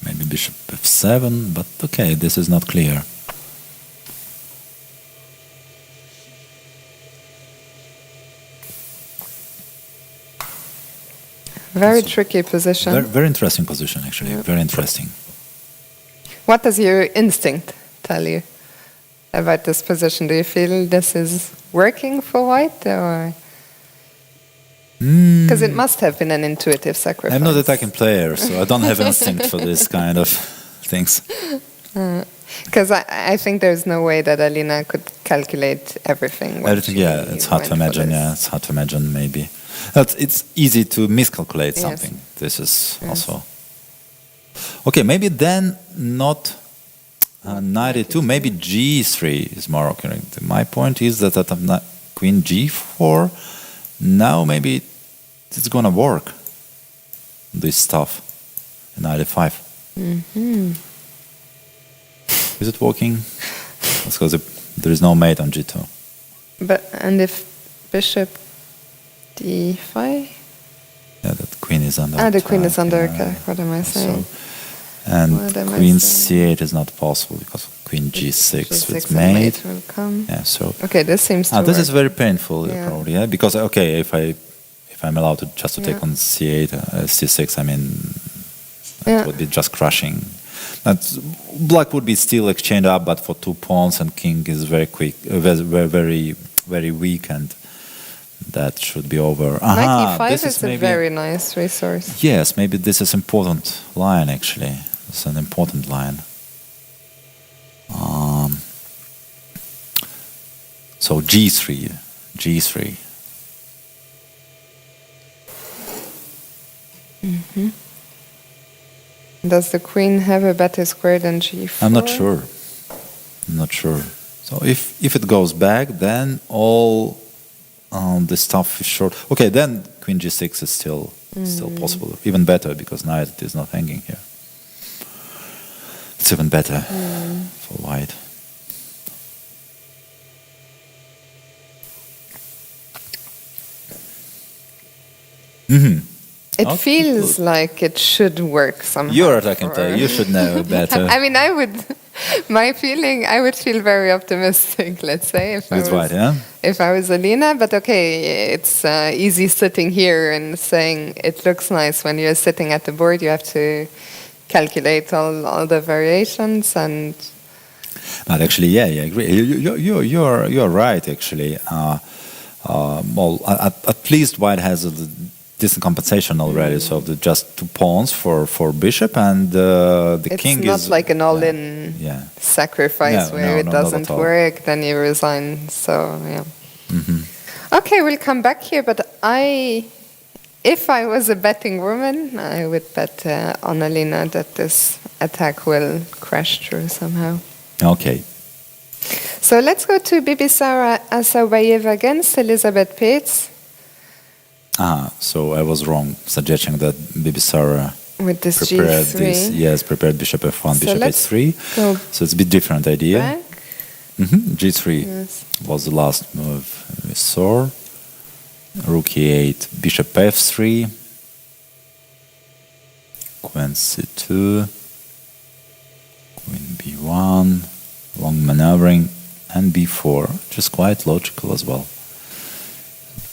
[SPEAKER 5] maybe bishop f7, but okay, this is not clear.
[SPEAKER 4] Very tricky position.
[SPEAKER 5] Very interesting position, actually. Very interesting.
[SPEAKER 4] What does your instinct tell you about this position? Do you feel this is working for white, or because it must have been an intuitive sacrifice?
[SPEAKER 5] I'm not an attacking player, so I don't have instinct for this kind of things.
[SPEAKER 4] Because I think there's no way that Alina could calculate everything. when
[SPEAKER 5] Everything,
[SPEAKER 4] she
[SPEAKER 5] yeah, it's hard to
[SPEAKER 4] went for
[SPEAKER 5] imagine.
[SPEAKER 4] this.
[SPEAKER 5] Yeah, it's hard to imagine. Maybe it's easy to miscalculate
[SPEAKER 4] Yes.
[SPEAKER 5] something. This is also okay. Maybe then not knight e2. Maybe g3 is more correct. My point is that at queen g4, now maybe it's gonna work. This stuff, knight e5. Is it working? That's because there is no mate on g2.
[SPEAKER 4] And if bishop d5?
[SPEAKER 5] Yeah, that queen is under.
[SPEAKER 4] The queen is
[SPEAKER 5] attack,
[SPEAKER 4] under.
[SPEAKER 5] yeah.
[SPEAKER 4] Okay, what am I saying?
[SPEAKER 5] And
[SPEAKER 4] What am I
[SPEAKER 5] queen
[SPEAKER 4] saying?
[SPEAKER 5] c8 is not possible because queen g6
[SPEAKER 4] G6
[SPEAKER 5] with
[SPEAKER 4] and
[SPEAKER 5] mate.
[SPEAKER 4] will come.
[SPEAKER 5] Yeah, so
[SPEAKER 4] Okay, this seems to
[SPEAKER 5] this
[SPEAKER 4] work.
[SPEAKER 5] is very painful,
[SPEAKER 4] Yeah.
[SPEAKER 5] probably. Yeah, because okay, if I'm allowed to just to take
[SPEAKER 4] Yeah.
[SPEAKER 5] on c8, c6, I mean, that
[SPEAKER 4] Yeah.
[SPEAKER 5] would be just crushing. Black would be still exchange up, but for 2 pawns, and king is very quick, very weak, and that should be over.
[SPEAKER 4] Knight e5
[SPEAKER 5] this
[SPEAKER 4] is a
[SPEAKER 5] maybe-
[SPEAKER 4] very nice resource.
[SPEAKER 5] Yes, maybe this is important line actually. It's an important line. So g3.
[SPEAKER 4] Does the queen have a better square than g4?
[SPEAKER 5] I'm not sure. So if it goes back, then all the stuff is short. Okay, then queen g6 is still possible. Even better because knight is not hanging here. It's even better for white.
[SPEAKER 4] It
[SPEAKER 5] Okay,
[SPEAKER 4] feels
[SPEAKER 5] good.
[SPEAKER 4] like it should work somehow.
[SPEAKER 5] You're attacking
[SPEAKER 4] for-
[SPEAKER 5] player. You should know better.
[SPEAKER 4] I mean, I would feel very optimistic, let's say, if
[SPEAKER 5] With
[SPEAKER 4] I was,
[SPEAKER 5] white, yeah?
[SPEAKER 4] if I was Alina. But okay, it's easy sitting here and saying it looks nice. When you're sitting at the board, you have to calculate all the variations and.
[SPEAKER 5] But actually, yeah, I agree. You're right. Actually, well, at least white has a decent compensation already. So just 2 pawns for bishop, and the
[SPEAKER 4] It's
[SPEAKER 5] king
[SPEAKER 4] not
[SPEAKER 5] is
[SPEAKER 4] like an all-in sacrifice
[SPEAKER 5] No,
[SPEAKER 4] where it
[SPEAKER 5] not
[SPEAKER 4] doesn't
[SPEAKER 5] at all.
[SPEAKER 4] work, then you resign. So yeah. Okay, we'll come back here. But if I was a betting woman, I would bet on Alina that this attack will crash through somehow.
[SPEAKER 5] Okay.
[SPEAKER 4] So let's go to Bibisara Asabayeva against Elizabeth Pates
[SPEAKER 5] So I was wrong suggesting that Bibisara
[SPEAKER 4] with this
[SPEAKER 5] prepared
[SPEAKER 4] G3.
[SPEAKER 5] this. Yes, prepared bishop f1,
[SPEAKER 4] So
[SPEAKER 5] bishop
[SPEAKER 4] let's
[SPEAKER 5] h3.
[SPEAKER 4] go
[SPEAKER 5] So it's a bit different idea.
[SPEAKER 4] back.
[SPEAKER 5] G3
[SPEAKER 4] Yes.
[SPEAKER 5] was the last move we soar. Rook e8, bishop f3, queen c2, queen b1, long maneuvering, and b4, which is quite logical as well.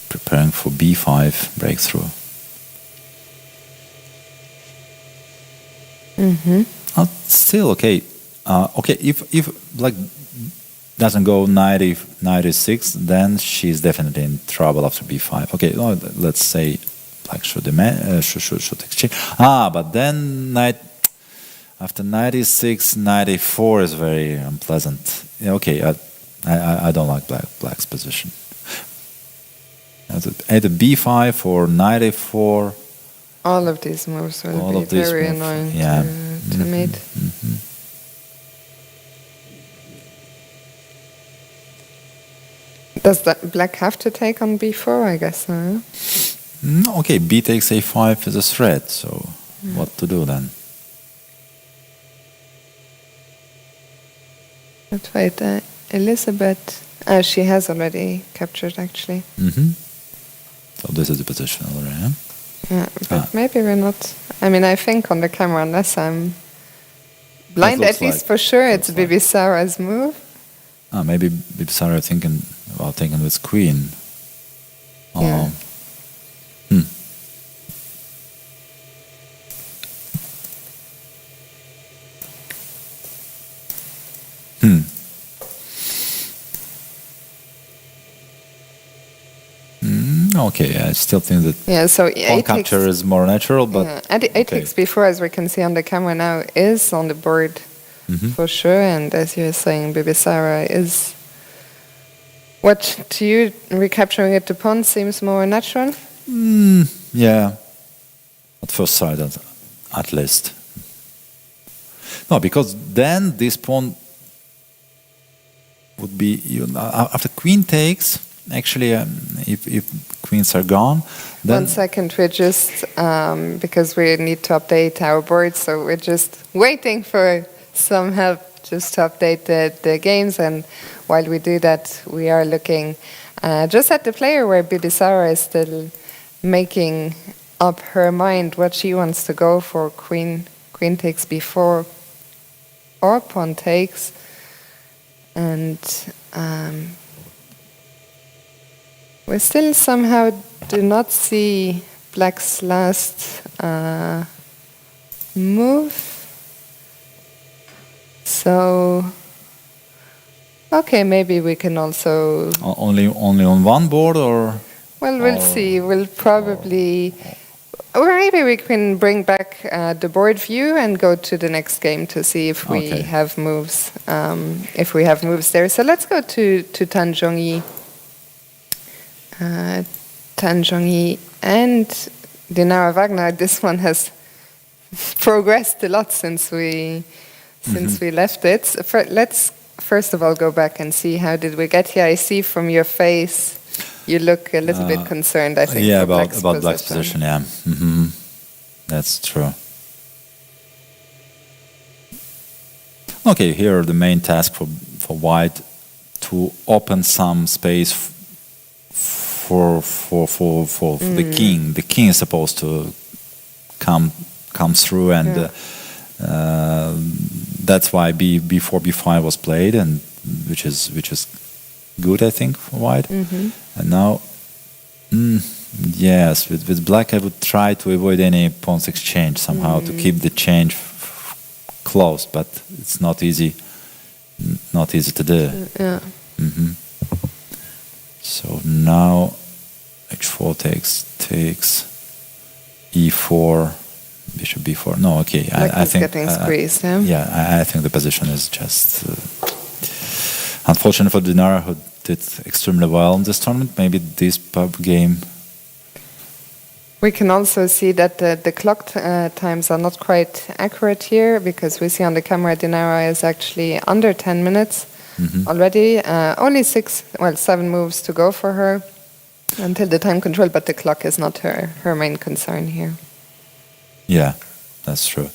[SPEAKER 5] Preparing for b5 breakthrough. Still okay. Okay, if black doesn't go knight e6, then she's definitely in trouble after b5. Okay, let's say black should exchange. But then after knight e6, knight e4 is very unpleasant. Yeah, okay, I don't like black's position. Either b5 or knight e4.
[SPEAKER 4] All of these moves will be very annoying to mate. Does black have to take on b4? I guess so.
[SPEAKER 5] Okay, b takes a5 is a threat, so what to do then?
[SPEAKER 4] Let's wait. Elizabeth, she has already captured actually.
[SPEAKER 5] So this is the position already, yeah?
[SPEAKER 4] Yeah, but maybe we're not. I mean, I think on the camera, unless I'm blind, at least for sure, it's Bibi Sarah's move.
[SPEAKER 5] Maybe Bibi Sarah thinking about taking with queen.
[SPEAKER 4] Yeah.
[SPEAKER 5] Okay, I still think that
[SPEAKER 4] so
[SPEAKER 5] pawn capture is more natural, but
[SPEAKER 4] and a takes b4, as we can see on the camera now, is on the board for sure. And as you're saying, Bibi Sarah is. What to you, recapturing it to pawn seems more natural?
[SPEAKER 5] Yeah, at first sight, at least. No, because then this pawn would be after queen takes. Actually, if queens are gone, then
[SPEAKER 4] 1 second. We're just because we need to update our board, so we're just waiting for some help just to update the games. And while we do that, we are looking just at the player where Bibi Sarah is still making up her mind what she wants to go for. Queen takes b4 or pawn takes, and we still somehow do not see black's last move. So, okay, maybe we can also
[SPEAKER 5] only on one board, or
[SPEAKER 4] well, we'll see. We'll probably, or maybe we can bring back the board view and go to the next game to see if we have moves. If we have moves there. So let's go to Tan Zhongyi. Tan Zhongyi and Dinara Wagner. This one has progressed a lot since we left it. So let's first of all go back and see how did we get here. I see from your face you look a little bit concerned. I think
[SPEAKER 5] about black's position. Yeah, that's true. Okay, here the main task for white to open some space for the king. The king is supposed to come through, and that's why b4 b5 was played, and which is good, I think, for white. And now, yes, with black I would try to avoid any pawns exchange somehow to keep the change close, but it's not easy to do.
[SPEAKER 4] Yeah.
[SPEAKER 5] So now h4 takes e4, bishop b4. No, okay. I think
[SPEAKER 4] getting squeezed.
[SPEAKER 5] I think the position is just unfortunate for Dinara, who did extremely well in this tournament. Maybe this pub game.
[SPEAKER 4] We can also see that the clock times are not quite accurate here, because we see on the camera Dinara is actually under 10 minutes already. Only 7 moves to go for her until the time control, but the clock is not her main concern here.
[SPEAKER 5] Yeah, that's true.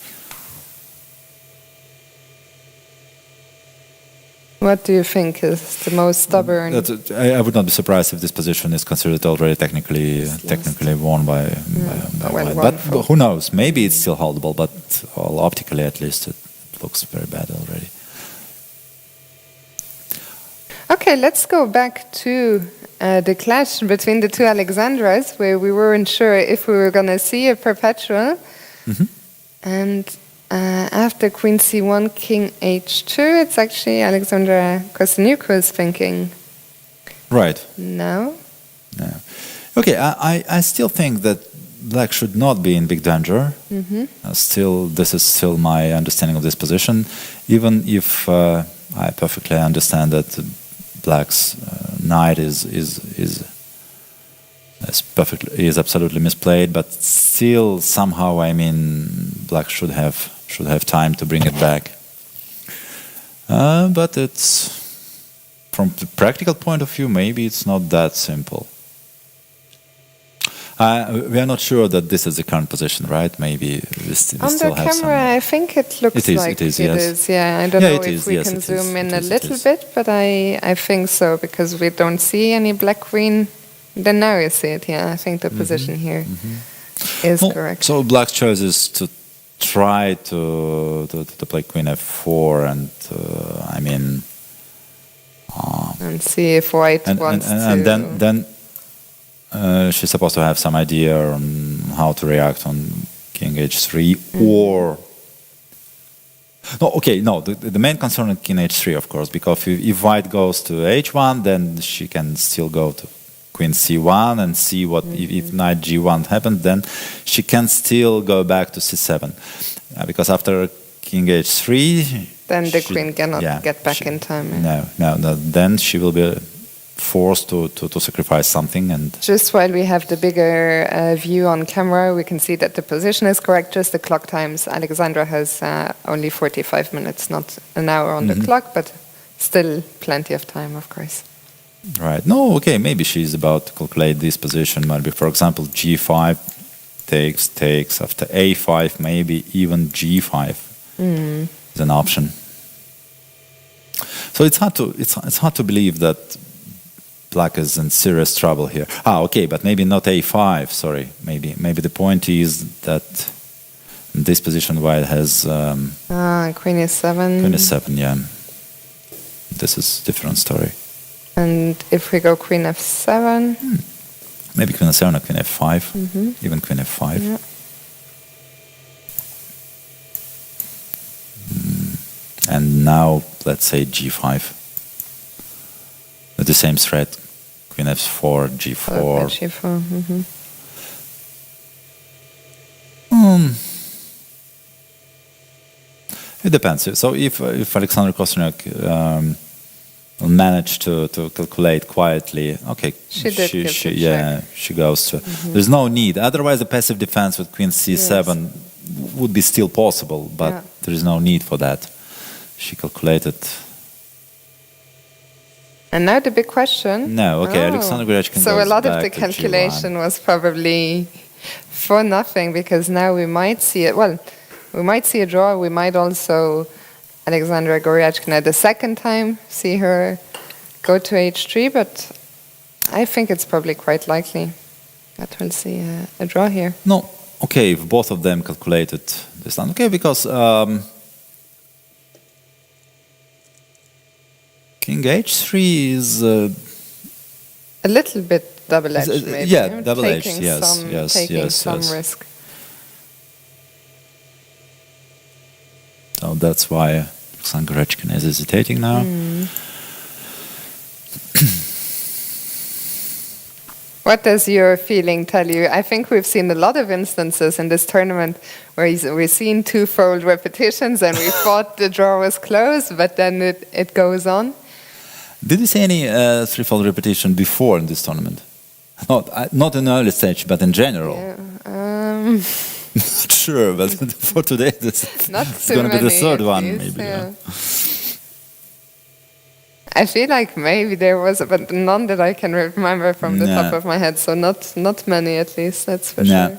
[SPEAKER 4] What do you think is the most stubborn?
[SPEAKER 5] I would not be surprised if this position is considered already technically won by White. But who knows? Maybe it's still holdable, but optically at least it looks very bad already.
[SPEAKER 4] Okay, let's go back to the clash between the two Alexandras, where we weren't sure if we were going to see a perpetual. And after Queen C1, King H2, it's actually Alexandra Kostenюk is thinking.
[SPEAKER 5] Right.
[SPEAKER 4] No.
[SPEAKER 5] Okay, I still think that Black should not be in big danger. This is still my understanding of this position, even if I perfectly understand that Black's knight is absolutely misplayed, but still somehow Black should have time to bring it back. But it's from the practical point of view, maybe it's not that simple. We are not sure that this is the current position, right? Maybe we still have some.
[SPEAKER 4] On the camera, I think it looks like it is. Yeah, I don't know if we can zoom in a little bit, but I think so, because we don't see any black queen. Then now you see it. Yeah, I think the position here is correct.
[SPEAKER 5] So Black's choice is to try to play Queen F4 and
[SPEAKER 4] and see if White wants to.
[SPEAKER 5] And then she's supposed to have some idea on how to react on King H3 or. The main concern is King H3, of course, because if White goes to H1, then she can still go to Queen C1 and see what if Knight G1 happens, then she can still go back to C7, because after King H3,
[SPEAKER 4] then the Queen cannot get back in time.
[SPEAKER 5] No. Then she will be forced to sacrifice something. And
[SPEAKER 4] just while we have the bigger view on camera, we can see that the position is correct. Just the clock times. Alexandra has only 45 minutes, not an hour on the clock, but still plenty of time, of course.
[SPEAKER 5] Right. No, okay, maybe she's about to calculate this position. Maybe, for example, G5 takes after A5, maybe even G5 is an option. So it's hard to believe that Black is in serious trouble here. Okay, but maybe not A5. Sorry, maybe the point is that in this position White has
[SPEAKER 4] Queen E7.
[SPEAKER 5] Queen E7, yeah. This is a different story.
[SPEAKER 4] And if we go Queen F7?
[SPEAKER 5] Maybe Queen F7 or Queen F5, even Queen F5.
[SPEAKER 4] Yeah.
[SPEAKER 5] And now, let's say G5. With the same threat, Queen F4, G4.
[SPEAKER 4] G4.
[SPEAKER 5] It depends. So if Alexandra Kostenюk managed to calculate quietly, okay, she goes to. There's no need. Otherwise, the passive defense with Queen C7 would be still possible, but there is no need for that. She calculated.
[SPEAKER 4] And now the big question.
[SPEAKER 5] No, okay, Alexandra Goryachkin goes back.
[SPEAKER 4] So a lot of the calculation was probably for nothing, because now we might see it. Well, we might see a draw. We might also, Alexandra Goryachkin the second time, see her go to H3, but I think it's probably quite likely that we'll see a draw here.
[SPEAKER 5] No, okay, if both of them calculated this time. Okay, because King H3 is
[SPEAKER 4] a little bit double-edged, maybe.
[SPEAKER 5] Yeah, double-edged,
[SPEAKER 4] Taking some risk.
[SPEAKER 5] So that's why Alexandra Goryachkin is hesitating now.
[SPEAKER 4] What does your feeling tell you? I think we've seen a lot of instances in this tournament where we've seen two-fold repetitions and we thought the draw was close, but then it goes on.
[SPEAKER 5] Did you see any three-fold repetition before in this tournament? Not in the early stage, but in general.
[SPEAKER 4] Yeah,
[SPEAKER 5] Not sure, but for today, this is going to be the third one, maybe.
[SPEAKER 4] Yeah. I feel like maybe there was, but none that I can remember from the top of my head. So not many, at least. That's for sure.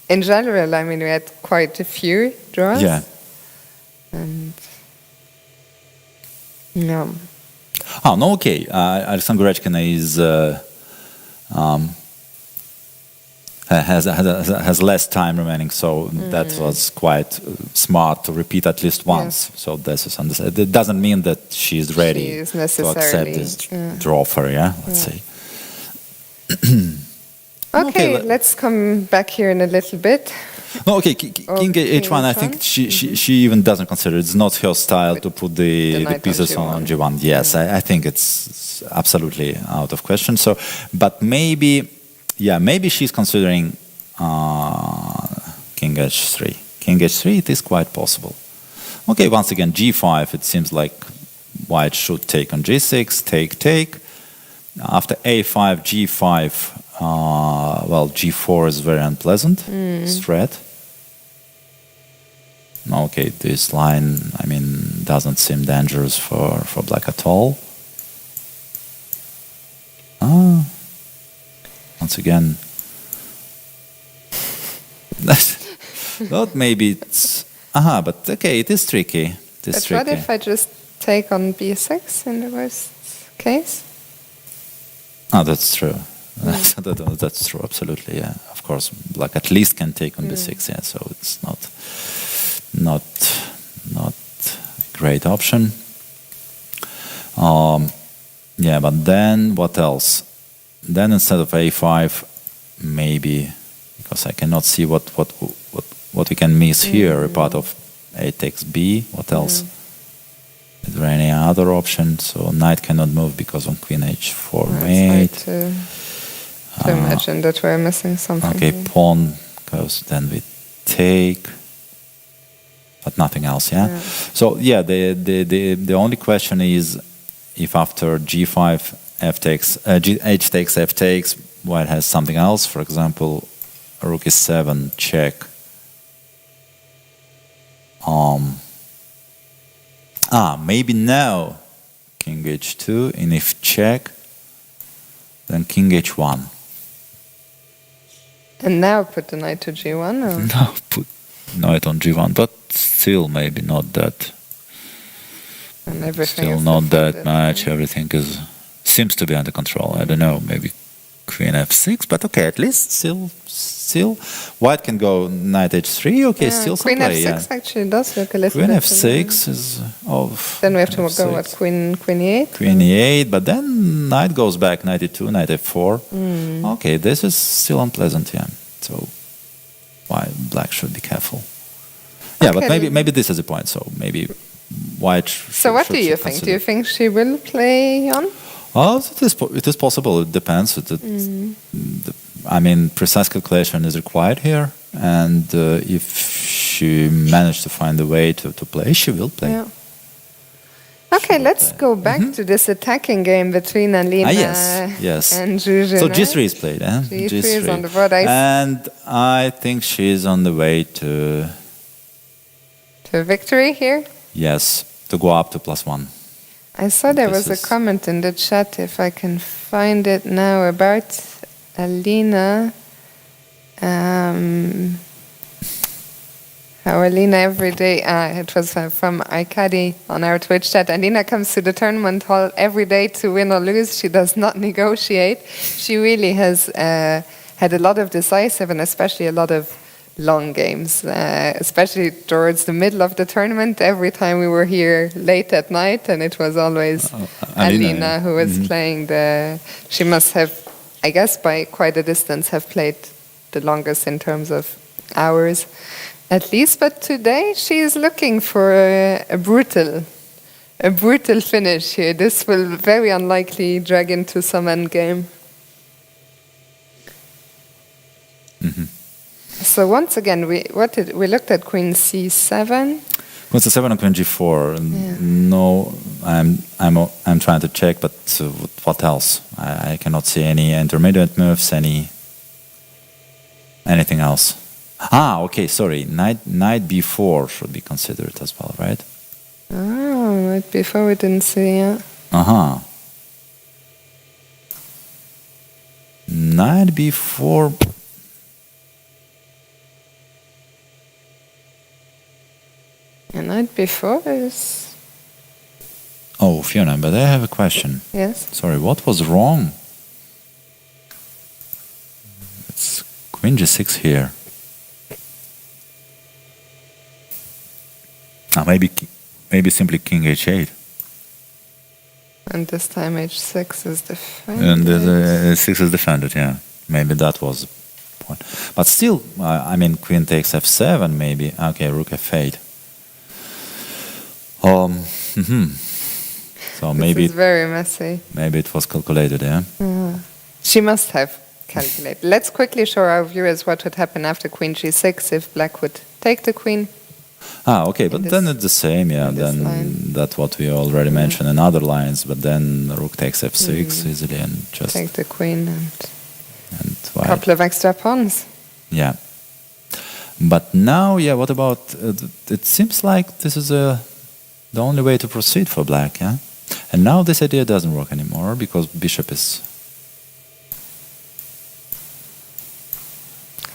[SPEAKER 4] In general, I mean, we had quite a few draws.
[SPEAKER 5] Yeah.
[SPEAKER 4] And No.
[SPEAKER 5] Oh, no, okay. Alexander Rechkina is has less time remaining, so that was quite smart to repeat at least once. So this is understood. It doesn't mean that she is ready
[SPEAKER 4] She is
[SPEAKER 5] to accept
[SPEAKER 4] necessarily,
[SPEAKER 5] this draw offer. Yeah, let's say.
[SPEAKER 4] Okay, let's come back here in a little bit.
[SPEAKER 5] No, okay. King H1. I think she even doesn't consider it. It's not her style to put the
[SPEAKER 4] knight
[SPEAKER 5] pieces on G1. Yes, I think it's absolutely out of question. So, but maybe she's considering King H3. King H3, it is quite possible. Okay, once again, G5. It seems like White should take on G6. Take. After A5, G5. Well, G4 is very unpleasant. Threat. Okay, this line, I mean, doesn't seem dangerous for Black at all. Once again, not maybe it's but okay, it is tricky.
[SPEAKER 4] What if I just take on B6 in the worst case?
[SPEAKER 5] Oh, that's true. That's true, absolutely. Yeah, of course, Black at least can take on B6. Yeah, so it's not a great option. Yeah, but then what else? Then instead of A5, maybe, because I cannot see what we can miss here. A part of A takes B. What else? Is there any other option? So knight cannot move because on Queen H4 mate.
[SPEAKER 4] To imagine that we're missing something.
[SPEAKER 5] Okay,
[SPEAKER 4] here.
[SPEAKER 5] pawn goes, then we take, but nothing else. Yeah. So yeah, the only question is if after G5 F takes H takes F takes, White has something else. For example, Rook E7 check. Maybe now King H2, and if check, then King H1.
[SPEAKER 4] And now put the knight to G1? Or?
[SPEAKER 5] No, put knight on G1, but still maybe not that.
[SPEAKER 4] And everything
[SPEAKER 5] Still
[SPEAKER 4] is
[SPEAKER 5] not that
[SPEAKER 4] defended.
[SPEAKER 5] much. Everything seems to be under control. I don't know, maybe Queen F6, but okay, at least still White can go knight H3. Okay, still some
[SPEAKER 4] Queen
[SPEAKER 5] play.
[SPEAKER 4] F6 actually does look a little
[SPEAKER 5] Queen
[SPEAKER 4] bit.
[SPEAKER 5] F6 is of.
[SPEAKER 4] Then we have to
[SPEAKER 5] F6.
[SPEAKER 4] go with Queen E8.
[SPEAKER 5] Queen E8, but then knight goes back, knight E2, knight F4. Okay, this is still unpleasant, yeah. So why Black should be careful. Yeah, but maybe this is the point. So maybe White.
[SPEAKER 4] So what do you think? Do you think she will play on?
[SPEAKER 5] Oh, it is possible. It depends. I mean, precise calculation is required here, and if she managed to find a way to play, she will play.
[SPEAKER 4] Yeah. Okay, let's go back to this attacking game between Alina
[SPEAKER 5] yes.
[SPEAKER 4] and Zhuzhina.
[SPEAKER 5] So G3 is played, eh?
[SPEAKER 4] G3 is on the board.
[SPEAKER 5] And I think she is on the way to
[SPEAKER 4] victory here?
[SPEAKER 5] Yes, to go up to +1.
[SPEAKER 4] I saw there was a comment in the chat, if I can find it now, about Alina. How Alina every day, it was from Arkady on our Twitch chat. Alina comes to the tournament hall every day to win or lose. She does not negotiate. She really has had a lot of decisive and especially a lot of long games, especially towards the middle of the tournament. Every time we were here late at night, and it was always Alina who was playing she must have, I guess by quite a distance, have played the longest in terms of hours at least. But today she is looking for a brutal finish here. This will very unlikely drag into some endgame. So once again, we looked at Queen C7.
[SPEAKER 5] Queen C7 and Queen G4. Yeah. No, I'm trying to check, but what else? I cannot see any intermediate moves, anything else. Okay, sorry. Knight B4 should be considered as well, right?
[SPEAKER 4] Knight B4 we didn't see, yeah.
[SPEAKER 5] Knight B4.
[SPEAKER 4] And knight B4 is...
[SPEAKER 5] Oh, Fiona, but I have a question.
[SPEAKER 4] Yes?
[SPEAKER 5] Sorry, what was wrong? It's Queen G6 here. Maybe simply King H8.
[SPEAKER 4] And this time H6 is defended.
[SPEAKER 5] And the 6 is defended, yeah. Maybe that was the point. But still, Queen takes F7, maybe. Okay, Rook F8. So maybe
[SPEAKER 4] This is very messy.
[SPEAKER 5] maybe it was calculated, yeah.
[SPEAKER 4] She must have calculated. Let's quickly show our viewers what would happen after Queen G6 if Black would take the Queen.
[SPEAKER 5] Okay, but then it's the same, yeah. Then
[SPEAKER 4] line.
[SPEAKER 5] that's what we already mentioned in other lines. But then Rook takes F6 easily and just
[SPEAKER 4] Take the Queen and
[SPEAKER 5] and
[SPEAKER 4] a
[SPEAKER 5] white.
[SPEAKER 4] couple of extra pawns.
[SPEAKER 5] Yeah. But now, yeah. What about? It seems like this is the only way to proceed for Black, yeah. And now this idea doesn't work anymore because Bishop is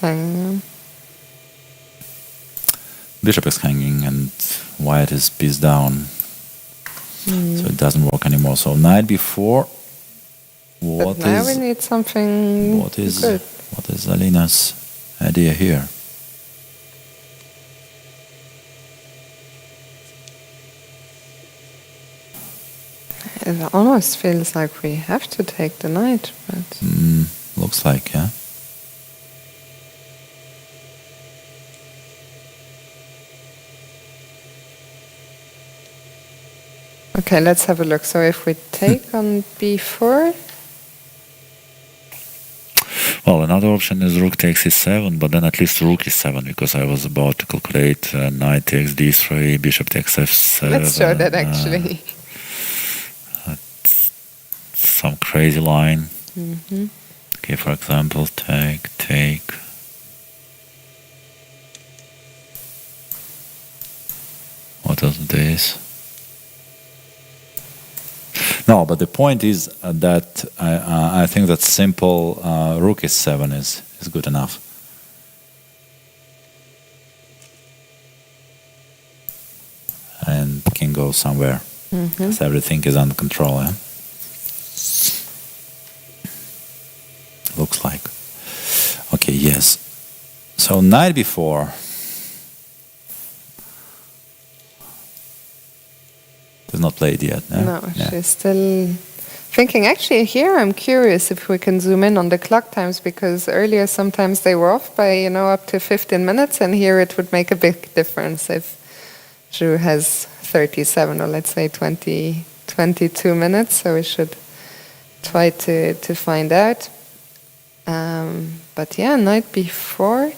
[SPEAKER 4] Hanging on.
[SPEAKER 5] Bishop is hanging and White is piece down, so it doesn't work anymore. So Knight B4.
[SPEAKER 4] But now we need something
[SPEAKER 5] What is
[SPEAKER 4] good.
[SPEAKER 5] Alina's idea here?
[SPEAKER 4] It almost feels like we have to take the knight, but
[SPEAKER 5] Looks like, yeah.
[SPEAKER 4] okay, let's have a look. So if we take on b4,
[SPEAKER 5] Well, another option is Rook takes E7, but then at least Rook E7, because I was about to calculate Knight takes D3, Bishop takes F7.
[SPEAKER 4] let's show that actually.
[SPEAKER 5] Some crazy line. Okay, for example, take. What is this? No, but the point is that I think that simple Rook E7 is good enough. And King goes somewhere. Because everything is under control, yeah? Looks like. Okay, yes. So Knight B4. Is not played yet, no?
[SPEAKER 4] No,
[SPEAKER 5] Yeah.
[SPEAKER 4] she's still thinking. Actually, here I'm curious if we can zoom in on the clock times, because earlier sometimes they were off by, up to 15 minutes, and here it would make a big difference if Drew has 37 or let's say 22 minutes, so we should try to find out. But yeah, Knight B4.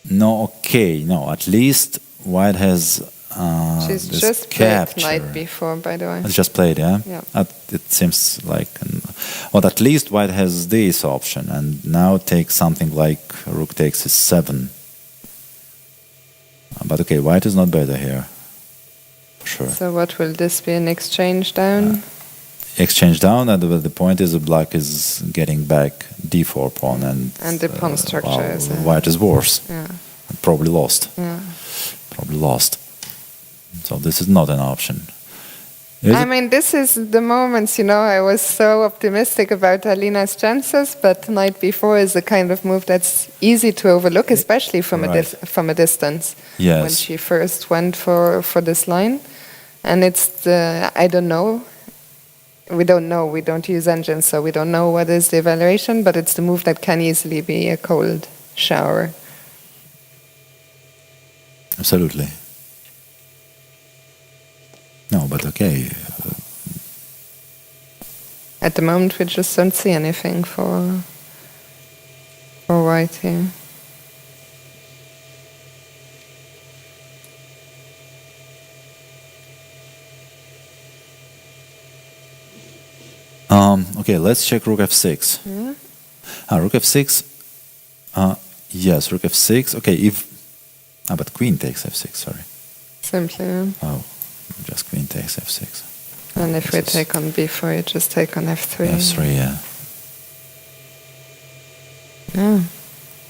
[SPEAKER 5] No, okay, no. At least White has
[SPEAKER 4] She's
[SPEAKER 5] this
[SPEAKER 4] just
[SPEAKER 5] capture.
[SPEAKER 4] played Knight B4, by the way.
[SPEAKER 5] It's just played, yeah.
[SPEAKER 4] Yeah.
[SPEAKER 5] It seems like, well, at least White has this option, and now takes something like Rook takes E7. But okay, White is not better here, for sure.
[SPEAKER 4] So what will this be, an exchange down?
[SPEAKER 5] Exchange down, and the point is that Black is getting back D4 pawn,
[SPEAKER 4] And the pawn structure is...
[SPEAKER 5] White is worse.
[SPEAKER 4] Yeah.
[SPEAKER 5] Probably lost.
[SPEAKER 4] Yeah.
[SPEAKER 5] Probably lost. So this is not an option.
[SPEAKER 4] This is the moments, I was so optimistic about Alina's chances, but Knight B4 is the kind of move that's easy to overlook, especially from a distance.
[SPEAKER 5] Yes.
[SPEAKER 4] When she first went for this line. And it's I don't know. We don't know. We don't use engines, so we don't know what is the evaluation, but it's the move that can easily be a cold shower.
[SPEAKER 5] Absolutely. No, but okay.
[SPEAKER 4] At the moment, we just don't see anything for White here.
[SPEAKER 5] Okay, let's check Rook F6.
[SPEAKER 4] Yeah.
[SPEAKER 5] Rook F6. Yes, Rook F6. Okay, but Queen takes F6. Sorry.
[SPEAKER 4] Simply. Yeah.
[SPEAKER 5] Oh, just Queen takes F6.
[SPEAKER 4] And if we take on B4, you just take on F3.
[SPEAKER 5] F3, yeah.
[SPEAKER 4] Yeah.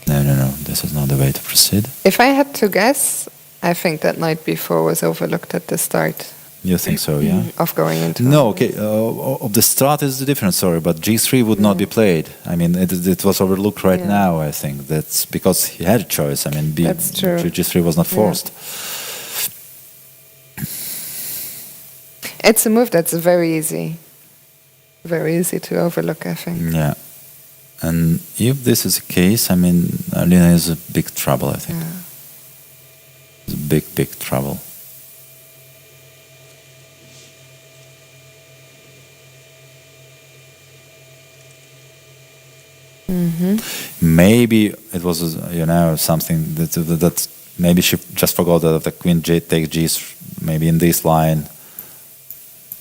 [SPEAKER 5] No. this is not the way to proceed.
[SPEAKER 4] If I had to guess, I think that knight b4 was overlooked at the start
[SPEAKER 5] You think so, yeah?
[SPEAKER 4] of going into.
[SPEAKER 5] No, okay. Of the start is a different story, but G3 would not be played. I mean, it was overlooked right now, I think. That's because he had a choice. I mean,
[SPEAKER 4] That's true.
[SPEAKER 5] G3 was not forced.
[SPEAKER 4] It's a move that's very easy to overlook, I think.
[SPEAKER 5] Yeah. And if this is the case, I mean, Alina is in big trouble, I think. It's big, big trouble. Maybe it was, something that maybe she just forgot that the queen takes G, maybe in this line.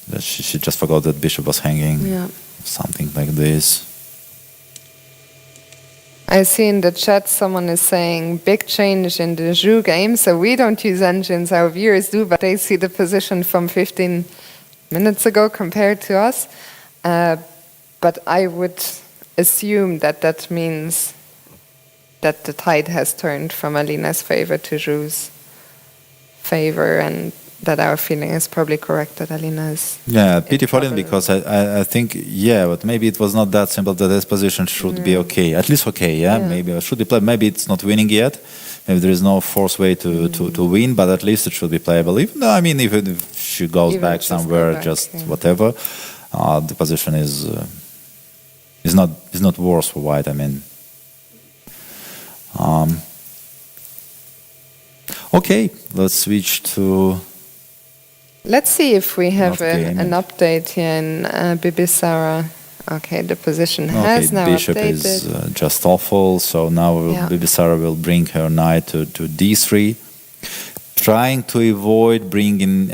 [SPEAKER 5] That she just forgot that bishop was hanging.
[SPEAKER 4] Yeah.
[SPEAKER 5] Something like this.
[SPEAKER 4] I see in the chat someone is saying big change in the Zhu game. So we don't use engines, our viewers do, but they see the position from 15 minutes ago compared to us. But I would assume that means that the tide has turned from Alina's favor to Zhu's favor, and that our feeling is probably correct that Alina is.
[SPEAKER 5] Yeah, pity for him, because I think, but maybe it was not that simple that this position should be okay. At least okay, maybe it should be played. Maybe it's not winning yet. Maybe there is no forced way to win, but at least it should be playable. Even if she goes back somewhere, whatever, the position is not worse for white. I mean, okay, let's switch to.
[SPEAKER 4] Let's see if we have an update here in Bibisara. Okay, the position has now
[SPEAKER 5] bishop
[SPEAKER 4] updated.
[SPEAKER 5] is just awful, so now Bibisara will bring her knight to d3, trying to avoid bringing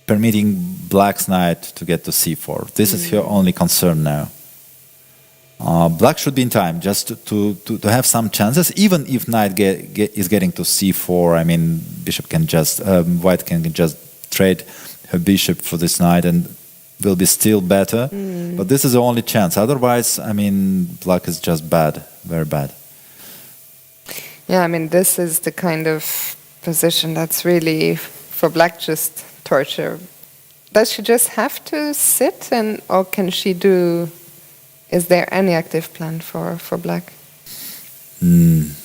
[SPEAKER 5] permitting black's knight to get to c4. This is her only concern now. Black should be in time just to have some chances, even if knight is getting to c4. I mean, bishop can just white can just trade her bishop for this knight and will be still better. But this is the only chance. Otherwise, I mean, black is just bad, very bad.
[SPEAKER 4] Yeah, I mean, this is the kind of position that's really for black just torture. Does she just have to sit, or can she do? Is there any active plan for black?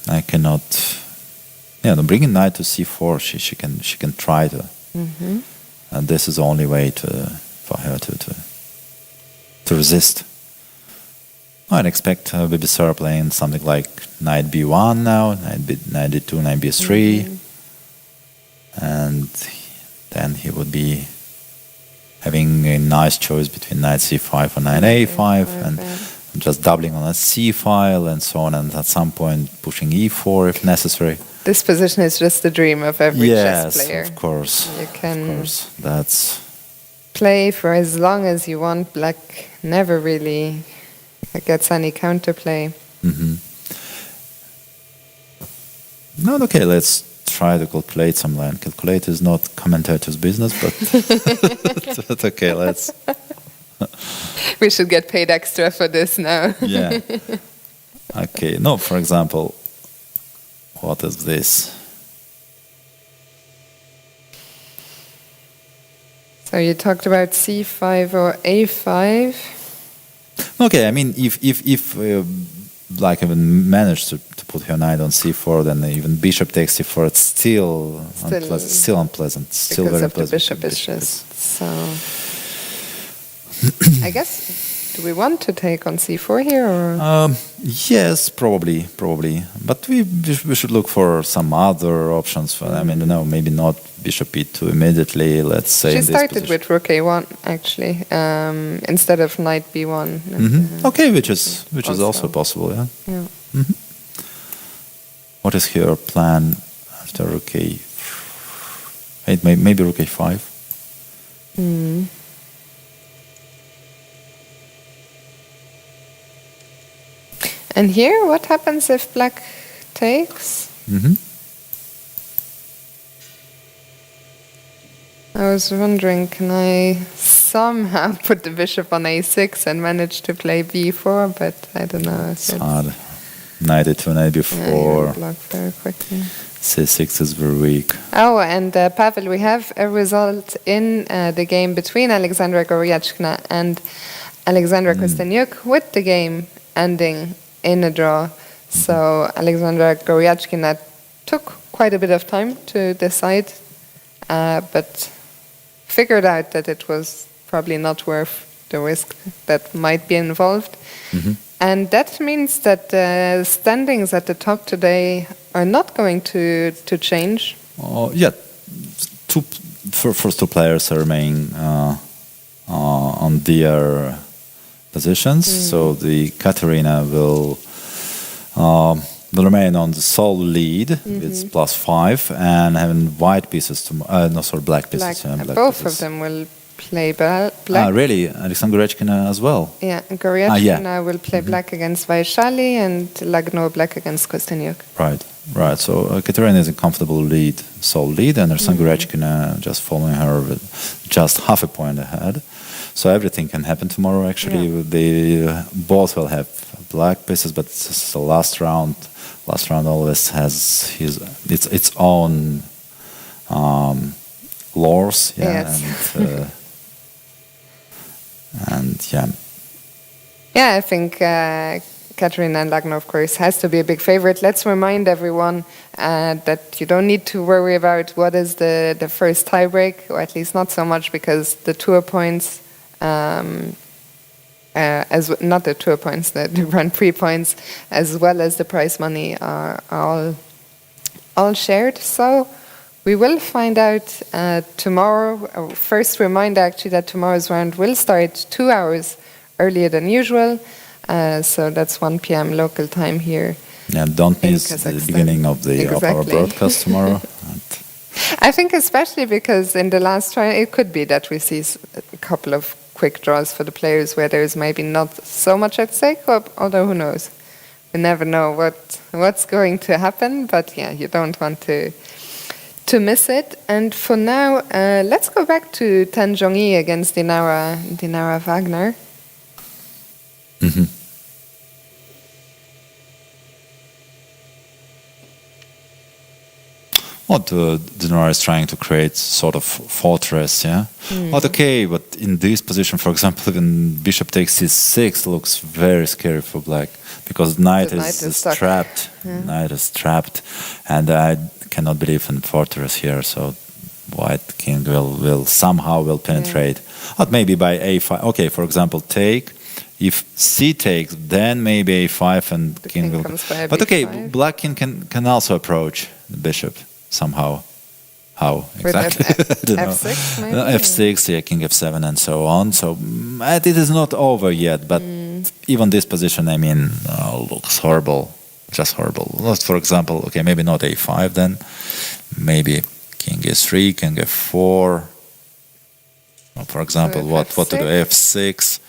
[SPEAKER 5] I cannot. Bringing knight to c4, she can try to, and this is the only way for her to resist. I'd expect Bibisara playing something like knight b1 now, knight d2, knight b3, and then he would be having a nice choice between knight c5 or knight a5, and just doubling on a c file and so on, and at some point pushing e4 if necessary.
[SPEAKER 4] This position is just the dream of every chess player.
[SPEAKER 5] Yes, of course.
[SPEAKER 4] You can
[SPEAKER 5] that's
[SPEAKER 4] play for as long as you want. Black never really gets any counterplay.
[SPEAKER 5] No, okay, let's try to calculate some land. Calculate is not commentator's business, but okay, let's.
[SPEAKER 4] We should get paid extra for this now.
[SPEAKER 5] Yeah. Okay. No, for example, what is this?
[SPEAKER 4] So you talked about c5 or a5.
[SPEAKER 5] Okay, I mean, if Black even managed to put her knight on c4, then even bishop takes c4. It's still unpleasant. Still very unpleasant.
[SPEAKER 4] Because the bishop is just so. I guess. Do we want to take on c4 here, or?
[SPEAKER 5] Yes, probably. But we should look for some other options. I mean, no, maybe not bishop e2 immediately. Let's say.
[SPEAKER 4] She started with rook a1 actually, instead of knight b1.
[SPEAKER 5] Okay, which is also possible. Yeah. What is her plan after rook a8? Maybe rook a5.
[SPEAKER 4] And here, what happens if black takes? I was wondering, can I somehow put the bishop on a6 and managed to play b4, but I don't know.
[SPEAKER 5] It's hard. Knight a2, knight b4.
[SPEAKER 4] Block very quickly.
[SPEAKER 5] c6 is very weak.
[SPEAKER 4] Oh, and Pavel, we have a result in the game between Alexandra Goryachkina and Alexandra Kosteniuk, with the game ending in a draw. So Alexandra Goryachkina took quite a bit of time to decide, but figured out that it was probably not worth the risk that might be involved. And that means that the standings at the top today are not going to change.
[SPEAKER 5] Yeah, first two players are remaining on their positions. So the Katerina will remain on the sole lead with +5 and having white pieces black pieces. Black
[SPEAKER 4] both
[SPEAKER 5] pieces.
[SPEAKER 4] of them will play black.
[SPEAKER 5] Really? Alexandra Goryachkina as well?
[SPEAKER 4] Yeah, Goryachkina will play black against Vaishali and Lagno black against Kosteniuk.
[SPEAKER 5] Right. So Katerina is a comfortable lead, sole lead, and Alexandra Goryachkina just following her with just half a point ahead. So everything can happen tomorrow. Actually, they both will have black pieces, but it's the last round. Last round always has its own lures.
[SPEAKER 4] Yes.
[SPEAKER 5] And yeah.
[SPEAKER 4] Yeah, I think Katerina Lagno, of course, has to be a big favorite. Let's remind everyone that you don't need to worry about what is the first tiebreak, or at least not so much, because the tour points, not the tour points, the Grand Prix points, as well as the prize money are all shared. So we will find out tomorrow. First reminder, actually, that tomorrow's round will start 2 hours earlier than usual. So that's 1 p.m. local time here.
[SPEAKER 5] Yeah, don't miss the beginning of our broadcast tomorrow.
[SPEAKER 4] I think especially because in the last round, it could be that we see a couple of quick draws for the players where there's maybe not so much at stake, although who knows. We never know what's going to happen, but yeah, you don't want to miss it. And for now, let's go back to Tan Zhongyi against Dinara Wagner.
[SPEAKER 5] Dinara is trying to create sort of fortress, yeah? Okay, but in this position, for example, when bishop takes c6, looks very scary for black, because knight is trapped. Knight is trapped, and I cannot believe in fortress here, so white king will somehow penetrate. But maybe by a5, okay, for example, take. If c takes, then maybe a5 and
[SPEAKER 4] The
[SPEAKER 5] king will...
[SPEAKER 4] comes by
[SPEAKER 5] But okay,
[SPEAKER 4] b5.
[SPEAKER 5] black king can also approach the bishop somehow. How
[SPEAKER 4] With
[SPEAKER 5] exactly? I don't know.
[SPEAKER 4] f6 maybe?
[SPEAKER 5] F6, yeah, king f7 and so on. So it is not over yet, but even this position, I mean, looks horrible. Just horrible. For example, okay, maybe not a5 then. Maybe king e3, king f4. Or for example,
[SPEAKER 4] So
[SPEAKER 5] what to do?
[SPEAKER 4] f6?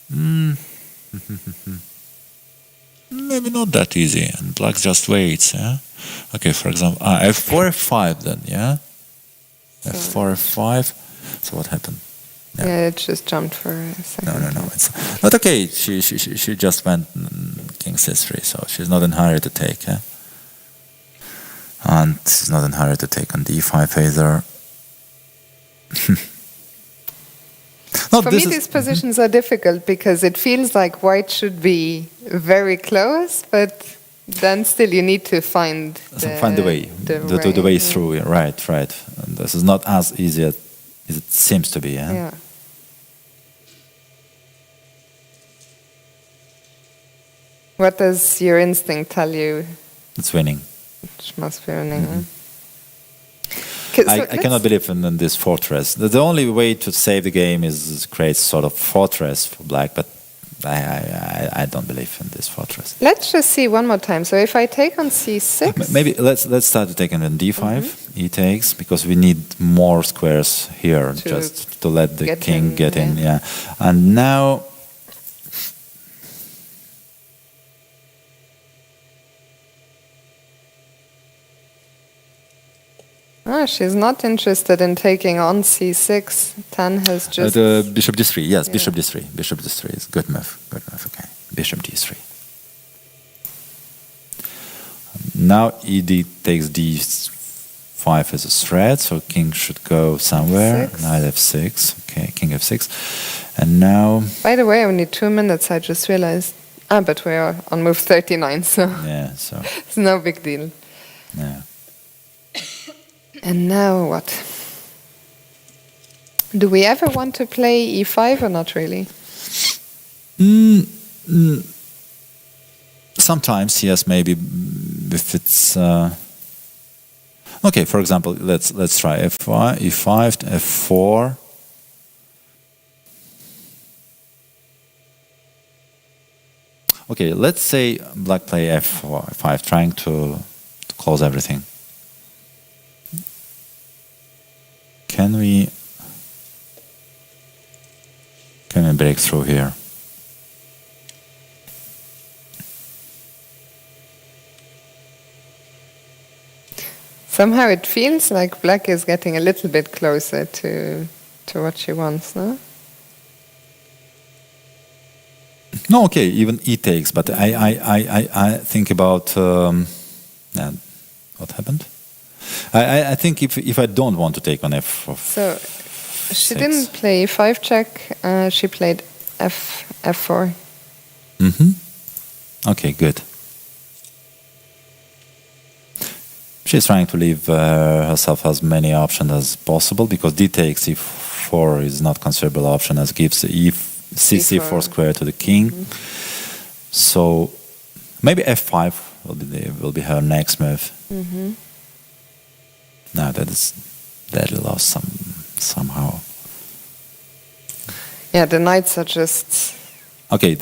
[SPEAKER 5] F6. Maybe not that easy, and black just waits, yeah? Okay, for example, f4, f5 then, yeah? F4, f5. So what happened?
[SPEAKER 4] Yeah, it just jumped for a second.
[SPEAKER 5] No. It's not okay. She just went king c3, so she's not in hurry to take, yeah? And she's not in hurry to take on d5 either.
[SPEAKER 4] For me, these positions are difficult because it feels like white should be very close, but then still you need to find
[SPEAKER 5] the way through. Yeah, right. And this is not as easy as it seems to be. Yeah.
[SPEAKER 4] What does your instinct tell you?
[SPEAKER 5] It's winning.
[SPEAKER 4] It must be winning.
[SPEAKER 5] I cannot believe in this fortress. The only way to save the game is to create sort of fortress for black, but I don't believe in this fortress.
[SPEAKER 4] Let's just see one more time. So if I take on c6...
[SPEAKER 5] Maybe let's start to take on d5. He takes, because we need more squares here just to let the king get in. Yeah. And now...
[SPEAKER 4] Ah, she's not interested in taking on c6. Tan has just...
[SPEAKER 5] The bishop d3, yes, bishop d3. Bishop d3 is good move, okay. Bishop d3. Now ed takes d5 as a threat, so king should go somewhere.
[SPEAKER 4] F6.
[SPEAKER 5] Knight f6, okay, king f6. And now...
[SPEAKER 4] By the way, only 2 minutes, I just realized. Ah, but we're on move 39, so
[SPEAKER 5] Yeah, so...
[SPEAKER 4] it's no big deal.
[SPEAKER 5] Yeah.
[SPEAKER 4] And now what? Do we ever want to play e5 or not really?
[SPEAKER 5] Sometimes, yes, maybe if it's... Okay, for example, let's try f5, e5, f4. Okay, let's say black play f5, trying to close everything. Can we break through here?
[SPEAKER 4] Somehow it feels like black is getting a little bit closer to what she wants, no?
[SPEAKER 5] No, okay, even e takes, but I think about what happened. I think if I don't want to take on f4.
[SPEAKER 4] So she didn't play e5 check. She played f4.
[SPEAKER 5] Okay, good. She's trying to leave herself as many options as possible because d takes e4 is not considerable option as gives c4 square to the king. So maybe f5 will be her next move. No, that is deadly lost somehow.
[SPEAKER 4] Yeah, the knights are just...
[SPEAKER 5] Okay,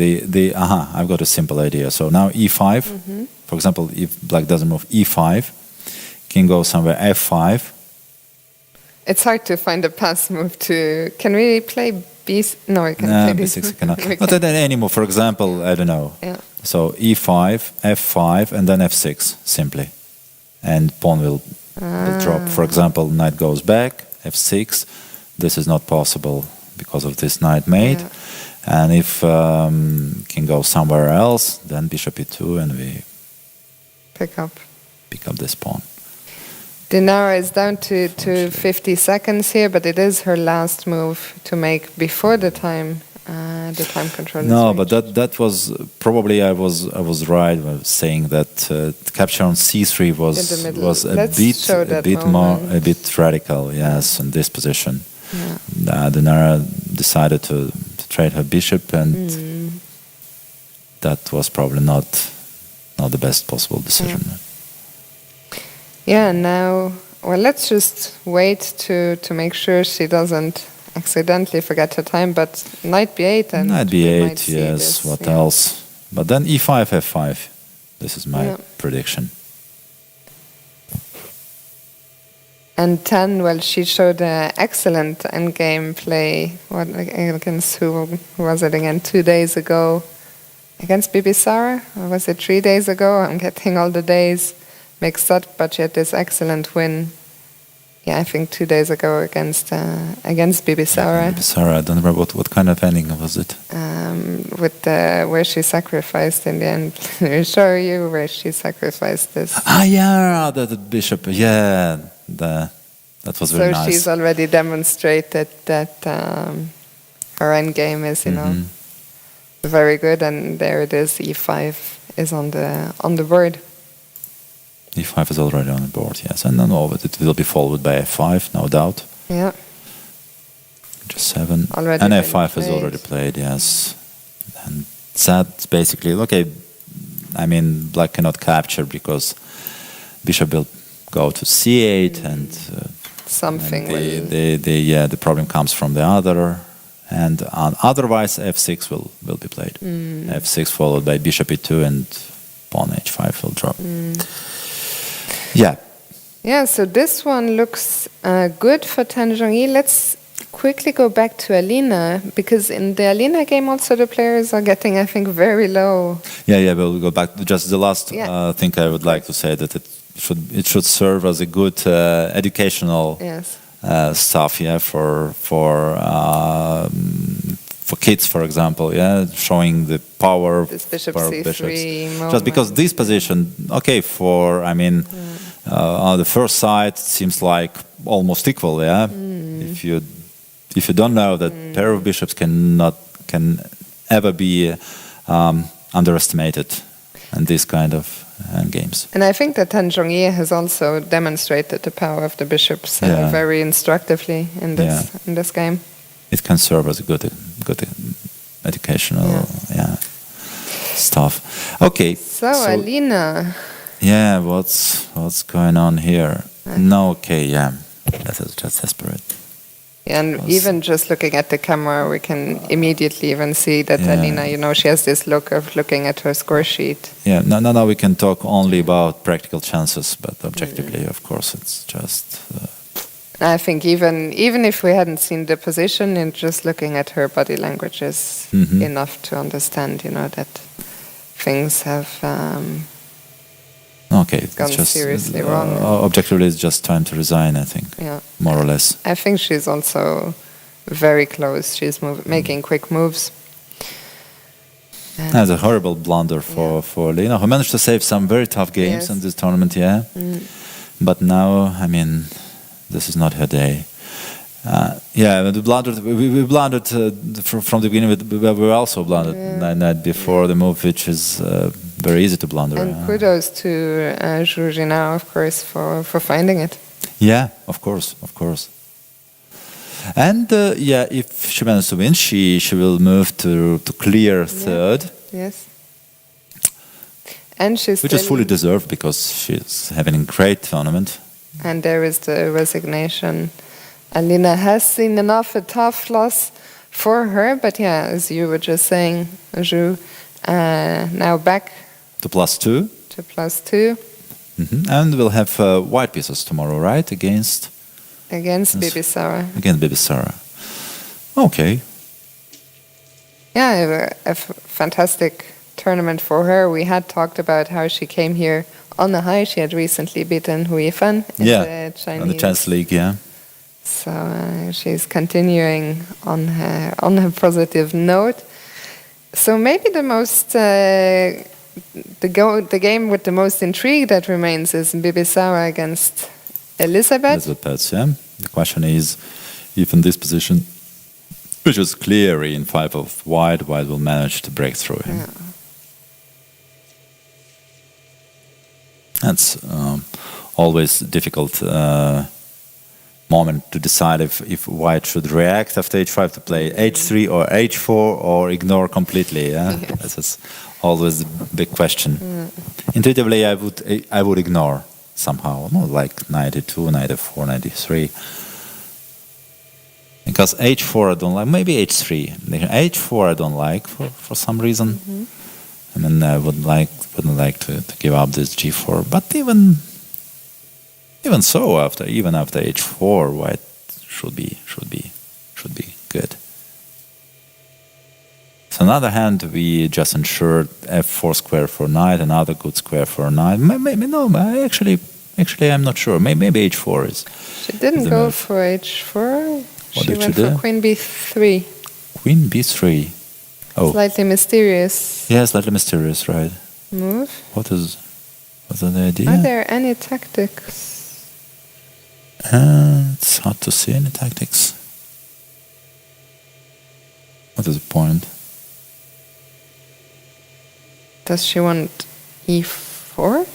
[SPEAKER 5] I've got a simple idea. So now e5, for example, if black doesn't move e5, king goes somewhere f5.
[SPEAKER 4] It's hard to find a pass move to... Can we play b... No, I can't play
[SPEAKER 5] b6 cannot. Not any move, for example, I don't know.
[SPEAKER 4] Yeah.
[SPEAKER 5] So e5, f5, and then f6, simply. And pawn will drop. For example, knight goes back, f6. This is not possible because of this knight mate.
[SPEAKER 4] Yeah.
[SPEAKER 5] And if king goes somewhere else, then bishop e2, and we
[SPEAKER 4] pick up
[SPEAKER 5] this pawn.
[SPEAKER 4] Dinara is down to 50 seconds here, but it is her last move to make before the time control.
[SPEAKER 5] No, but that was probably I was right when saying that capture on c3 was a bit radical. Yes, in this position. Yeah. Dinara decided to trade her bishop, and that was probably not the best possible decision.
[SPEAKER 4] Yeah, now, well, let's just wait to make sure she doesn't accidentally forget her time, but knight b8 and...
[SPEAKER 5] Knight b8, yes, what else? But then e5, f5. This is my prediction.
[SPEAKER 4] And Tan, well, she showed an excellent endgame play. What, against who was it again? 2 days ago. Against Bibisara? Or was it 3 days ago? I'm getting all the days mixed up, but she had this excellent win. Yeah, I think 2 days ago against Bibisara.
[SPEAKER 5] Bibisara, I don't remember what kind of ending was it.
[SPEAKER 4] With where she sacrificed in the end. I'll show you where she sacrificed this.
[SPEAKER 5] Yeah, the bishop. Yeah, that was very nice.
[SPEAKER 4] So she's already demonstrated that her endgame is, very good, and there it is. E5 is on the board.
[SPEAKER 5] E5 is already on the board, yes, and then it will be followed by f5, no doubt.
[SPEAKER 4] Yeah.
[SPEAKER 5] Just 7. Already and f5 is already played, yes. And that's basically okay. I mean, black cannot capture because bishop will go to c8, and
[SPEAKER 4] something.
[SPEAKER 5] The problem comes from the other, and otherwise f6 will be played. F6 followed by bishop e2, and pawn h5 will drop. Yeah.
[SPEAKER 4] Yeah, so this one looks good for Tan Zhongyi. Let's quickly go back to Alina, because in the Alina game also the players are getting, I think, very low.
[SPEAKER 5] Yeah, we'll go back. Just the last thing I would like to say that it should serve as a good educational
[SPEAKER 4] Yes.
[SPEAKER 5] stuff, yeah, for kids, for example, yeah, showing the power of
[SPEAKER 4] This bishop
[SPEAKER 5] power of
[SPEAKER 4] C3
[SPEAKER 5] bishops.
[SPEAKER 4] moment.
[SPEAKER 5] Just because this position, okay, on the first sight seems like almost equal, yeah. If you don't know that pair of bishops can ever be underestimated in this kind of games.
[SPEAKER 4] And I think that Tan Zhongyi has also demonstrated the power of the bishops
[SPEAKER 5] Yeah.
[SPEAKER 4] very instructively in this game.
[SPEAKER 5] It can serve as a good educational stuff. Okay.
[SPEAKER 4] So Alina,
[SPEAKER 5] Yeah, what's going on here? No, okay, yeah. That is just desperate.
[SPEAKER 4] and even just looking at the camera, we can immediately even see that
[SPEAKER 5] Yeah.
[SPEAKER 4] Alina, she has this look of looking at her score sheet.
[SPEAKER 5] Yeah, no, we can talk only about practical chances, but objectively, of course, it's just...
[SPEAKER 4] I think even if we hadn't seen the position, and just looking at her body language is enough to understand, that things have
[SPEAKER 5] okay, it's
[SPEAKER 4] gone
[SPEAKER 5] just
[SPEAKER 4] seriously wrong.
[SPEAKER 5] Objectively, it's just time to resign, I think, more or less.
[SPEAKER 4] I think she's also very close. She's making quick moves.
[SPEAKER 5] That's a horrible blunder for Lena, who managed to save some very tough games in this tournament, yeah. But now, this is not her day. We blundered from the beginning. We also blundered night before the move, which is very easy to blunder.
[SPEAKER 4] And kudos to Georgina, of course, for finding it.
[SPEAKER 5] Yeah, of course. And if she manages to win, she will move to clear third.
[SPEAKER 4] Yes. And she's
[SPEAKER 5] which is fully deserved because she's having a great tournament.
[SPEAKER 4] And there is the resignation. Alina has seen enough, a tough loss for her, but as you were just saying, Zhu, now back
[SPEAKER 5] to +2.
[SPEAKER 4] To +2.
[SPEAKER 5] And we'll have white pieces tomorrow, right? Against
[SPEAKER 4] Bibi Sara.
[SPEAKER 5] Against Bibi Sara. Okay.
[SPEAKER 4] Yeah, a fantastic tournament for her. We had talked about how she came here on the high. She had recently beaten Hui Fan in the Chinese.
[SPEAKER 5] On the Chinese League, yeah.
[SPEAKER 4] So she's continuing on her positive note. So maybe the most the game with the most intrigue that remains is Bibi Sara against Elizabeth.
[SPEAKER 5] Yeah. The question is, if in this position, which was clearly in 5 of white will manage to break through him.
[SPEAKER 4] Yeah.
[SPEAKER 5] That's always difficult moment to decide if white should react after h5 to play h3 or h4 or ignore completely. Yeah, this is always the big question. Intuitively, I would ignore somehow, like 92, 94, 93. Because h4 I don't like, maybe h3. h4 I don't like for some reason. I wouldn't like to give up this g4, but even so, after h4, white should be good. So on the other hand, we just ensured f4 square for knight, another good square for knight. Maybe no, actually I'm not sure. Maybe h4 is.
[SPEAKER 4] She didn't go for h4. She went for queen b3.
[SPEAKER 5] Queen b3. Oh.
[SPEAKER 4] Slightly mysterious.
[SPEAKER 5] Yeah, slightly mysterious, right?
[SPEAKER 4] Move.
[SPEAKER 5] What's the idea?
[SPEAKER 4] Are there any tactics?
[SPEAKER 5] It's hard to see any tactics. What is the point?
[SPEAKER 4] Does she want e4?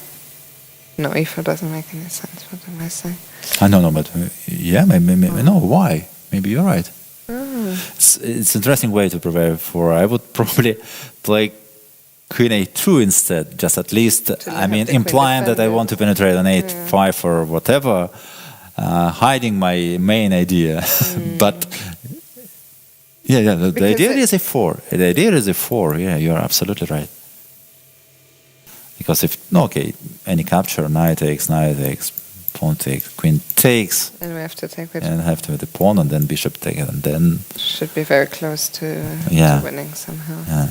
[SPEAKER 4] No, e4 doesn't make any sense. What am I saying?
[SPEAKER 5] I don't know, but maybe no. Why? Maybe you're right. It's an interesting way to prepare for. I would probably play queen a2 instead, just at least, implying that I want to penetrate an a5 or whatever, hiding my main idea. But the idea is a4. The idea is a4. Yeah, you're absolutely right. Because any capture, knight takes, pawn takes, queen takes,
[SPEAKER 4] and we have to take with
[SPEAKER 5] and have to with the pawn, and then bishop take it, and then
[SPEAKER 4] should be very close to winning somehow.
[SPEAKER 5] Yeah.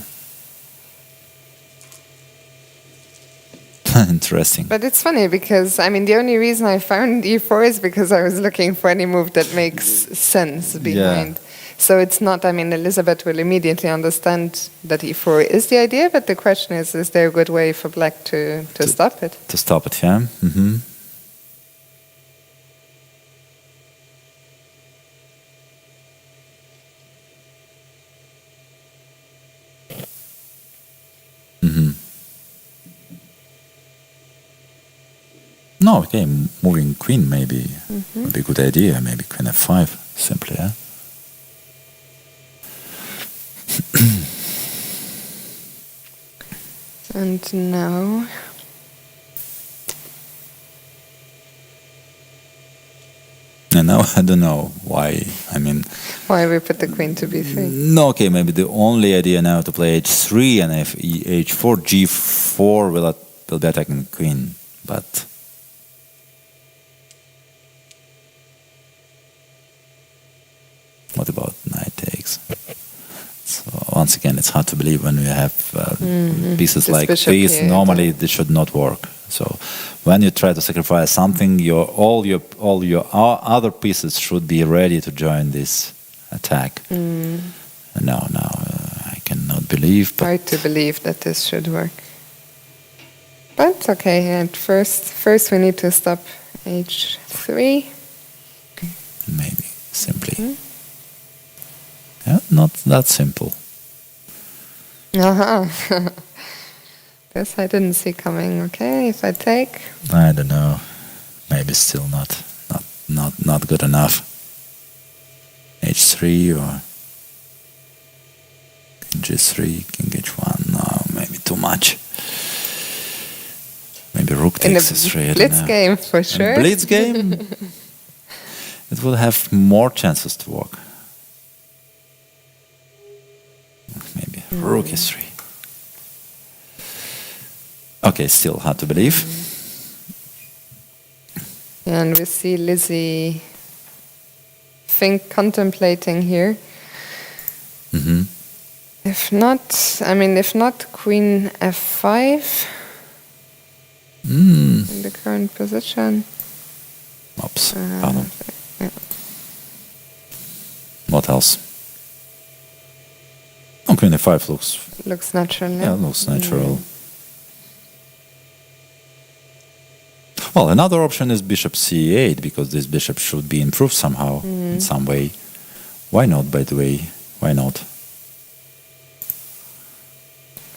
[SPEAKER 5] Interesting.
[SPEAKER 4] But it's funny because, I mean, the only reason I found e4 is because I was looking for any move that makes sense behind. So it's not, I mean, Elizabeth will immediately understand that e4 is the idea, but the question is there a good way for black to stop it?
[SPEAKER 5] To stop it, yeah. Mm-hmm. Mm-hmm. No, okay, moving queen maybe would be a good idea. Maybe queen f5, simply, yeah.
[SPEAKER 4] And now...
[SPEAKER 5] And now I don't know why, I mean...
[SPEAKER 4] Why we put the queen to b3?
[SPEAKER 5] No, okay, maybe the only idea now to play h3 and h4, g4 will be attacking the queen, but... What about knight takes? So once again, it's hard to believe when we have pieces
[SPEAKER 4] This
[SPEAKER 5] like
[SPEAKER 4] bishop
[SPEAKER 5] this.
[SPEAKER 4] here,
[SPEAKER 5] Normally, this should not work. So when you try to sacrifice something, all your other pieces should be ready to join this attack. No, I cannot believe. But
[SPEAKER 4] Hard to believe that this should work. But okay, at first we need to stop h3.
[SPEAKER 5] maybe simply, yeah, not that simple.
[SPEAKER 4] This I didn't see coming. Okay, if I take,
[SPEAKER 5] I don't know. Maybe still not good enough. H3 or King G3, King H1. No, maybe too much. Maybe Rook
[SPEAKER 4] in a
[SPEAKER 5] takes H3.
[SPEAKER 4] blitz game for sure.
[SPEAKER 5] In a blitz game, it will have more chances to work. Maybe Rook H3. Okay, still hard to believe.
[SPEAKER 4] And we see Lizzie contemplating here.
[SPEAKER 5] Mm-hmm.
[SPEAKER 4] If not Queen F5 in the current position.
[SPEAKER 5] Oops, pardon.
[SPEAKER 4] Yeah.
[SPEAKER 5] What else? Oh, Queen F5
[SPEAKER 4] Looks natural.
[SPEAKER 5] yeah, looks natural. Well, another option is bishop c8, because this bishop should be improved somehow, in some way. Why not, by the way? Why not?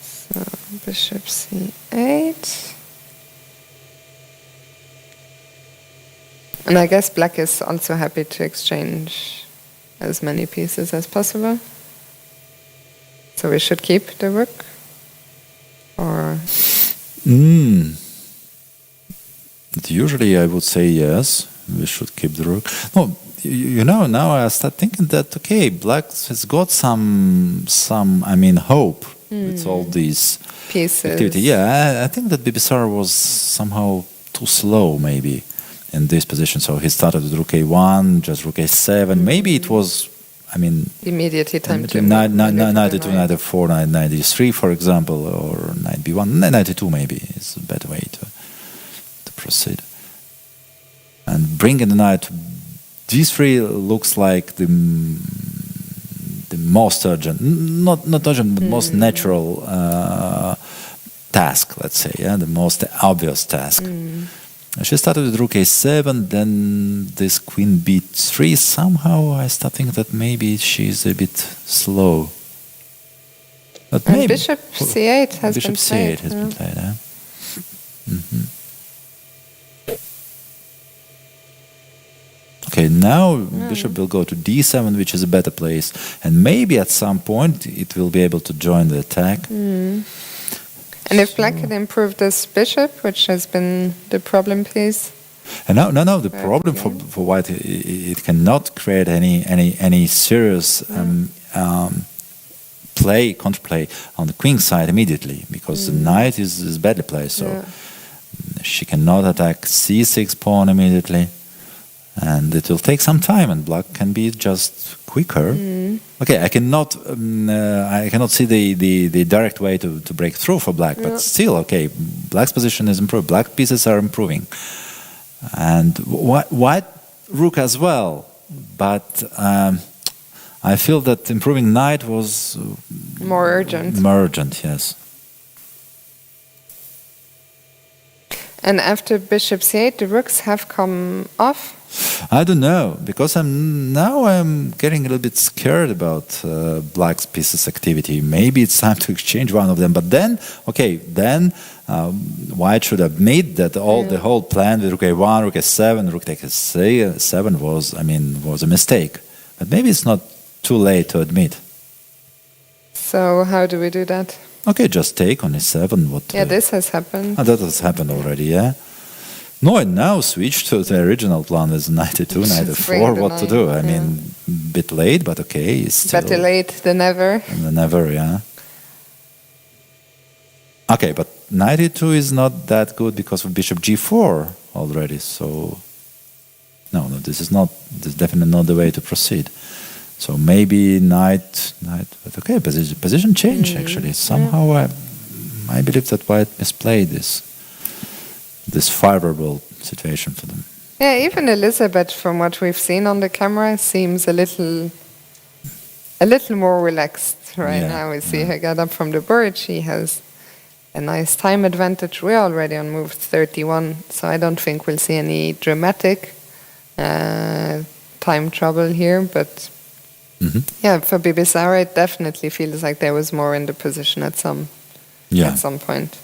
[SPEAKER 4] So, bishop c8. And I guess black is also happy to exchange as many pieces as possible. So we should keep the rook? Or...
[SPEAKER 5] Usually I would say yes, we should keep the rook. No, you know, now I start thinking that, okay, black has got some hope with all these
[SPEAKER 4] pieces.
[SPEAKER 5] activity. Yeah, I think that Bibisar was somehow too slow, maybe, in this position. So he started with rook a1, just rook a7. Maybe it was,
[SPEAKER 4] immediatly time to
[SPEAKER 5] knight
[SPEAKER 4] move a little
[SPEAKER 5] knight
[SPEAKER 4] bit
[SPEAKER 5] e2, knight f4, knight e3, for example, or knight b1, knight e2 maybe is a better way to proceed. And bringing the knight to d3 looks like the most urgent, not urgent, but most natural task, let's say, the most obvious task. She started with rook a7, then this queen b3. Somehow I start thinking that maybe she's a bit slow. But
[SPEAKER 4] and
[SPEAKER 5] maybe
[SPEAKER 4] bishop c8 has
[SPEAKER 5] bishop
[SPEAKER 4] been played.
[SPEAKER 5] c8 has been played. Okay, now bishop will go to d7, which is a better place, and maybe at some point it will be able to join the attack.
[SPEAKER 4] And if black had improved this bishop, which has been the problem piece.
[SPEAKER 5] And no. The problem for white, it cannot create any serious counterplay on the queen side immediately, because the knight is badly placed. So she cannot attack c6 pawn immediately. and it will take some time, and black can be just quicker. Okay, I cannot see the direct way to break through for black, but still, okay, black's position is improved. Black pieces are improving, and white rook as well. But I feel that improving knight was
[SPEAKER 4] More urgent.
[SPEAKER 5] More urgent, yes.
[SPEAKER 4] And after bishop c8, the rooks have come off.
[SPEAKER 5] I don't know, because I'm getting a little bit scared about black's pieces activity. Maybe it's time to exchange one of them. But then, white should admit that the whole plan with rook a1, rook a7, rook takes a7 was a mistake. But maybe it's not too late to admit.
[SPEAKER 4] So how do we do that?
[SPEAKER 5] Okay, just take on a7.
[SPEAKER 4] This has happened.
[SPEAKER 5] That has happened already, yeah. No, and now switch to the original plan with knight e2, knight e4. What to do? I mean, bit late, but okay. It's still
[SPEAKER 4] better late than never.
[SPEAKER 5] Than never, yeah. Okay, but knight e2 is not that good because of bishop g4 already. So, no, this is definitely not the way to proceed. So maybe knight, but okay, position change actually. Somehow I believe that white misplayed this favorable situation for them.
[SPEAKER 4] Yeah, even Elizabeth, from what we've seen on the camera, seems a little more relaxed now. We see her get up from the board. She has a nice time advantage. We're already on move 31, so I don't think we'll see any dramatic time trouble here, but for Bibisara, it definitely feels like there was more in the position at some point.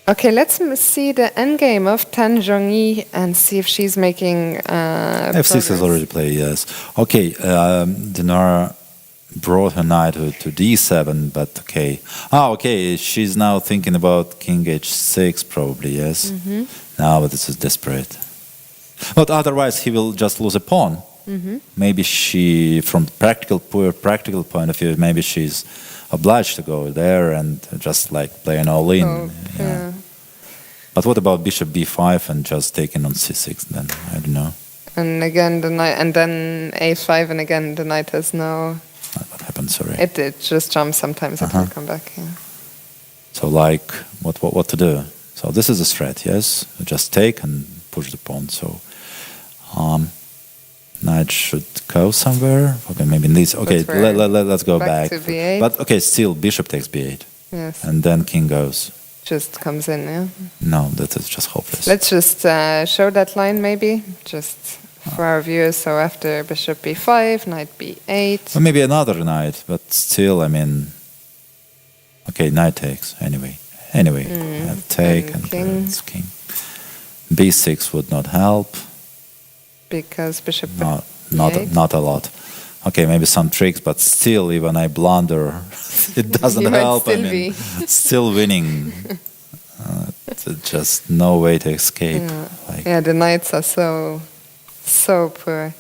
[SPEAKER 4] Okay, let's see the endgame of Tan Zhongyi and see if she's making
[SPEAKER 5] F6 is already played, yes. Okay, Dinara brought her knight to d7, but okay. Okay, she's now thinking about king h6 probably, yes. No, but this is desperate. But otherwise he will just lose a pawn. Maybe she, from pure practical point of view, maybe she's obliged to go there and just like play an all-in. But what about bishop b5 and just taking on c6 then? I don't know.
[SPEAKER 4] And again the knight, and then a5, and again the knight has no.
[SPEAKER 5] What happened? Sorry.
[SPEAKER 4] It just jumps sometimes. It will come back. Yeah.
[SPEAKER 5] So like what to do? So this is a threat. Yes, just take and push the pawn. So. Knight should go somewhere. Okay, maybe in this. Okay, let's go back.
[SPEAKER 4] To b8.
[SPEAKER 5] But okay, still bishop takes b8.
[SPEAKER 4] Yes.
[SPEAKER 5] And then king goes.
[SPEAKER 4] Just comes in, yeah.
[SPEAKER 5] No, that is just hopeless.
[SPEAKER 4] Let's just show that line maybe, just for our viewers. So after bishop b5, knight b8.
[SPEAKER 5] Or maybe another knight, but still, I mean. Okay, knight takes anyway. Take and
[SPEAKER 4] king.
[SPEAKER 5] It's king. b6 would not help.
[SPEAKER 4] Because bishop
[SPEAKER 5] not a lot. Okay, maybe some tricks, but still, even I blunder, it doesn't help. I mean, still winning. Just no way to escape.
[SPEAKER 4] The knights are so poor.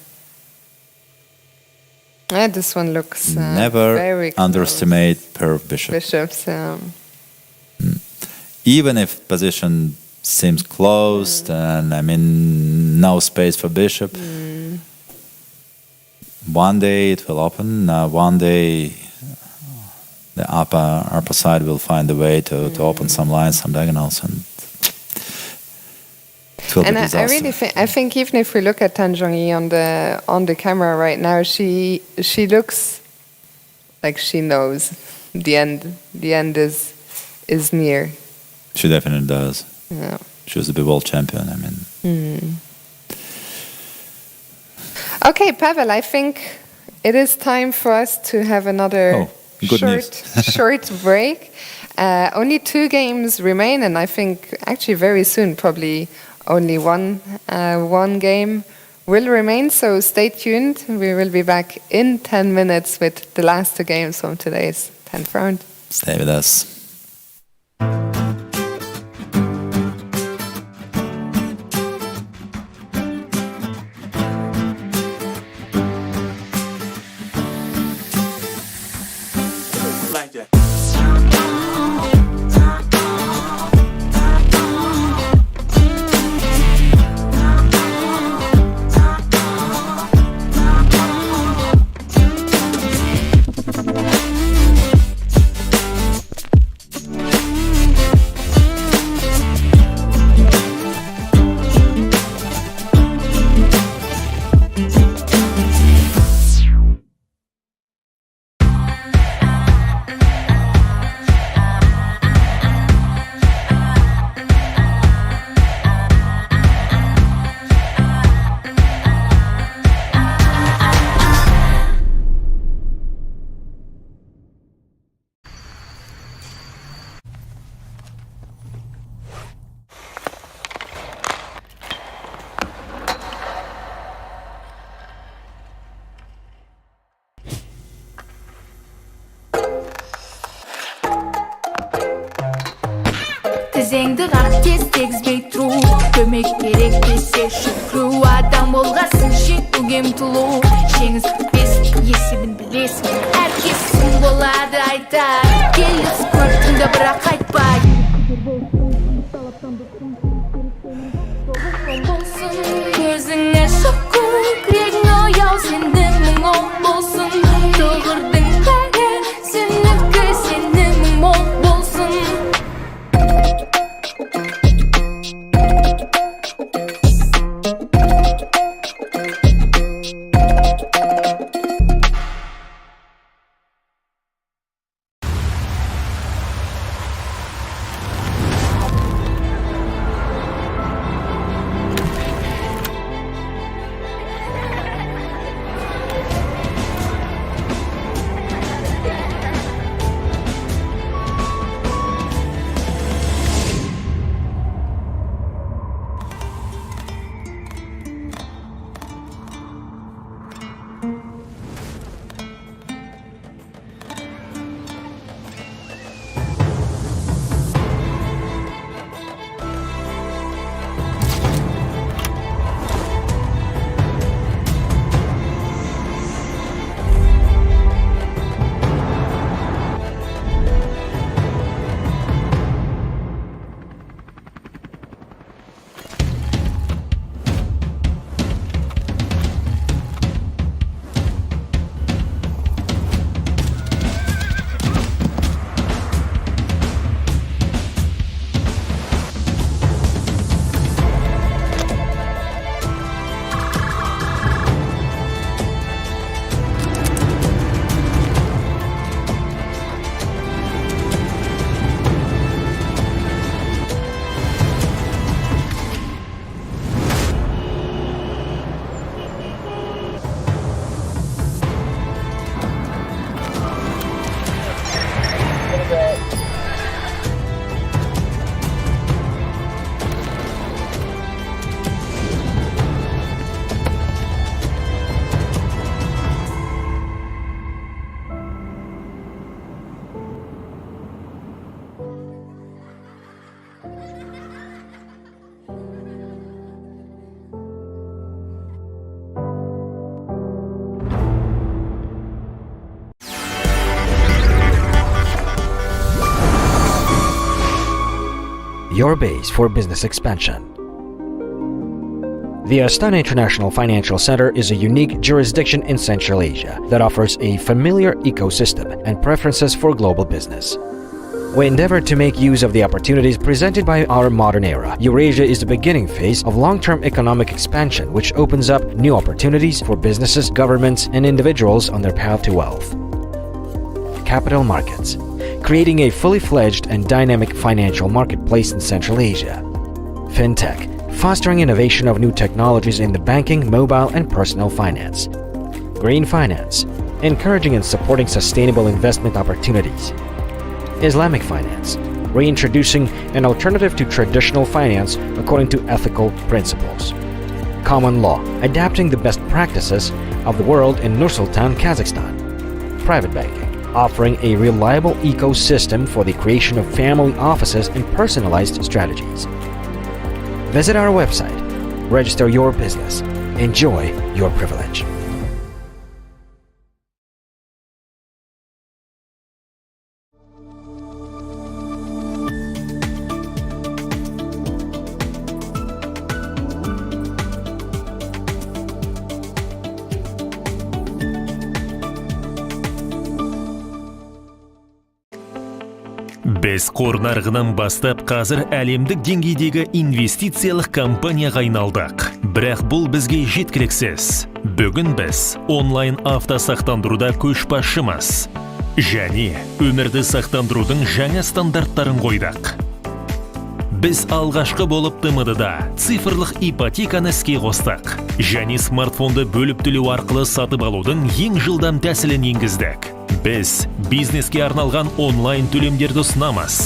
[SPEAKER 4] This one looks
[SPEAKER 5] never
[SPEAKER 4] very
[SPEAKER 5] underestimate pair of bishops. Even if position seems closed and I mean no space for bishop. One day it will open. One day the upper side will find a way to open some lines, some diagonals, and it will be disaster.
[SPEAKER 4] I really think even if we look at Tan Zhongyi on the camera right now, she looks like she knows the end. The end is near.
[SPEAKER 5] She definitely does.
[SPEAKER 4] Yeah.
[SPEAKER 5] She was a big world champion, I mean.
[SPEAKER 4] Okay, Pavel, I think it is time for us to have another short break. Only 2 games remain, and I think actually very soon, probably only one game will remain. So stay tuned. We will be back in 10 minutes with the last 2 games from today's 10th round.
[SPEAKER 5] Stay with us.
[SPEAKER 1] кезеңді қақ тез тегізбей тұру көмек керек десе шүкіру адам болғасын жетуге ұмтылу жеңіс бітпес есебін білесің әркез болады айтар келіс көрттің да бірақ қайтпай көзіңе шыққу күрегің ояу сенің мұң болсын тұғырдың бәрі сенікі сенің мұң болсын
[SPEAKER 2] Your base for business expansion. The Astana International Financial Center is a unique jurisdiction in Central Asia that offers a familiar ecosystem and preferences for global business. We endeavor to make use of the opportunities presented by our modern era. Eurasia is the beginning phase of long-term economic expansion, which opens up new opportunities for businesses, governments, and individuals on their path to wealth. Capital markets, creating a fully fledged and dynamic financial marketplace in Central Asia. Fintech, fostering innovation of new technologies in the banking, mobile, and personal finance. Green finance, encouraging and supporting sustainable investment opportunities. Islamic finance, reintroducing an alternative to traditional finance according to ethical principles. Common law, adapting the best practices of the world in Nur-Sultan, Kazakhstan. Private banking, offering a reliable ecosystem for the creation of family offices and personalized strategies. Visit our website, register your business, enjoy your privilege.
[SPEAKER 3] Біз қор нарығынан бастап қазір әлемдік деңгейдегі инвестициялық компанияға айналдық. Бірақ бұл бізге жеткіліксіз. Бүгін біз онлайн автосақтандыруда көшбасшымыз. Және өмірді сақтандырудың жаңа стандарттарын қойдық. Біз алғашқы болып ТМД-да цифрлық ипотеканы іске қостық. Және смартфонды бөліп төлеу арқылы сатып алудың ең жылдам тәсілін енгіздік. Біз бизнеске арналған онлайн төлемдерді ұсынамыз.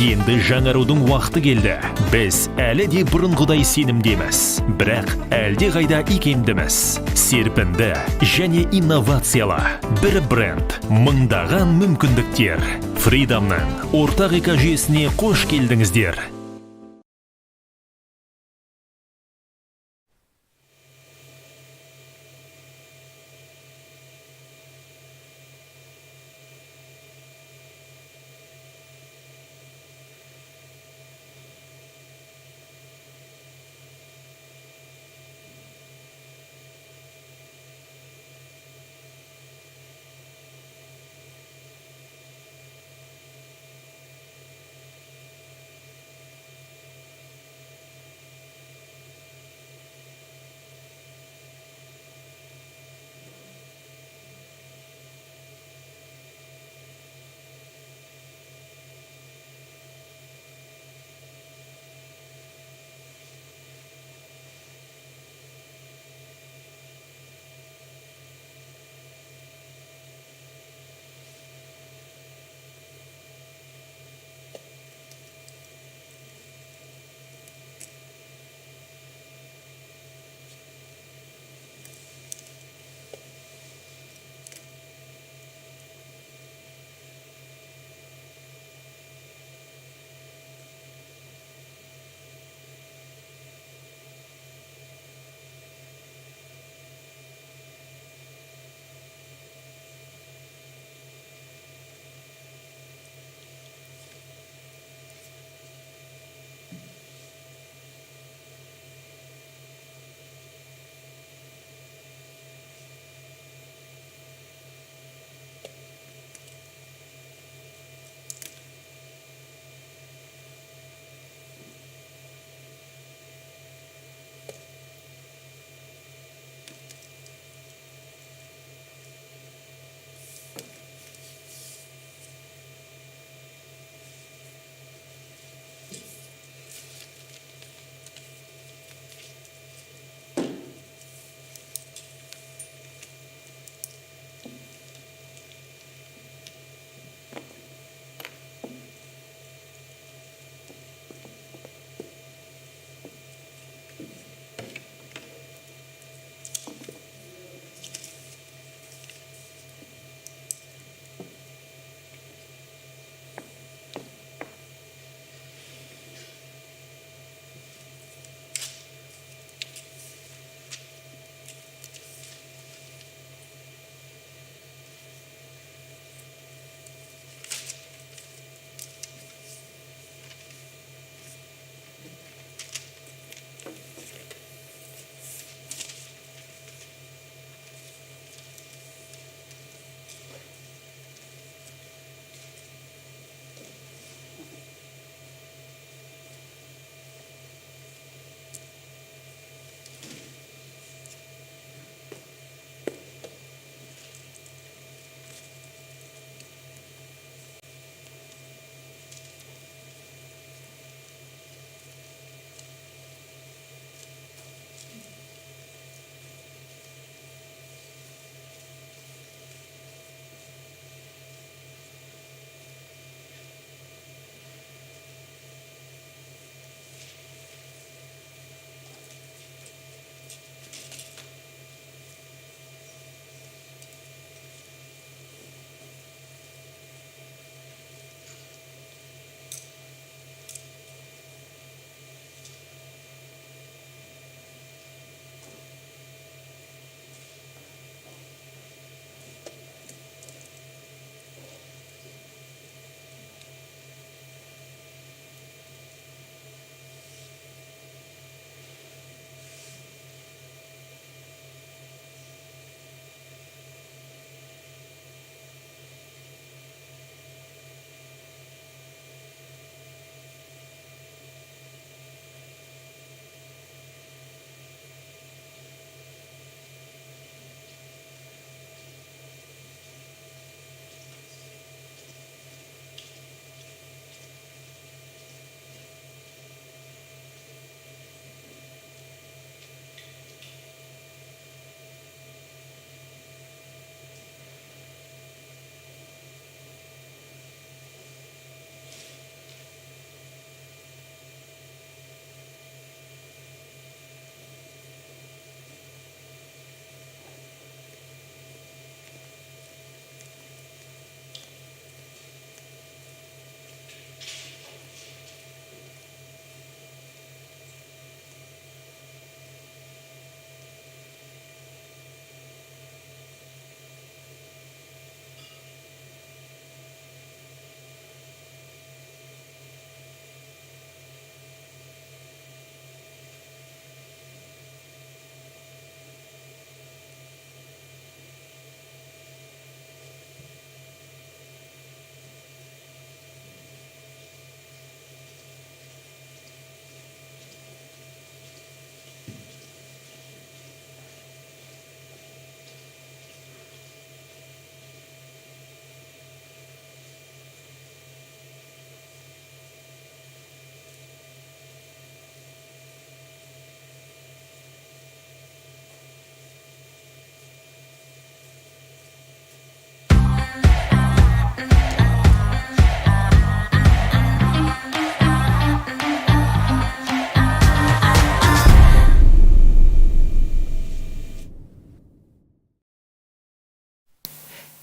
[SPEAKER 3] Енді жаңарудың уақыты келді. Біз әлі де бұрынғыдай сенімдеміз. Бірақ әлде қайда икемдіміз. Серпінді және инновациялы. Бір бренд, мыңдаған мүмкіндіктер. FIDE-ның ортақ экожүйесіне қош келдіңіздер.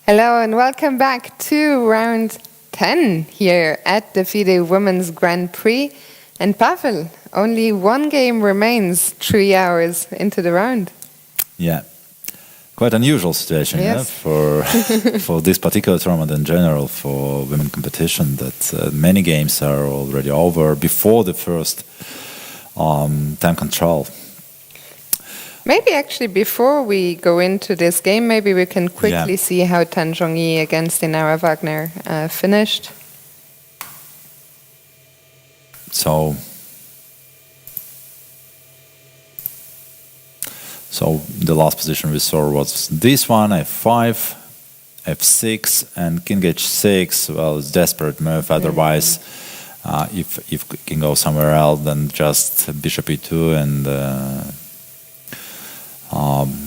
[SPEAKER 4] Hello and welcome back to round 10 here at the FIDE Women's Grand Prix. And Pavel, only one game remains 3 hours into the round.
[SPEAKER 5] Yeah, quite unusual situation,
[SPEAKER 4] Yes.
[SPEAKER 5] yeah, for this particular tournament in general, for women competition, that many games are already over before the first time control.
[SPEAKER 4] Maybe actually before we go into this game, maybe we can quickly see how Tan Zhongyi against Inara Wagner finished.
[SPEAKER 5] So the last position we saw was this one, f5, f6, and king h6. Well, it's desperate move. Otherwise, if you can go somewhere else, then just bishop e2 and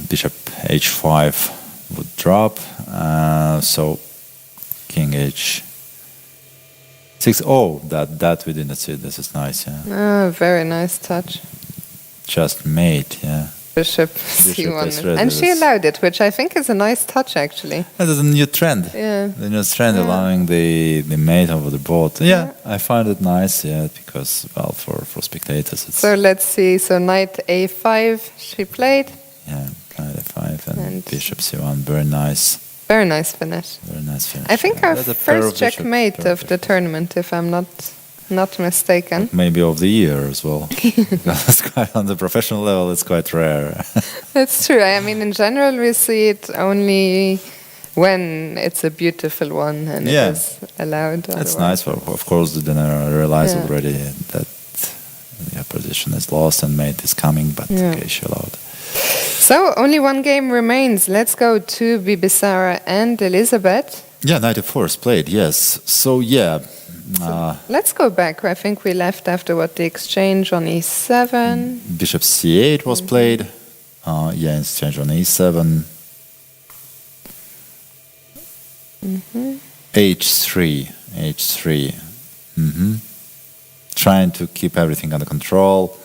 [SPEAKER 5] bishop h5 would drop. So king h6. Oh, that we didn't see. This is nice. Yeah,
[SPEAKER 4] Oh, very nice touch.
[SPEAKER 5] just mate. Yeah.
[SPEAKER 4] Bishop
[SPEAKER 5] is
[SPEAKER 4] c1.
[SPEAKER 5] ready.
[SPEAKER 4] And she allowed it, which I think is a nice touch actually.
[SPEAKER 5] That is a new trend.
[SPEAKER 4] Yeah.
[SPEAKER 5] The new trend allowing the mate over the board. Yeah, I find it nice, yeah, because, well, for spectators it's...
[SPEAKER 4] So let's see. So knight a5 she played.
[SPEAKER 5] Yeah, knight a5 and
[SPEAKER 4] And-
[SPEAKER 5] bishop c1, very nice.
[SPEAKER 4] Very nice finish.
[SPEAKER 5] Very nice finish.
[SPEAKER 4] I think our
[SPEAKER 5] That's a pair
[SPEAKER 4] first
[SPEAKER 5] of bishop,
[SPEAKER 4] checkmate
[SPEAKER 5] pair
[SPEAKER 4] of the tournament, if I'm not mistaken.
[SPEAKER 5] Maybe of the year as well. It's quite, on the professional level, it's quite rare.
[SPEAKER 4] That's true. I mean, in general, we see it only when it's a beautiful one and
[SPEAKER 5] Yeah.
[SPEAKER 4] it is allowed.
[SPEAKER 5] It's
[SPEAKER 4] otherwise.
[SPEAKER 5] nice, of course, the dinner realized
[SPEAKER 4] Yeah.
[SPEAKER 5] already that the position is lost and mate is coming, but
[SPEAKER 4] Yeah.
[SPEAKER 5] okay, she allowed.
[SPEAKER 4] So only one game remains. Let's go to Bibisara and Elizabeth.
[SPEAKER 5] Yeah, knight f4 is played, yes. So, yeah.
[SPEAKER 4] Let's go back. I think we left after the exchange on e7.
[SPEAKER 5] Bishop c8 was played. Yeah, exchange on e7. h3. Trying to keep everything under control,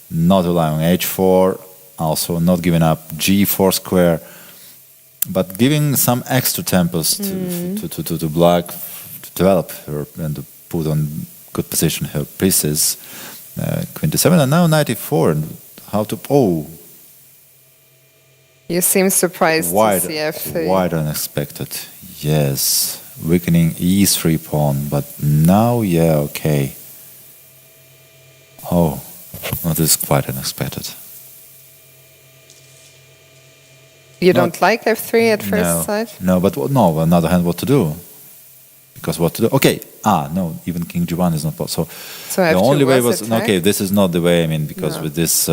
[SPEAKER 5] not allowing h4, also not giving up g4 square, but giving some extra tempos to black to develop her and to put on good position her pieces. Queen d7 and now knight e4. And how to
[SPEAKER 4] You seem surprised
[SPEAKER 5] wide,
[SPEAKER 4] to see f3.
[SPEAKER 5] wide unexpected. Yes, weakening e3 pawn, but now okay. Oh, well, this is quite unexpected.
[SPEAKER 4] You don't like f3 at first
[SPEAKER 5] No,
[SPEAKER 4] sight?
[SPEAKER 5] no, but no. On the other hand, what to do? Because what to do? Okay, no, even king g1 is not possible.
[SPEAKER 4] So
[SPEAKER 5] The
[SPEAKER 4] f2
[SPEAKER 5] only way
[SPEAKER 4] was
[SPEAKER 5] was
[SPEAKER 4] attacked?
[SPEAKER 5] okay. This is not the way. I mean, because
[SPEAKER 4] No.
[SPEAKER 5] with this,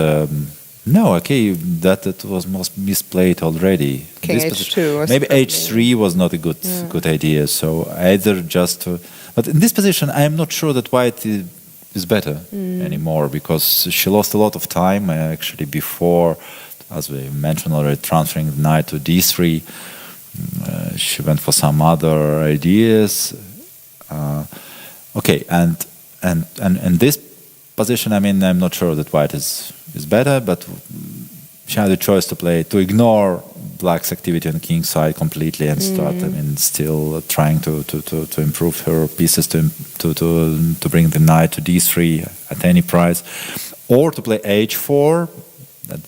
[SPEAKER 5] no, okay, that was most misplayed already.
[SPEAKER 4] King
[SPEAKER 5] This
[SPEAKER 4] h2 was
[SPEAKER 5] maybe
[SPEAKER 4] probably-
[SPEAKER 5] h3 was not a good idea. So either just to, but in this position, I am not sure that white is better anymore, because she lost a lot of time actually before, as we mentioned already, transferring the knight to d3. She went for some other ideas. Okay, and in this position, I mean, I'm not sure that white is better, but she had a choice to ignore black's activity on the king side completely and start, I mean, still trying to improve her pieces to bring the knight to d3 at any price, or to play h4. That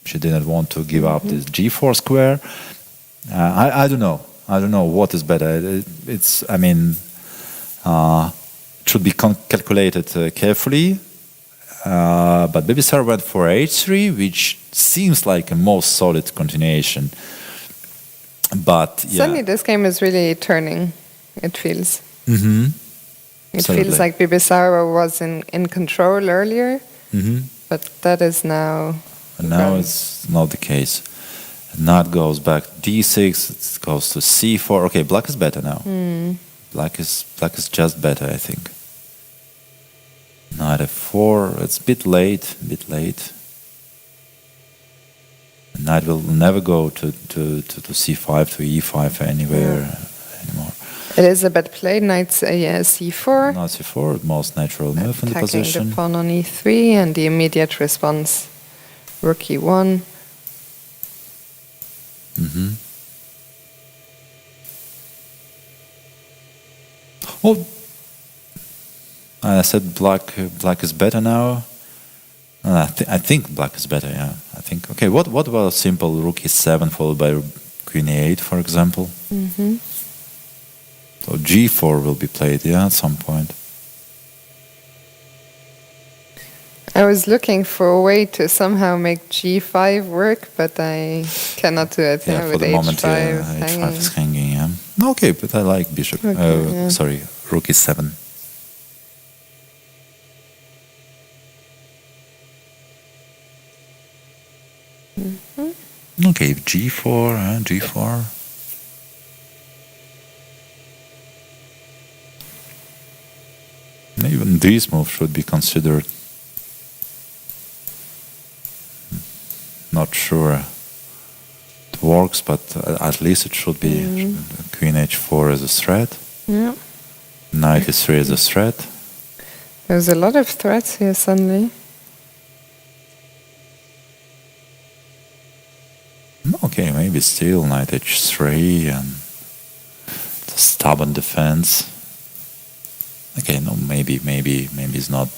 [SPEAKER 5] she didn't want to give up this g4 square. I don't know. I don't know what is better. It's, I mean, it should be calculated carefully. But Bibisara went for h3, which seems like a most solid continuation. But yeah,
[SPEAKER 4] Suddenly this game is really turning, it feels. It
[SPEAKER 5] Absolutely.
[SPEAKER 4] feels like Bibisara was in control earlier, but that is now...
[SPEAKER 5] and now it's not the case. Knight goes back to d6, it goes to c4. Okay, black is better now. Black is just better, I think. Knight f4, it's a bit late. Knight will never go to c5, to e5 anywhere anymore.
[SPEAKER 4] Elizabeth played knight c4,
[SPEAKER 5] Knight c4, most natural move in the
[SPEAKER 4] attacking
[SPEAKER 5] position.
[SPEAKER 4] the pawn on e3, and the immediate response, rook e1.
[SPEAKER 5] Well, I said black is better now. I think black is better, yeah. I think, okay, what about a simple rook e7 followed by queen e8, for example? So g4 will be played, yeah, at some point.
[SPEAKER 4] I was looking for a way to somehow make g5 work, but I cannot do it.
[SPEAKER 5] Yeah, for
[SPEAKER 4] with
[SPEAKER 5] the moment,
[SPEAKER 4] h5
[SPEAKER 5] h5
[SPEAKER 4] hanging.
[SPEAKER 5] is hanging, yeah. Okay, but I like bishop, sorry, rook e7. Okay, g4, g4. Even this move should be considered. Not sure it works, but at least it should be. Queen h4 is a threat.
[SPEAKER 4] Yeah.
[SPEAKER 5] Knight e3 is a threat.
[SPEAKER 4] There's a lot of threats here suddenly.
[SPEAKER 5] Okay, maybe still knight h3 and the stubborn defense. Okay, no, maybe it's not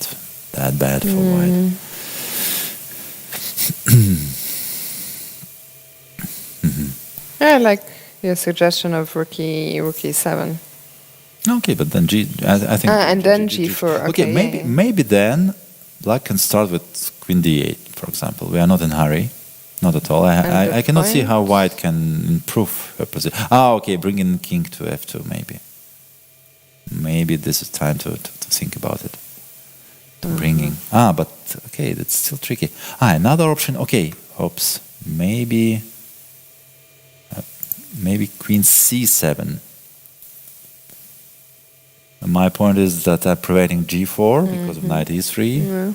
[SPEAKER 5] that bad for white.
[SPEAKER 4] I like your suggestion of rook e7.
[SPEAKER 5] Okay, but then I think.
[SPEAKER 4] And then g4. Okay,
[SPEAKER 5] maybe then black can start with queen d8, for example. We are not in a hurry, not at all. I cannot see how white can improve her position. Okay, bring in king to f2, maybe. Maybe this is time to think about it. Bringing. But okay, that's still tricky. Another option. Okay, oops. Maybe queen c7. My point is that I'm preventing g4 because of knight e3.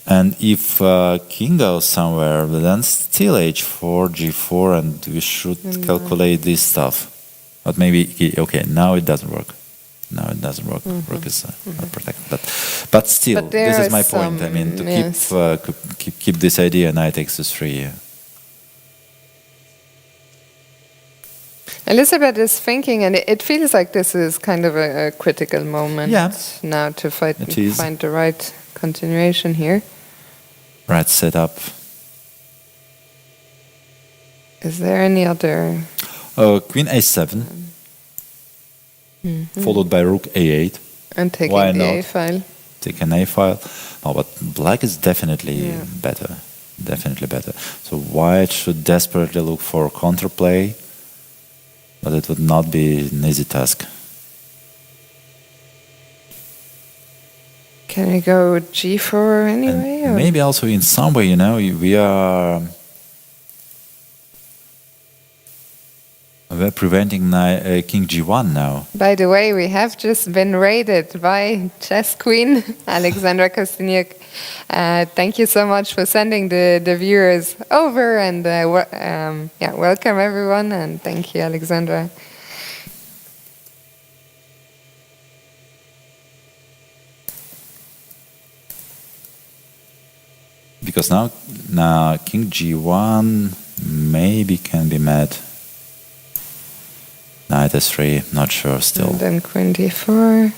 [SPEAKER 5] And if king goes somewhere, then still h4, g4, and we should calculate this stuff. But maybe, okay, now it doesn't work. No, it doesn't work. Rook is not protected. But still, this is my point. I mean, to keep this idea, knight takes e3.
[SPEAKER 4] Elizabeth is thinking, and it feels like this is kind of a critical moment now to find the right continuation here.
[SPEAKER 5] Right setup.
[SPEAKER 4] Is there any other?
[SPEAKER 5] Queen a7, followed by rook a8.
[SPEAKER 4] And taking
[SPEAKER 5] Why
[SPEAKER 4] the
[SPEAKER 5] not?
[SPEAKER 4] a file.
[SPEAKER 5] Take an a file. No, but black is definitely better. Definitely better. So white should desperately look for counterplay, but it would not be an easy task.
[SPEAKER 4] Can we go g4 anyway?
[SPEAKER 5] And maybe also in some way, we are we're preventing king g1 now.
[SPEAKER 4] By the way, we have just been raided by chess queen Alexandra Kosteniuk. Thank you so much for sending the viewers over, and welcome everyone, and thank you, Alexandra.
[SPEAKER 5] Because now king g1 maybe can be met. Knight s3, not sure still.
[SPEAKER 4] And then queen d4.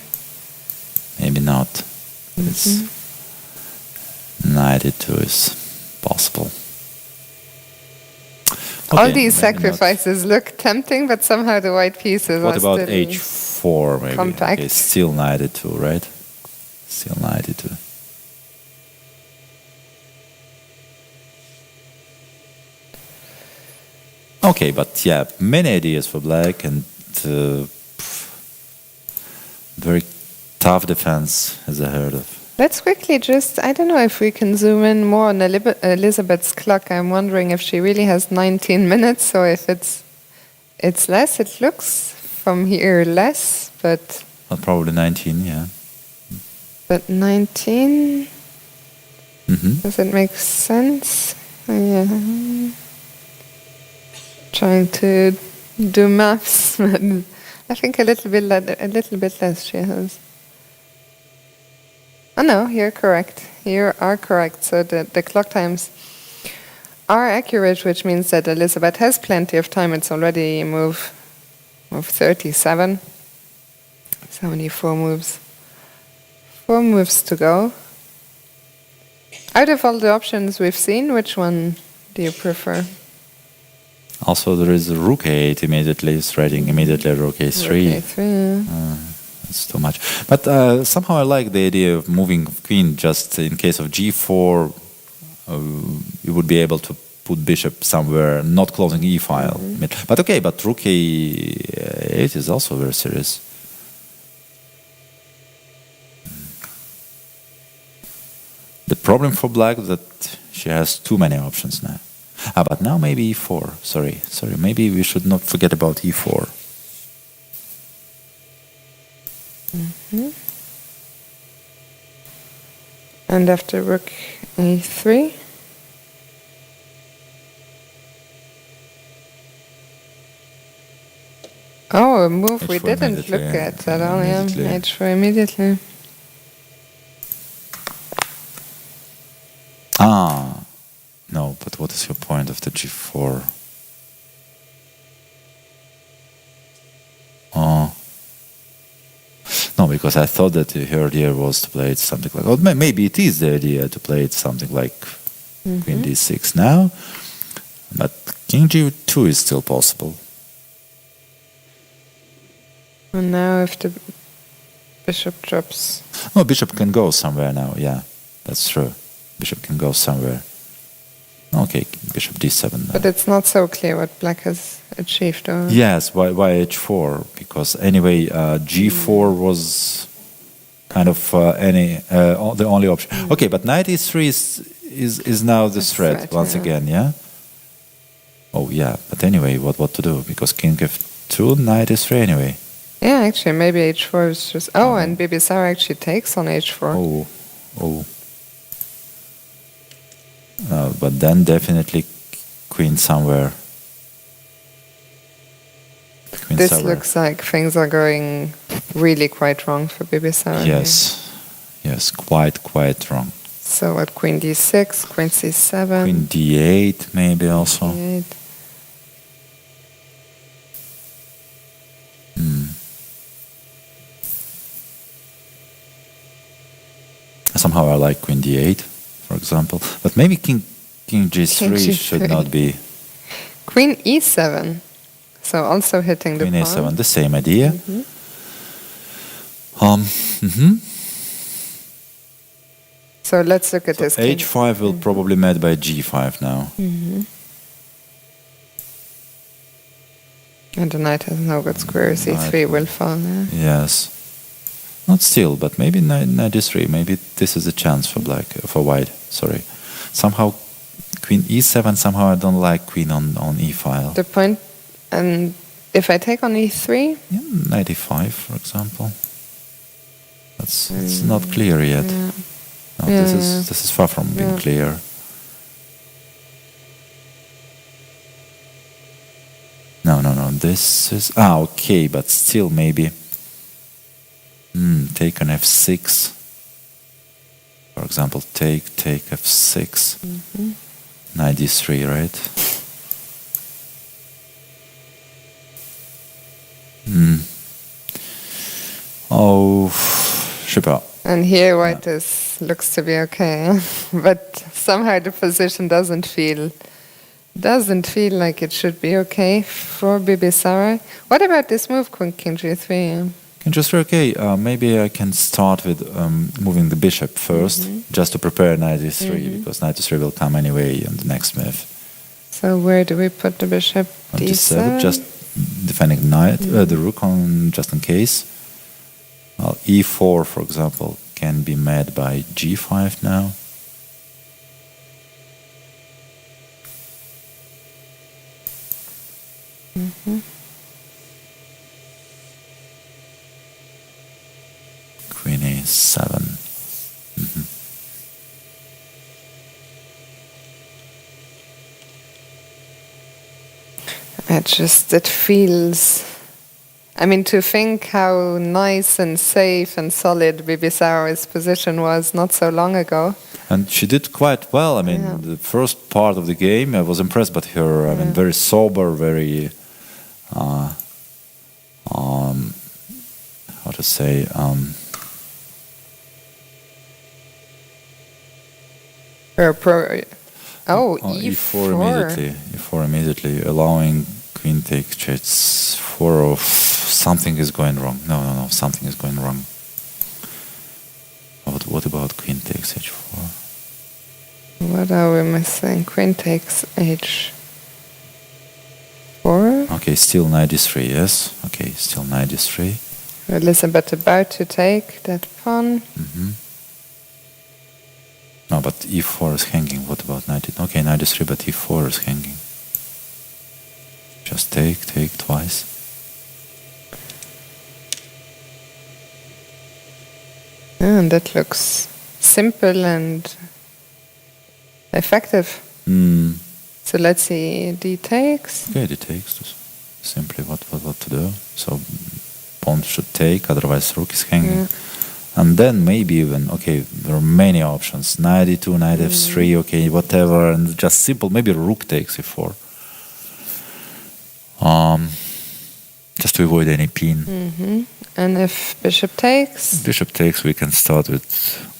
[SPEAKER 5] Maybe not. It's knight e2 is possible.
[SPEAKER 4] All these sacrifices look tempting, but somehow the white pieces
[SPEAKER 5] what
[SPEAKER 4] are
[SPEAKER 5] about
[SPEAKER 4] still
[SPEAKER 5] h4 maybe?
[SPEAKER 4] compact.
[SPEAKER 5] Okay, still knight e2, right? Still knight e2. Okay, but yeah, many ideas for black, and very tough defense, as I heard of.
[SPEAKER 4] Let's quickly I don't know if we can zoom in more on Elizabeth's clock. I'm wondering if she really has 19 minutes, or if it's less. It looks from here less, but...
[SPEAKER 5] Well, probably 19, yeah.
[SPEAKER 4] But 19? Does it make sense? Yeah. Trying to do maths, but I think a little bit less she has. Oh no, you're correct. You are correct. So the clock times are accurate, which means that Elizabeth has plenty of time. It's already move 37. So many 4 moves. 4 moves to go. Out of all the options we've seen, which one do you prefer?
[SPEAKER 5] Also, there is rook a8 immediately, threading immediately rook a3.
[SPEAKER 4] Rook a3, yeah.
[SPEAKER 5] It's too much. But somehow I like the idea of moving queen just in case of g4. You would be able to put bishop somewhere, not closing e file. But okay, but rook a8 is also very serious. The problem for black is that she has too many options now. But now maybe e4. Sorry. Maybe we should not forget about e4.
[SPEAKER 4] And after rook a3. Oh, a move we didn't look at at all. Yeah, h4 immediately.
[SPEAKER 5] No, but what is your point of the g4? No, because I thought that her idea was to play it something like... Or maybe it is the idea to play it something like queen d6 now. But king g2 is still possible.
[SPEAKER 4] And now if the bishop drops...
[SPEAKER 5] Oh, bishop can go somewhere now, yeah. That's true. Bishop can go somewhere. Okay, bishop d7 now.
[SPEAKER 4] But it's not so clear what black has achieved. Or...
[SPEAKER 5] Yes, why h4? Because anyway, g4 was kind of the only option. Okay, but knight e3 is now the threat once again, yeah? Oh yeah, but anyway, what to do? Because king f2, knight e3 anyway.
[SPEAKER 4] Yeah, actually, maybe h4 is just... Oh, and Bibisara actually takes on h4.
[SPEAKER 5] Oh. But then definitely queen somewhere.
[SPEAKER 4] This looks like things are going really quite wrong for Bibisara.
[SPEAKER 5] Yes, quite wrong.
[SPEAKER 4] So what, queen d6, queen c7?
[SPEAKER 5] Queen d8 maybe also.
[SPEAKER 4] D8.
[SPEAKER 5] Somehow I like queen d8, for example. But maybe king g3 should not be.
[SPEAKER 4] Queen e7. So also hitting the
[SPEAKER 5] pawn. Queen a7, the same idea.
[SPEAKER 4] So let's look at this.
[SPEAKER 5] h5 will probably met by g5 now.
[SPEAKER 4] And the knight has no good squares. e3 will fall now.
[SPEAKER 5] Yes. Not still, but maybe knight d3. Maybe this is a chance for black, for white. Sorry. Somehow, queen e7. Somehow I don't like queen on e file.
[SPEAKER 4] The point, and if I take on e3,
[SPEAKER 5] yeah, knight e5, for example. It's not clear yet.
[SPEAKER 4] Yeah.
[SPEAKER 5] No, this is far from being clear. No. This is okay, but still maybe. Take on f6. For example, take f6. Knight d3, right? Oh, super.
[SPEAKER 4] And here white looks to be okay, but somehow the position doesn't feel like it should be okay for Bibisara. What about this move, king g3?
[SPEAKER 5] King g3, okay. Maybe I can start with moving the bishop first, just to prepare knight e3, because knight e3 will come anyway on the next move.
[SPEAKER 4] So where do we put the bishop?
[SPEAKER 5] d7, just defending knight, the rook on just in case. Well, e4, for example, can be met by g5 now. Queen a7.
[SPEAKER 4] It feels... I mean, to think how nice and safe and solid Bibisara's position was not so long ago.
[SPEAKER 5] And she did quite well. I mean, the first part of the game, I was impressed by her. I mean, very sober, very... how to to say?
[SPEAKER 4] E4
[SPEAKER 5] immediately. E4 immediately, allowing queen takes h4 of something is going wrong. No, something is going wrong. What about queen takes h4?
[SPEAKER 4] What are we missing? Queen takes h4.
[SPEAKER 5] Okay, still knight d3, yes. Okay, still knight d3.
[SPEAKER 4] Elizabeth about to take that pawn.
[SPEAKER 5] No, but e4 is hanging. What about knight? Okay, knight d3, but e4 is hanging. Just take twice.
[SPEAKER 4] And that looks simple and effective. So let's see, d takes.
[SPEAKER 5] Okay, d takes. Simply what to do. So pawn should take, otherwise rook is hanging. And then maybe even, okay, there are many options. Knight e2, knight f3, okay, whatever, and just simple, maybe rook takes e4. Just to avoid any pin.
[SPEAKER 4] And if bishop takes?
[SPEAKER 5] Bishop takes, we can start with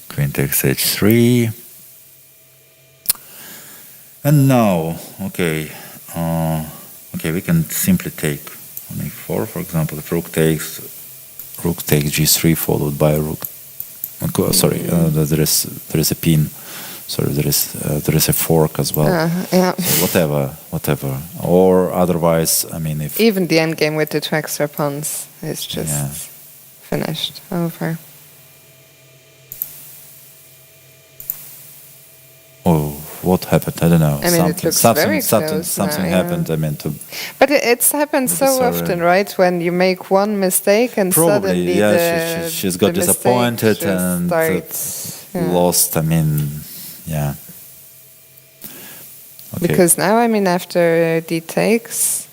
[SPEAKER 5] queen takes h3. And now, okay, we can simply take on e4, for example, if rook takes g3 followed by rook. Sorry, there is a pin. Sorry, there is a fork as well. So whatever. Or otherwise, I mean, if
[SPEAKER 4] even the endgame with the two extra pawns is just finished, over.
[SPEAKER 5] Oh, what happened? I don't know.
[SPEAKER 4] I mean, it looks very close
[SPEAKER 5] something
[SPEAKER 4] now,
[SPEAKER 5] happened. I mean,
[SPEAKER 4] but it's happened so often, right? When you make one mistake and
[SPEAKER 5] probably,
[SPEAKER 4] suddenly
[SPEAKER 5] she's got disappointed and lost. I mean, yeah. Okay.
[SPEAKER 4] Because now, I mean, after d takes,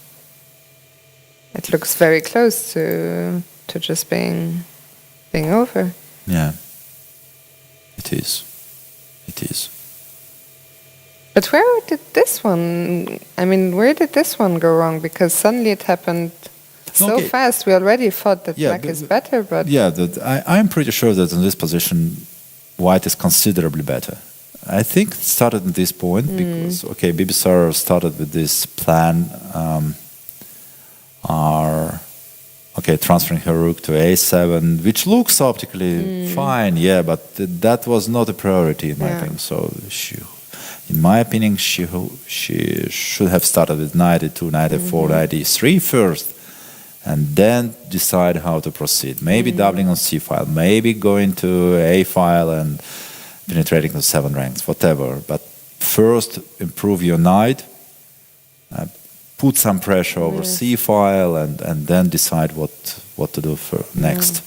[SPEAKER 4] it looks very close to just being over.
[SPEAKER 5] Yeah. It is.
[SPEAKER 4] But where did this one go wrong? Because suddenly it happened so fast. We already thought that black is better, but...
[SPEAKER 5] Yeah, I'm pretty sure that in this position, white is considerably better. I think it started at this point because, Bibisar started with this plan, transferring her rook to a7, which looks optically fine, but that was not a priority in my opinion. So in my opinion, she should have started with knight e2, knight e4, knight e3 first, and then decide how to proceed. Maybe doubling on c file, maybe going to a file and penetrating the 7 ranks, whatever. But first, improve your knight, put some pressure over c file, and then decide what to do next.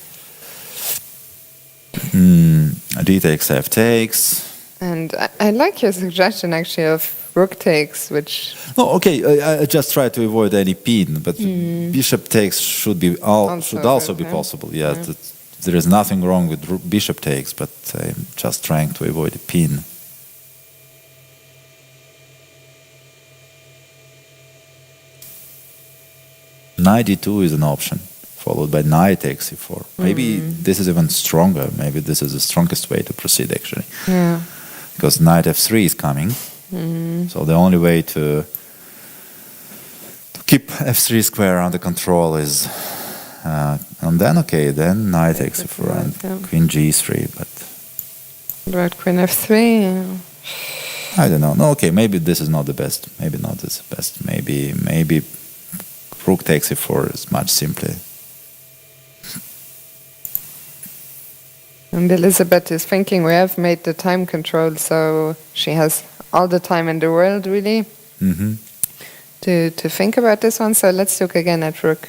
[SPEAKER 5] D takes, f takes.
[SPEAKER 4] And I like your suggestion, actually, of rook takes, which...
[SPEAKER 5] I just try to avoid any pin, but bishop takes should also be possible. There is nothing wrong with bishop takes, but I'm just trying to avoid a pin. Knight d2 is an option, followed by knight takes e4. Maybe this is even stronger. Maybe this is the strongest way to proceed, actually.
[SPEAKER 4] Yeah.
[SPEAKER 5] Because knight f3 is coming. So the only way to keep f3 square under control is... and then knight takes e4 and queen g3, but...
[SPEAKER 4] What about queen f3?
[SPEAKER 5] I don't know. No, maybe this is not the best. Maybe not this is the best. Maybe rook takes e4 is much simpler.
[SPEAKER 4] And Elizabeth is thinking we have made the time control, so she has all the time in the world, really, to think about this one. So let's look again at rook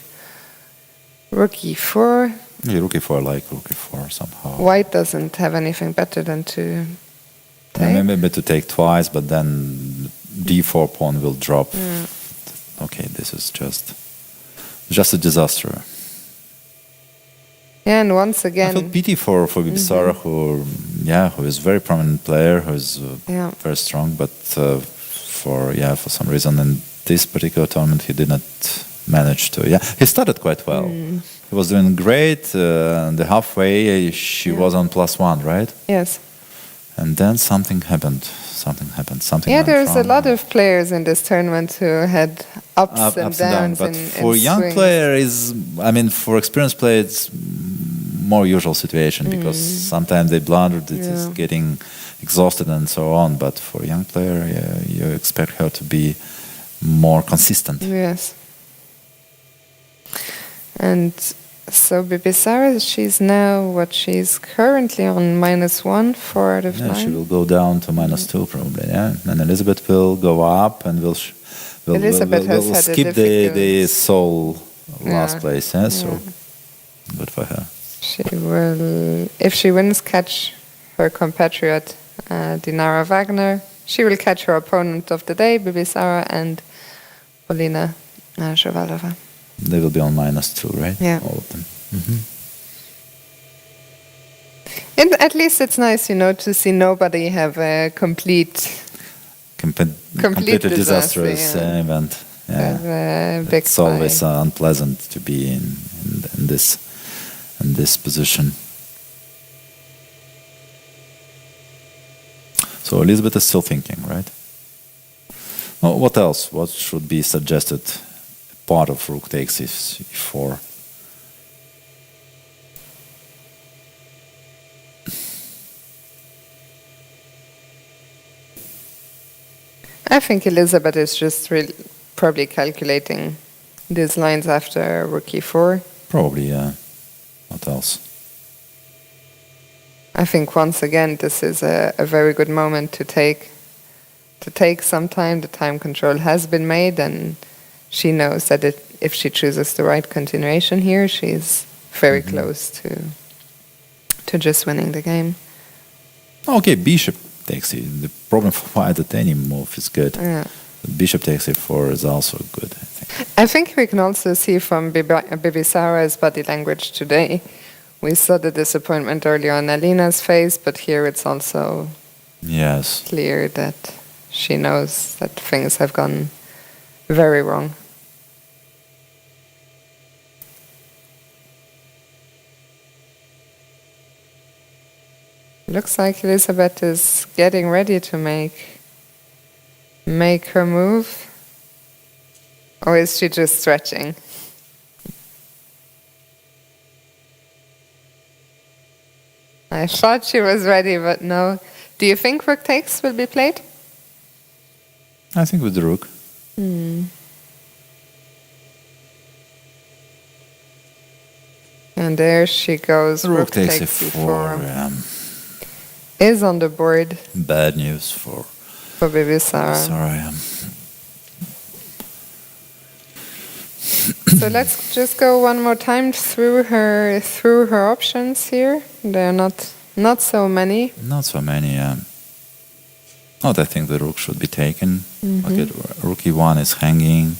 [SPEAKER 4] e4.
[SPEAKER 5] Yeah, rook e4, I like rook e4 somehow.
[SPEAKER 4] White doesn't have anything better than to take.
[SPEAKER 5] Maybe to take twice, but then d4 pawn will drop. Okay, this is just a disaster.
[SPEAKER 4] Yeah, and once again...
[SPEAKER 5] I feel pity for Bibisara, who is a very prominent player, who is very strong, but for some reason in this particular tournament he did not manage to... he started quite well. he was doing great. The halfway, she was on +1, right?
[SPEAKER 4] Yes.
[SPEAKER 5] And then something happened. Something
[SPEAKER 4] Yeah,
[SPEAKER 5] went
[SPEAKER 4] there's a
[SPEAKER 5] wrong.
[SPEAKER 4] lot of players in this tournament who had ups and downs.
[SPEAKER 5] But
[SPEAKER 4] in
[SPEAKER 5] for young
[SPEAKER 4] swings.
[SPEAKER 5] player for experienced player, it's more usual situation because sometimes they blunder, it is getting exhausted and so on. But for a young player, you expect her to be more consistent.
[SPEAKER 4] Yes. And so Bibisara, she's currently on -1, 4 out of 9.
[SPEAKER 5] She will go down to -2 probably, And Elizabeth will go up and will
[SPEAKER 4] Elizabeth has had a
[SPEAKER 5] skip the sole last place, So good for her.
[SPEAKER 4] She will, if she wins, catch her compatriot Dinara Wagner. She will catch her opponent of the day, Bibisara, and Polina Zhavalova.
[SPEAKER 5] They will be on -2, right?
[SPEAKER 4] Yeah.
[SPEAKER 5] All of them.
[SPEAKER 4] And at least it's nice, to see nobody have a
[SPEAKER 5] Completely disastrous event.
[SPEAKER 4] Big
[SPEAKER 5] It's always unpleasant to be in this position. So Elizabeth is still thinking, right? Well, what else? What should be suggested? Part of rook takes e4.
[SPEAKER 4] I think Elizabeth is just probably calculating these lines after rook e4.
[SPEAKER 5] Probably, yeah. What else?
[SPEAKER 4] I think once again this is a very good moment to take some time. The time control has been made, and she knows that if she chooses the right continuation here, she's very close to just winning the game.
[SPEAKER 5] Okay, bishop takes it. The problem for white at any move is good.
[SPEAKER 4] Yeah.
[SPEAKER 5] Bishop takes e4 is also good, I think.
[SPEAKER 4] I think we can also see from Bibisara's body language today. We saw the disappointment earlier on Alina's face, but here it's also clear that she knows that things have gone very wrong. Looks like Elizabeth is getting ready to make her move. Or is she just stretching? I thought she was ready, but no. Do you think rook takes will be played?
[SPEAKER 5] I think with the rook.
[SPEAKER 4] And there she goes.
[SPEAKER 5] Rook takes e4.
[SPEAKER 4] Is on the board.
[SPEAKER 5] Bad news for
[SPEAKER 4] Bibisara.
[SPEAKER 5] Sorry.
[SPEAKER 4] So let's just go one more time through her options here. There are not so many.
[SPEAKER 5] Not so many. Not. I think the rook should be taken. Okay, rook e1 is hanging.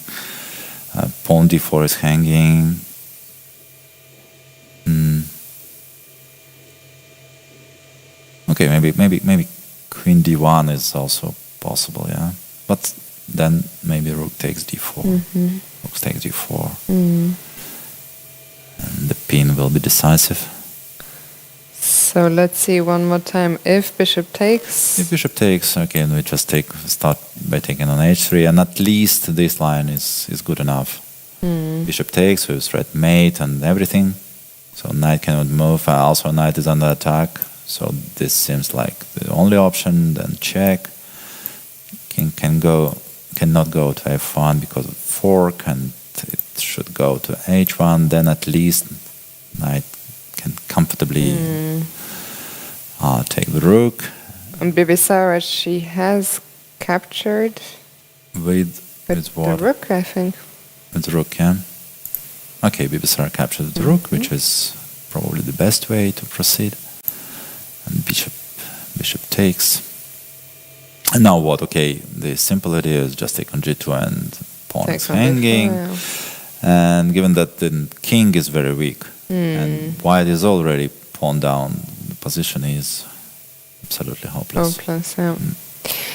[SPEAKER 5] Pawn d4 is hanging. Okay, maybe queen d1 is also possible. But then maybe rook takes d4. Rook takes d4. And the pin will be decisive.
[SPEAKER 4] So let's see one more time. If bishop takes.
[SPEAKER 5] If bishop takes, okay, we just start by taking on h3, and at least this line is good enough. Bishop takes with threat mate and everything. So knight cannot move. Also, knight is under attack. So this seems like the only option. Then check. King cannot go to f1 because of fork, and it should go to h1. Then at least knight can comfortably take the rook.
[SPEAKER 4] And Bibisara, she has captured
[SPEAKER 5] With what?
[SPEAKER 4] the rook, I think.
[SPEAKER 5] With the rook, yeah. Okay, Bibisara captured the rook, which is probably the best way to proceed. And bishop takes. And now what? Okay, the simple idea is just take on g2 and pawn is hanging. And given that the king is very weak and white is already pawn down, the position is absolutely hopeless.
[SPEAKER 4] Hopeless, yeah.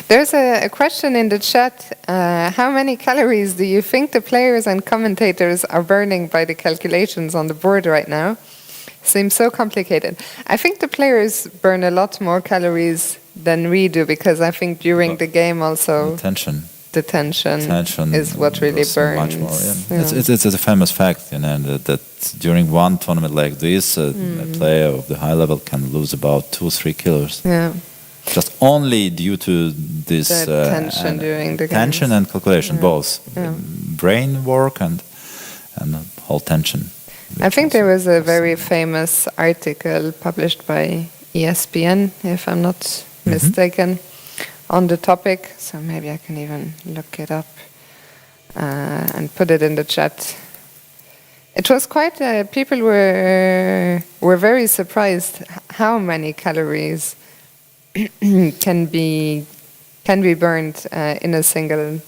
[SPEAKER 4] There's a question in the chat. How many calories do you think the players and commentators are burning by the calculations on the board right now? Seems so complicated. I think the players burn a lot more calories than we do, because I think during the game also the tension is what really burns.
[SPEAKER 5] Much more, yeah. It's a famous fact, that during one tournament like this, a player of the high level can lose about 2-3 kilos.
[SPEAKER 4] Yeah.
[SPEAKER 5] Just only due to this
[SPEAKER 4] tension during the
[SPEAKER 5] tension
[SPEAKER 4] games.
[SPEAKER 5] And calculation, both brain work and whole tension.
[SPEAKER 4] I think there was a very famous article published by ESPN, if I'm not mistaken, on the topic. So maybe I can even look it up and put it in the chat. It was quite. People were very surprised how many calories can be burned in a single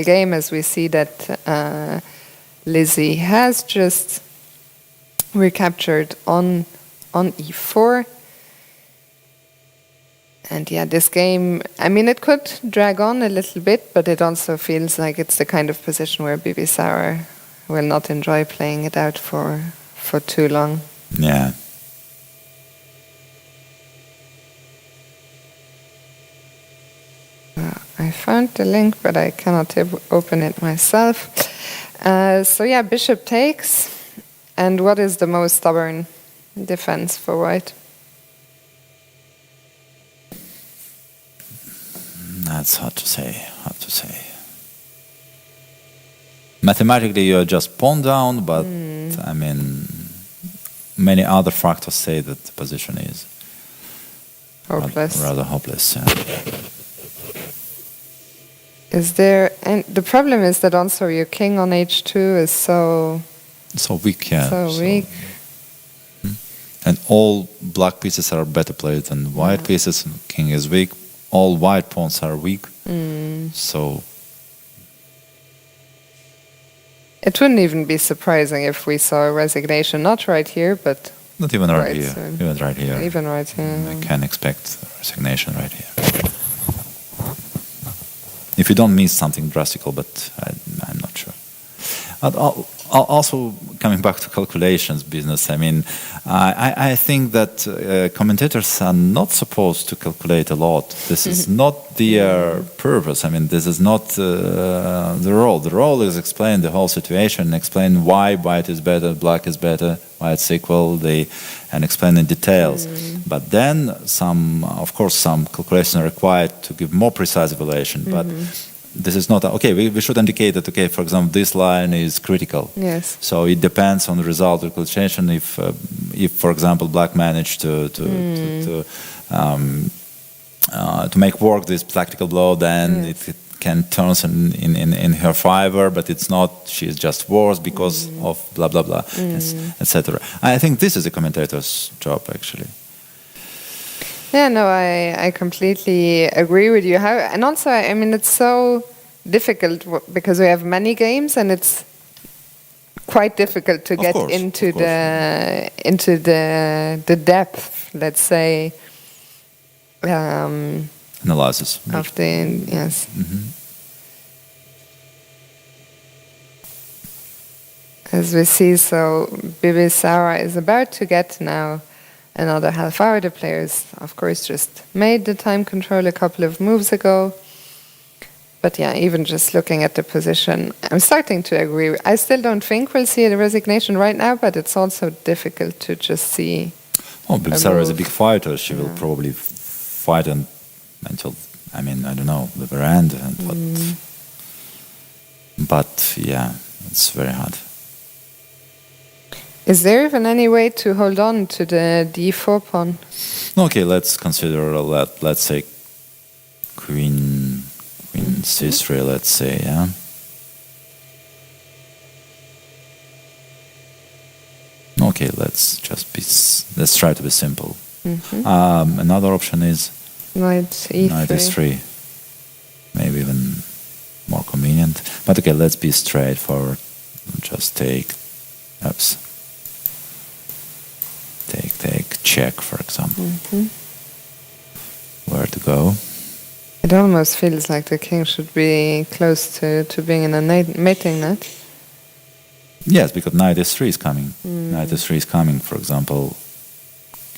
[SPEAKER 4] game, as we see that Lizzie has just recaptured on e4. And yeah, this game, I mean, it could drag on a little bit, but it also feels like it's the kind of position where Bibisara will not enjoy playing it out for too long.
[SPEAKER 5] Yeah.
[SPEAKER 4] I found the link, but I cannot open it myself. So yeah, bishop takes. And what is the most stubborn defense for white?
[SPEAKER 5] That's hard to say. Mathematically, you're just pawn down, but I mean, many other factors say that the position is
[SPEAKER 4] hopeless.
[SPEAKER 5] Rather hopeless. Yeah.
[SPEAKER 4] Is there? And the problem is that also your king on h2 is so
[SPEAKER 5] weak. Yeah.
[SPEAKER 4] So weak.
[SPEAKER 5] And all black pieces are better played than white pieces. And king is weak. All white pawns are weak. So
[SPEAKER 4] it wouldn't even be surprising if we saw a resignation, not right here, but
[SPEAKER 5] not even right here. Even right here.
[SPEAKER 4] Even right here.
[SPEAKER 5] I can expect resignation right here. If you don't miss something drastic, but I'm not sure. Also, coming back to calculations business, I mean, I think that commentators are not supposed to calculate a lot. This is not their purpose. I mean, this is not the role. The role is explain the whole situation, explain why white is better, black is better, why it's equal, and explain in details. But then, of course, some calculations are required to give more precise evaluation. But this is not okay. We should indicate that, okay, for example, this line is critical.
[SPEAKER 4] Yes.
[SPEAKER 5] So it depends on the result of the calculation. If for example, black managed to make work this tactical blow, then it can turn in her favor. But it's not. She's just worse because of blah blah blah, etc. I think this is a commentator's job, actually.
[SPEAKER 4] Yeah, no, I completely agree with you. And also, I mean, it's so difficult because we have many games, and it's quite difficult to get into the depth, let's say,
[SPEAKER 5] analysis
[SPEAKER 4] of the yes. As we see, so Bibisara is about to get now another half hour. The players, of course, just made the time control a couple of moves ago. But yeah, even just looking at the position, I'm starting to agree. I still don't think we'll see a resignation right now, but it's also difficult to just see.
[SPEAKER 5] Oh, Bibisara is a big fighter. She will probably fight until, I mean, I don't know, the very end. But yeah, it's very hard.
[SPEAKER 4] Is there even any way to hold on to the d4 pawn?
[SPEAKER 5] Okay, let's consider let's say queen c3, let's say, yeah. Okay, let's try to be simple. Another option is
[SPEAKER 4] knight e3.
[SPEAKER 5] Knight e3. Maybe even more convenient. But okay, let's be straightforward. Just take check, for example. Where to go?
[SPEAKER 4] It almost feels like the king should be close to being in a mating net.
[SPEAKER 5] Yes, because knight s3 is coming. Knight s3 is coming, for example,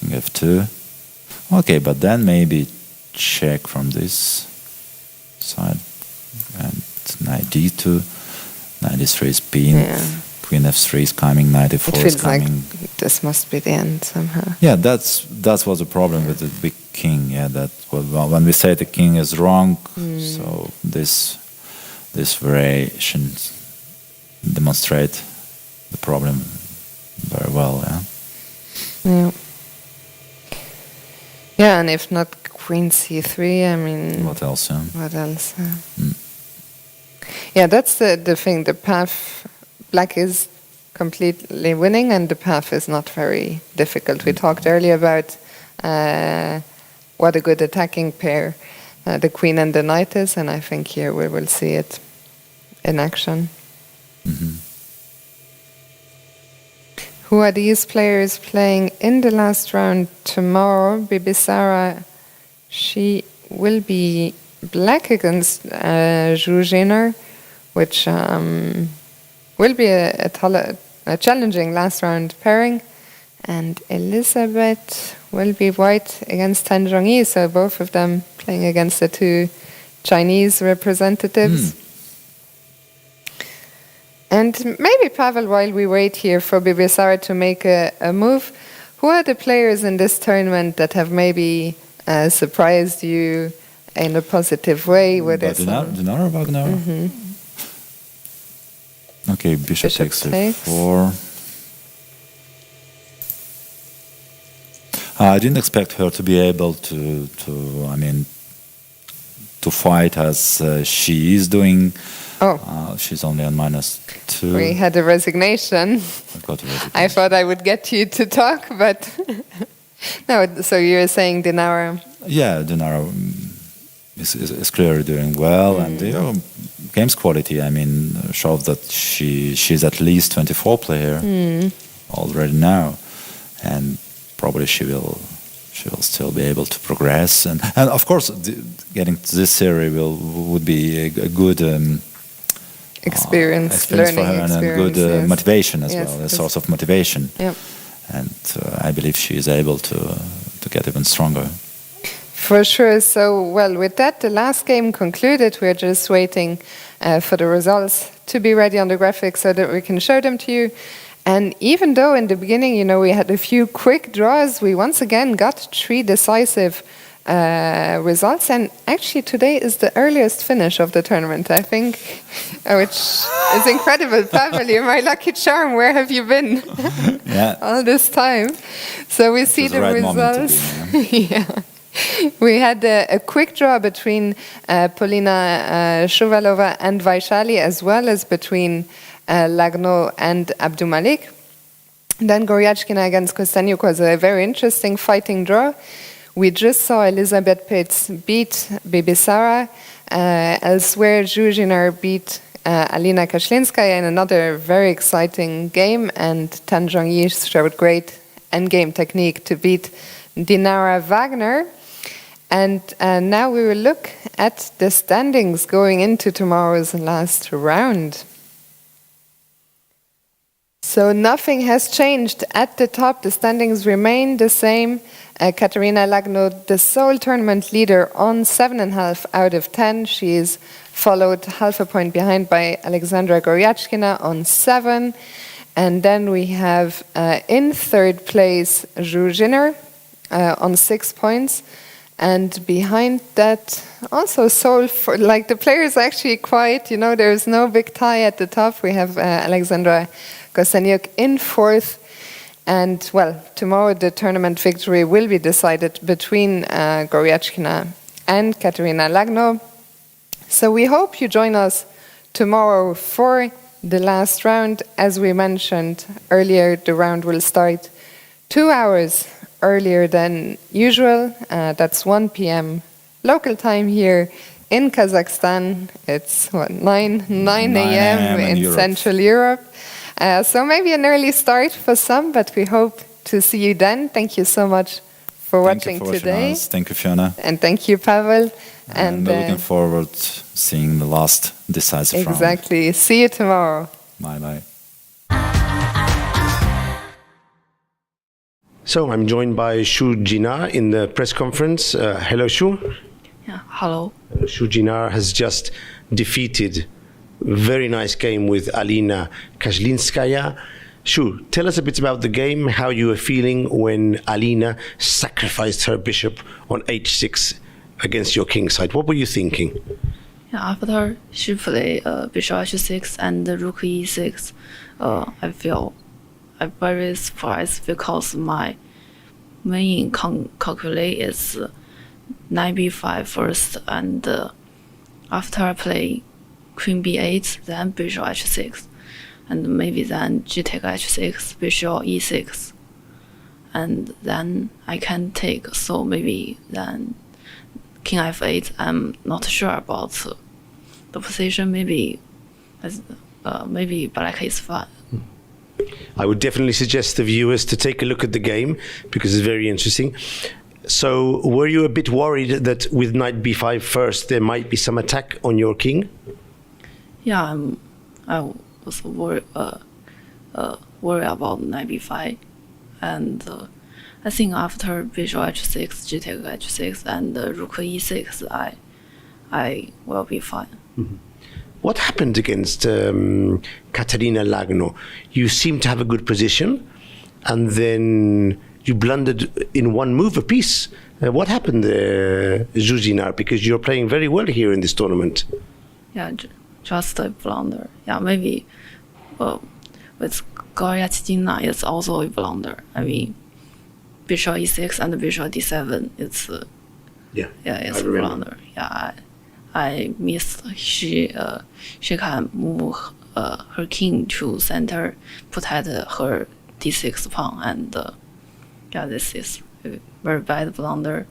[SPEAKER 5] king f2. Okay, but then maybe check from this side. And knight d2, knight s3 is pinned.
[SPEAKER 4] Yeah.
[SPEAKER 5] Queen f3 is coming, knight
[SPEAKER 4] It
[SPEAKER 5] f4 is
[SPEAKER 4] feels like
[SPEAKER 5] coming.
[SPEAKER 4] this must be the end somehow.
[SPEAKER 5] Yeah, that was the problem with the big king. Yeah, that was when we say the king is wrong. So this variation demonstrate the problem very well. Yeah.
[SPEAKER 4] Yeah. Yeah, and if not queen c3, I mean,
[SPEAKER 5] What else? Yeah.
[SPEAKER 4] what else? Yeah, that's the thing. The path, black is completely winning, and the path is not very difficult. We talked earlier about what a good attacking pair the queen and the knight is, and I think here we will see it in action. Who are these players playing in the last round tomorrow? Bibisara, she will be black against Zhuzhiner, which will be a challenging last round pairing. And Elizabeth will be white against Tan Zhongyi, so both of them playing against the two Chinese representatives. And maybe, Pavel, while we wait here for Bibisara to make a move, who are the players in this tournament that have maybe surprised you in a positive way?
[SPEAKER 5] Dinar Wagner. Okay, bishop takes f4. I didn't expect her to be able to fight as she is doing. She's only on -2.
[SPEAKER 4] We had a resignation. I thought I would get you to talk, but no. So you're saying Dinara?
[SPEAKER 5] Yeah, Dinara is clearly doing well, and game's quality. I mean, shows that she's at least 24 player already now, and probably she will still be able to progress, and of course, getting to this series would be a good.
[SPEAKER 4] Experience
[SPEAKER 5] for her, and good motivation as well, a source of motivation.
[SPEAKER 4] Yep.
[SPEAKER 5] And I believe she is able to get even stronger.
[SPEAKER 4] For sure. So, well, with that, the last game concluded. We're just waiting for the results to be ready on the graphics so that we can show them to you. And even though in the beginning, we had a few quick draws, we once again got 3 decisive results, and actually today is the earliest finish of the tournament, I think, which is incredible. Pavel, you're my lucky charm. Where have you been all this time? So we see the results. We had a quick draw between Polina Shuvalova and Vaishali, as well as between Lagno and Abdumalik. Then Goryachkina against Kostanyuk was a very interesting fighting draw. We just saw Elizabeth Pitts beat Bibisara. Elsewhere, Zhuzhiner beat Alina Kashlinskaya in another very exciting game, and Tan Zhongyi showed great endgame technique to beat Dinara Wagner. And now we will look at the standings going into tomorrow's last round. So nothing has changed at the top. The standings remain the same. Katerina Lagno, the sole tournament leader, on 7.5 out of 10. She is followed half a point behind by Alexandra Goryachkina on 7. And then we have in third place Zhuzhiner on 6 points. And behind that, also sole, like the players are actually quiet. There's no big tie at the top. We have Alexandra Kostanyuk in fourth. And, well, tomorrow the tournament victory will be decided between Goryachkina and Katerina Lagno. So we hope you join us tomorrow for the last round. As we mentioned earlier, the round will start 2 hours earlier than usual. That's 1 p.m. local time here in Kazakhstan. It's, 9 a.m. in Central Europe. So maybe an early start for some, but we hope to see you then. Thank you so much for for
[SPEAKER 5] Thank you
[SPEAKER 4] watching
[SPEAKER 5] for watching
[SPEAKER 4] today.
[SPEAKER 5] us. Thank you, Fiona.
[SPEAKER 4] And thank you, Pavel.
[SPEAKER 5] And looking forward seeing the last decisive round.
[SPEAKER 4] exactly. See you tomorrow.
[SPEAKER 5] Bye-bye.
[SPEAKER 6] So I'm joined by Shu Jinar in the press conference. Hello, Shu.
[SPEAKER 7] Yeah, hello.
[SPEAKER 6] Shu Jinar has just defeated a very nice game with Alina Kazlinskaya. Shu, tell us a bit about the game, how you were feeling when Alina sacrificed her bishop on h6 against your king side. What were you thinking?
[SPEAKER 7] Yeah, after she played bishop h6 and rook e6, I feel I'm very surprised because my main calculate is knight b5 first, and after I play queen b8, then bishop h6, and maybe then g take h6, bishop e6, and then I can take. So maybe then king f8. I'm not sure about the position. Maybe maybe black is fine.
[SPEAKER 6] I would definitely suggest the viewers to take a look at the game because it's very interesting. So were you a bit worried that with knight b5 first there might be some attack on your king?
[SPEAKER 7] Yeah, I was worried about knight b5, and I think after bishop h6, g take h6, and rook e6, I will be fine.
[SPEAKER 6] Mm-hmm. What happened against Katarina Lagno? You seemed to have a good position, and then you blundered in one move apiece. What happened there, Zhujinar? Because you're playing very well here in this tournament.
[SPEAKER 7] Yeah, just a blunder. Yeah, maybe with Goria Chidina, it's also a blunder. I mean, bishop e6 and bishop d7, it's it's a blunder. Yeah, I missed. She can move her king to center, protect her d6 pawn, and this is a very bad blunder.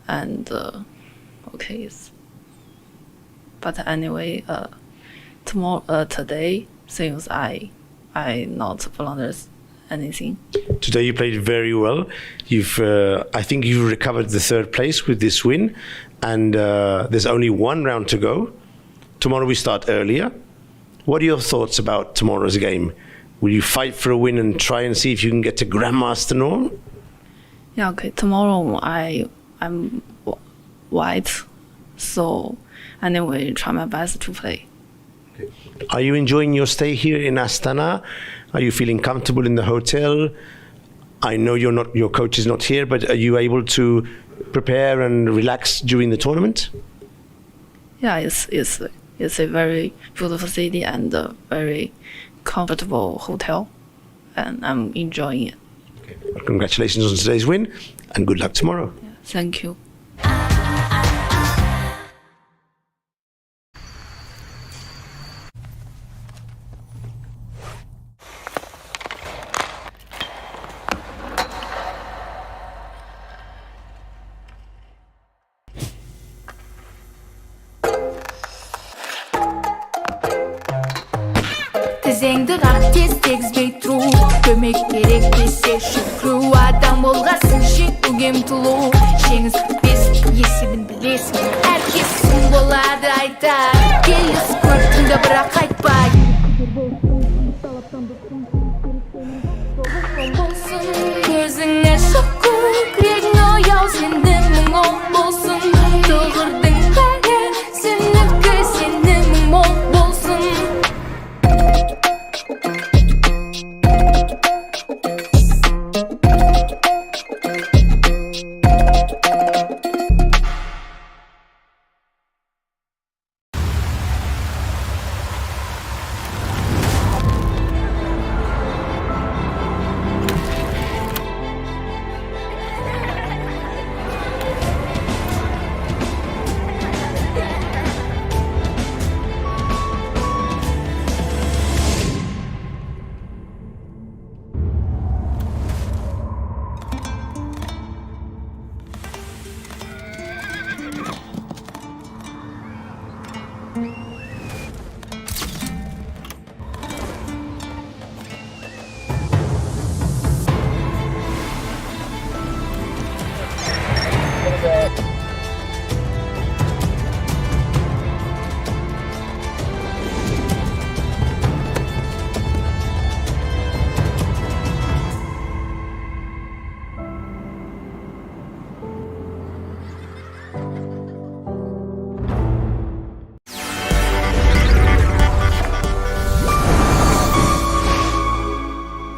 [SPEAKER 7] And okay, but anyway, today since I not blunders anything.
[SPEAKER 6] Today you played very well. I think you've recovered the third place with this win, and there's only one round to go. Tomorrow we start earlier. What are your thoughts about tomorrow's game? Will you fight for a win and try and see if you can get to Grandmaster norm?
[SPEAKER 7] Yeah, okay. Tomorrow I'm white, so anyway, try my best to play.
[SPEAKER 6] Are you enjoying your stay here in Astana? Are you feeling comfortable in the hotel? I know your coach is not here, but are you able to prepare and relax during the tournament?
[SPEAKER 7] Yeah, it's a very beautiful city and a very comfortable hotel, and I'm enjoying it.
[SPEAKER 6] Okay. Well, congratulations on today's win, and good luck tomorrow.
[SPEAKER 7] Yeah, thank you.
[SPEAKER 1] Tizengdi qaq tez tegizbey turu Kömek керек dese şükrü Adam olğasın şi Ugem tulu Şeniz biz есебін білесің Әркесін болады айтар Келіс көптіңді бірақ айтпай Көзіңе шыққу Крегін ояу сенді мұң болсын Тұғырдың қәрі Сенікі сені мұң болсын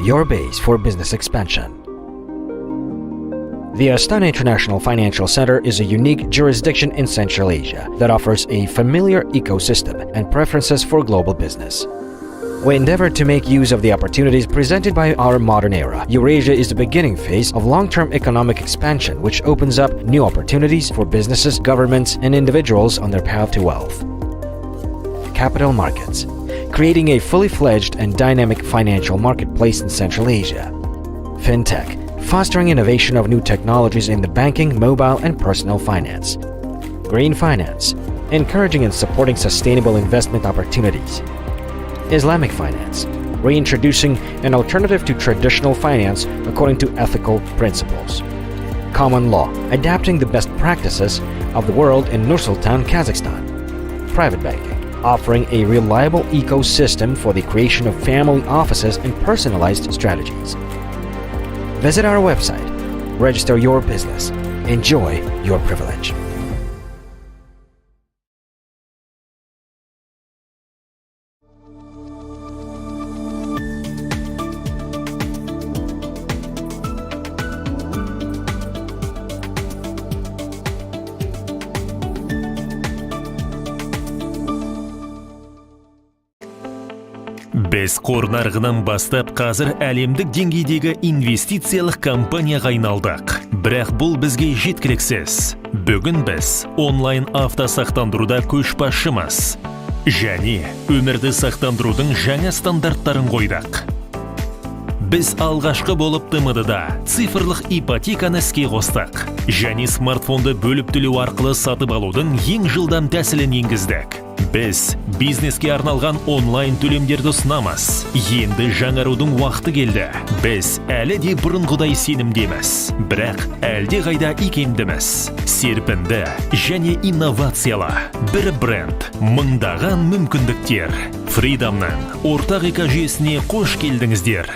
[SPEAKER 2] your base for business expansion. The Astana International Financial Center is a unique jurisdiction in Central Asia that offers a familiar ecosystem and preferences for global business. We endeavor to make use of the opportunities presented by our modern era. Eurasia is the beginning phase of long-term economic expansion, which opens up new opportunities for businesses, governments, and individuals on their path to wealth. Capital markets, creating a fully fledged and dynamic financial marketplace in Central Asia. Fintech, fostering innovation of new technologies in the banking, mobile, and personal finance. Green finance, encouraging and supporting sustainable investment opportunities. Islamic finance, reintroducing an alternative to traditional finance according to ethical principles. Common law, adapting the best practices of the world in Nur-Sultan, Kazakhstan. Private banking, offering a reliable ecosystem for the creation of family offices and personalized strategies. Visit our website, register your business, enjoy your privilege.
[SPEAKER 3] Біз қор нарығынан бастап қазір әлемдік деңгейдегі инвестициялық компанияға айналдық. Бірақ бұл бізге жеткіліксіз. Бүгін біз онлайн автосақтандыруда көшбасшымыз. Және өмірді сақтандырудың жаңа стандарттарын қойдық. Біз алғашқы болып ТМД-да цифрлық ипотеканы іске қостық. Және смартфонды бөліп төлеу арқылы сатып алудың ең жылдам тәсілін енгіздік. Біз бизнеске арналған онлайн төлемдерді ұсынамыз. Енді жаңарудың уақыты келді. Біз әлі де бұрынғыдай сенімдеміз. Бірақ әлде қайда икемдіміз. Серпінді және инновациялы. Бір бренд, мыңдаған мүмкіндіктер. FIDE-ның ортақ экожүйесіне қош келдіңіздер.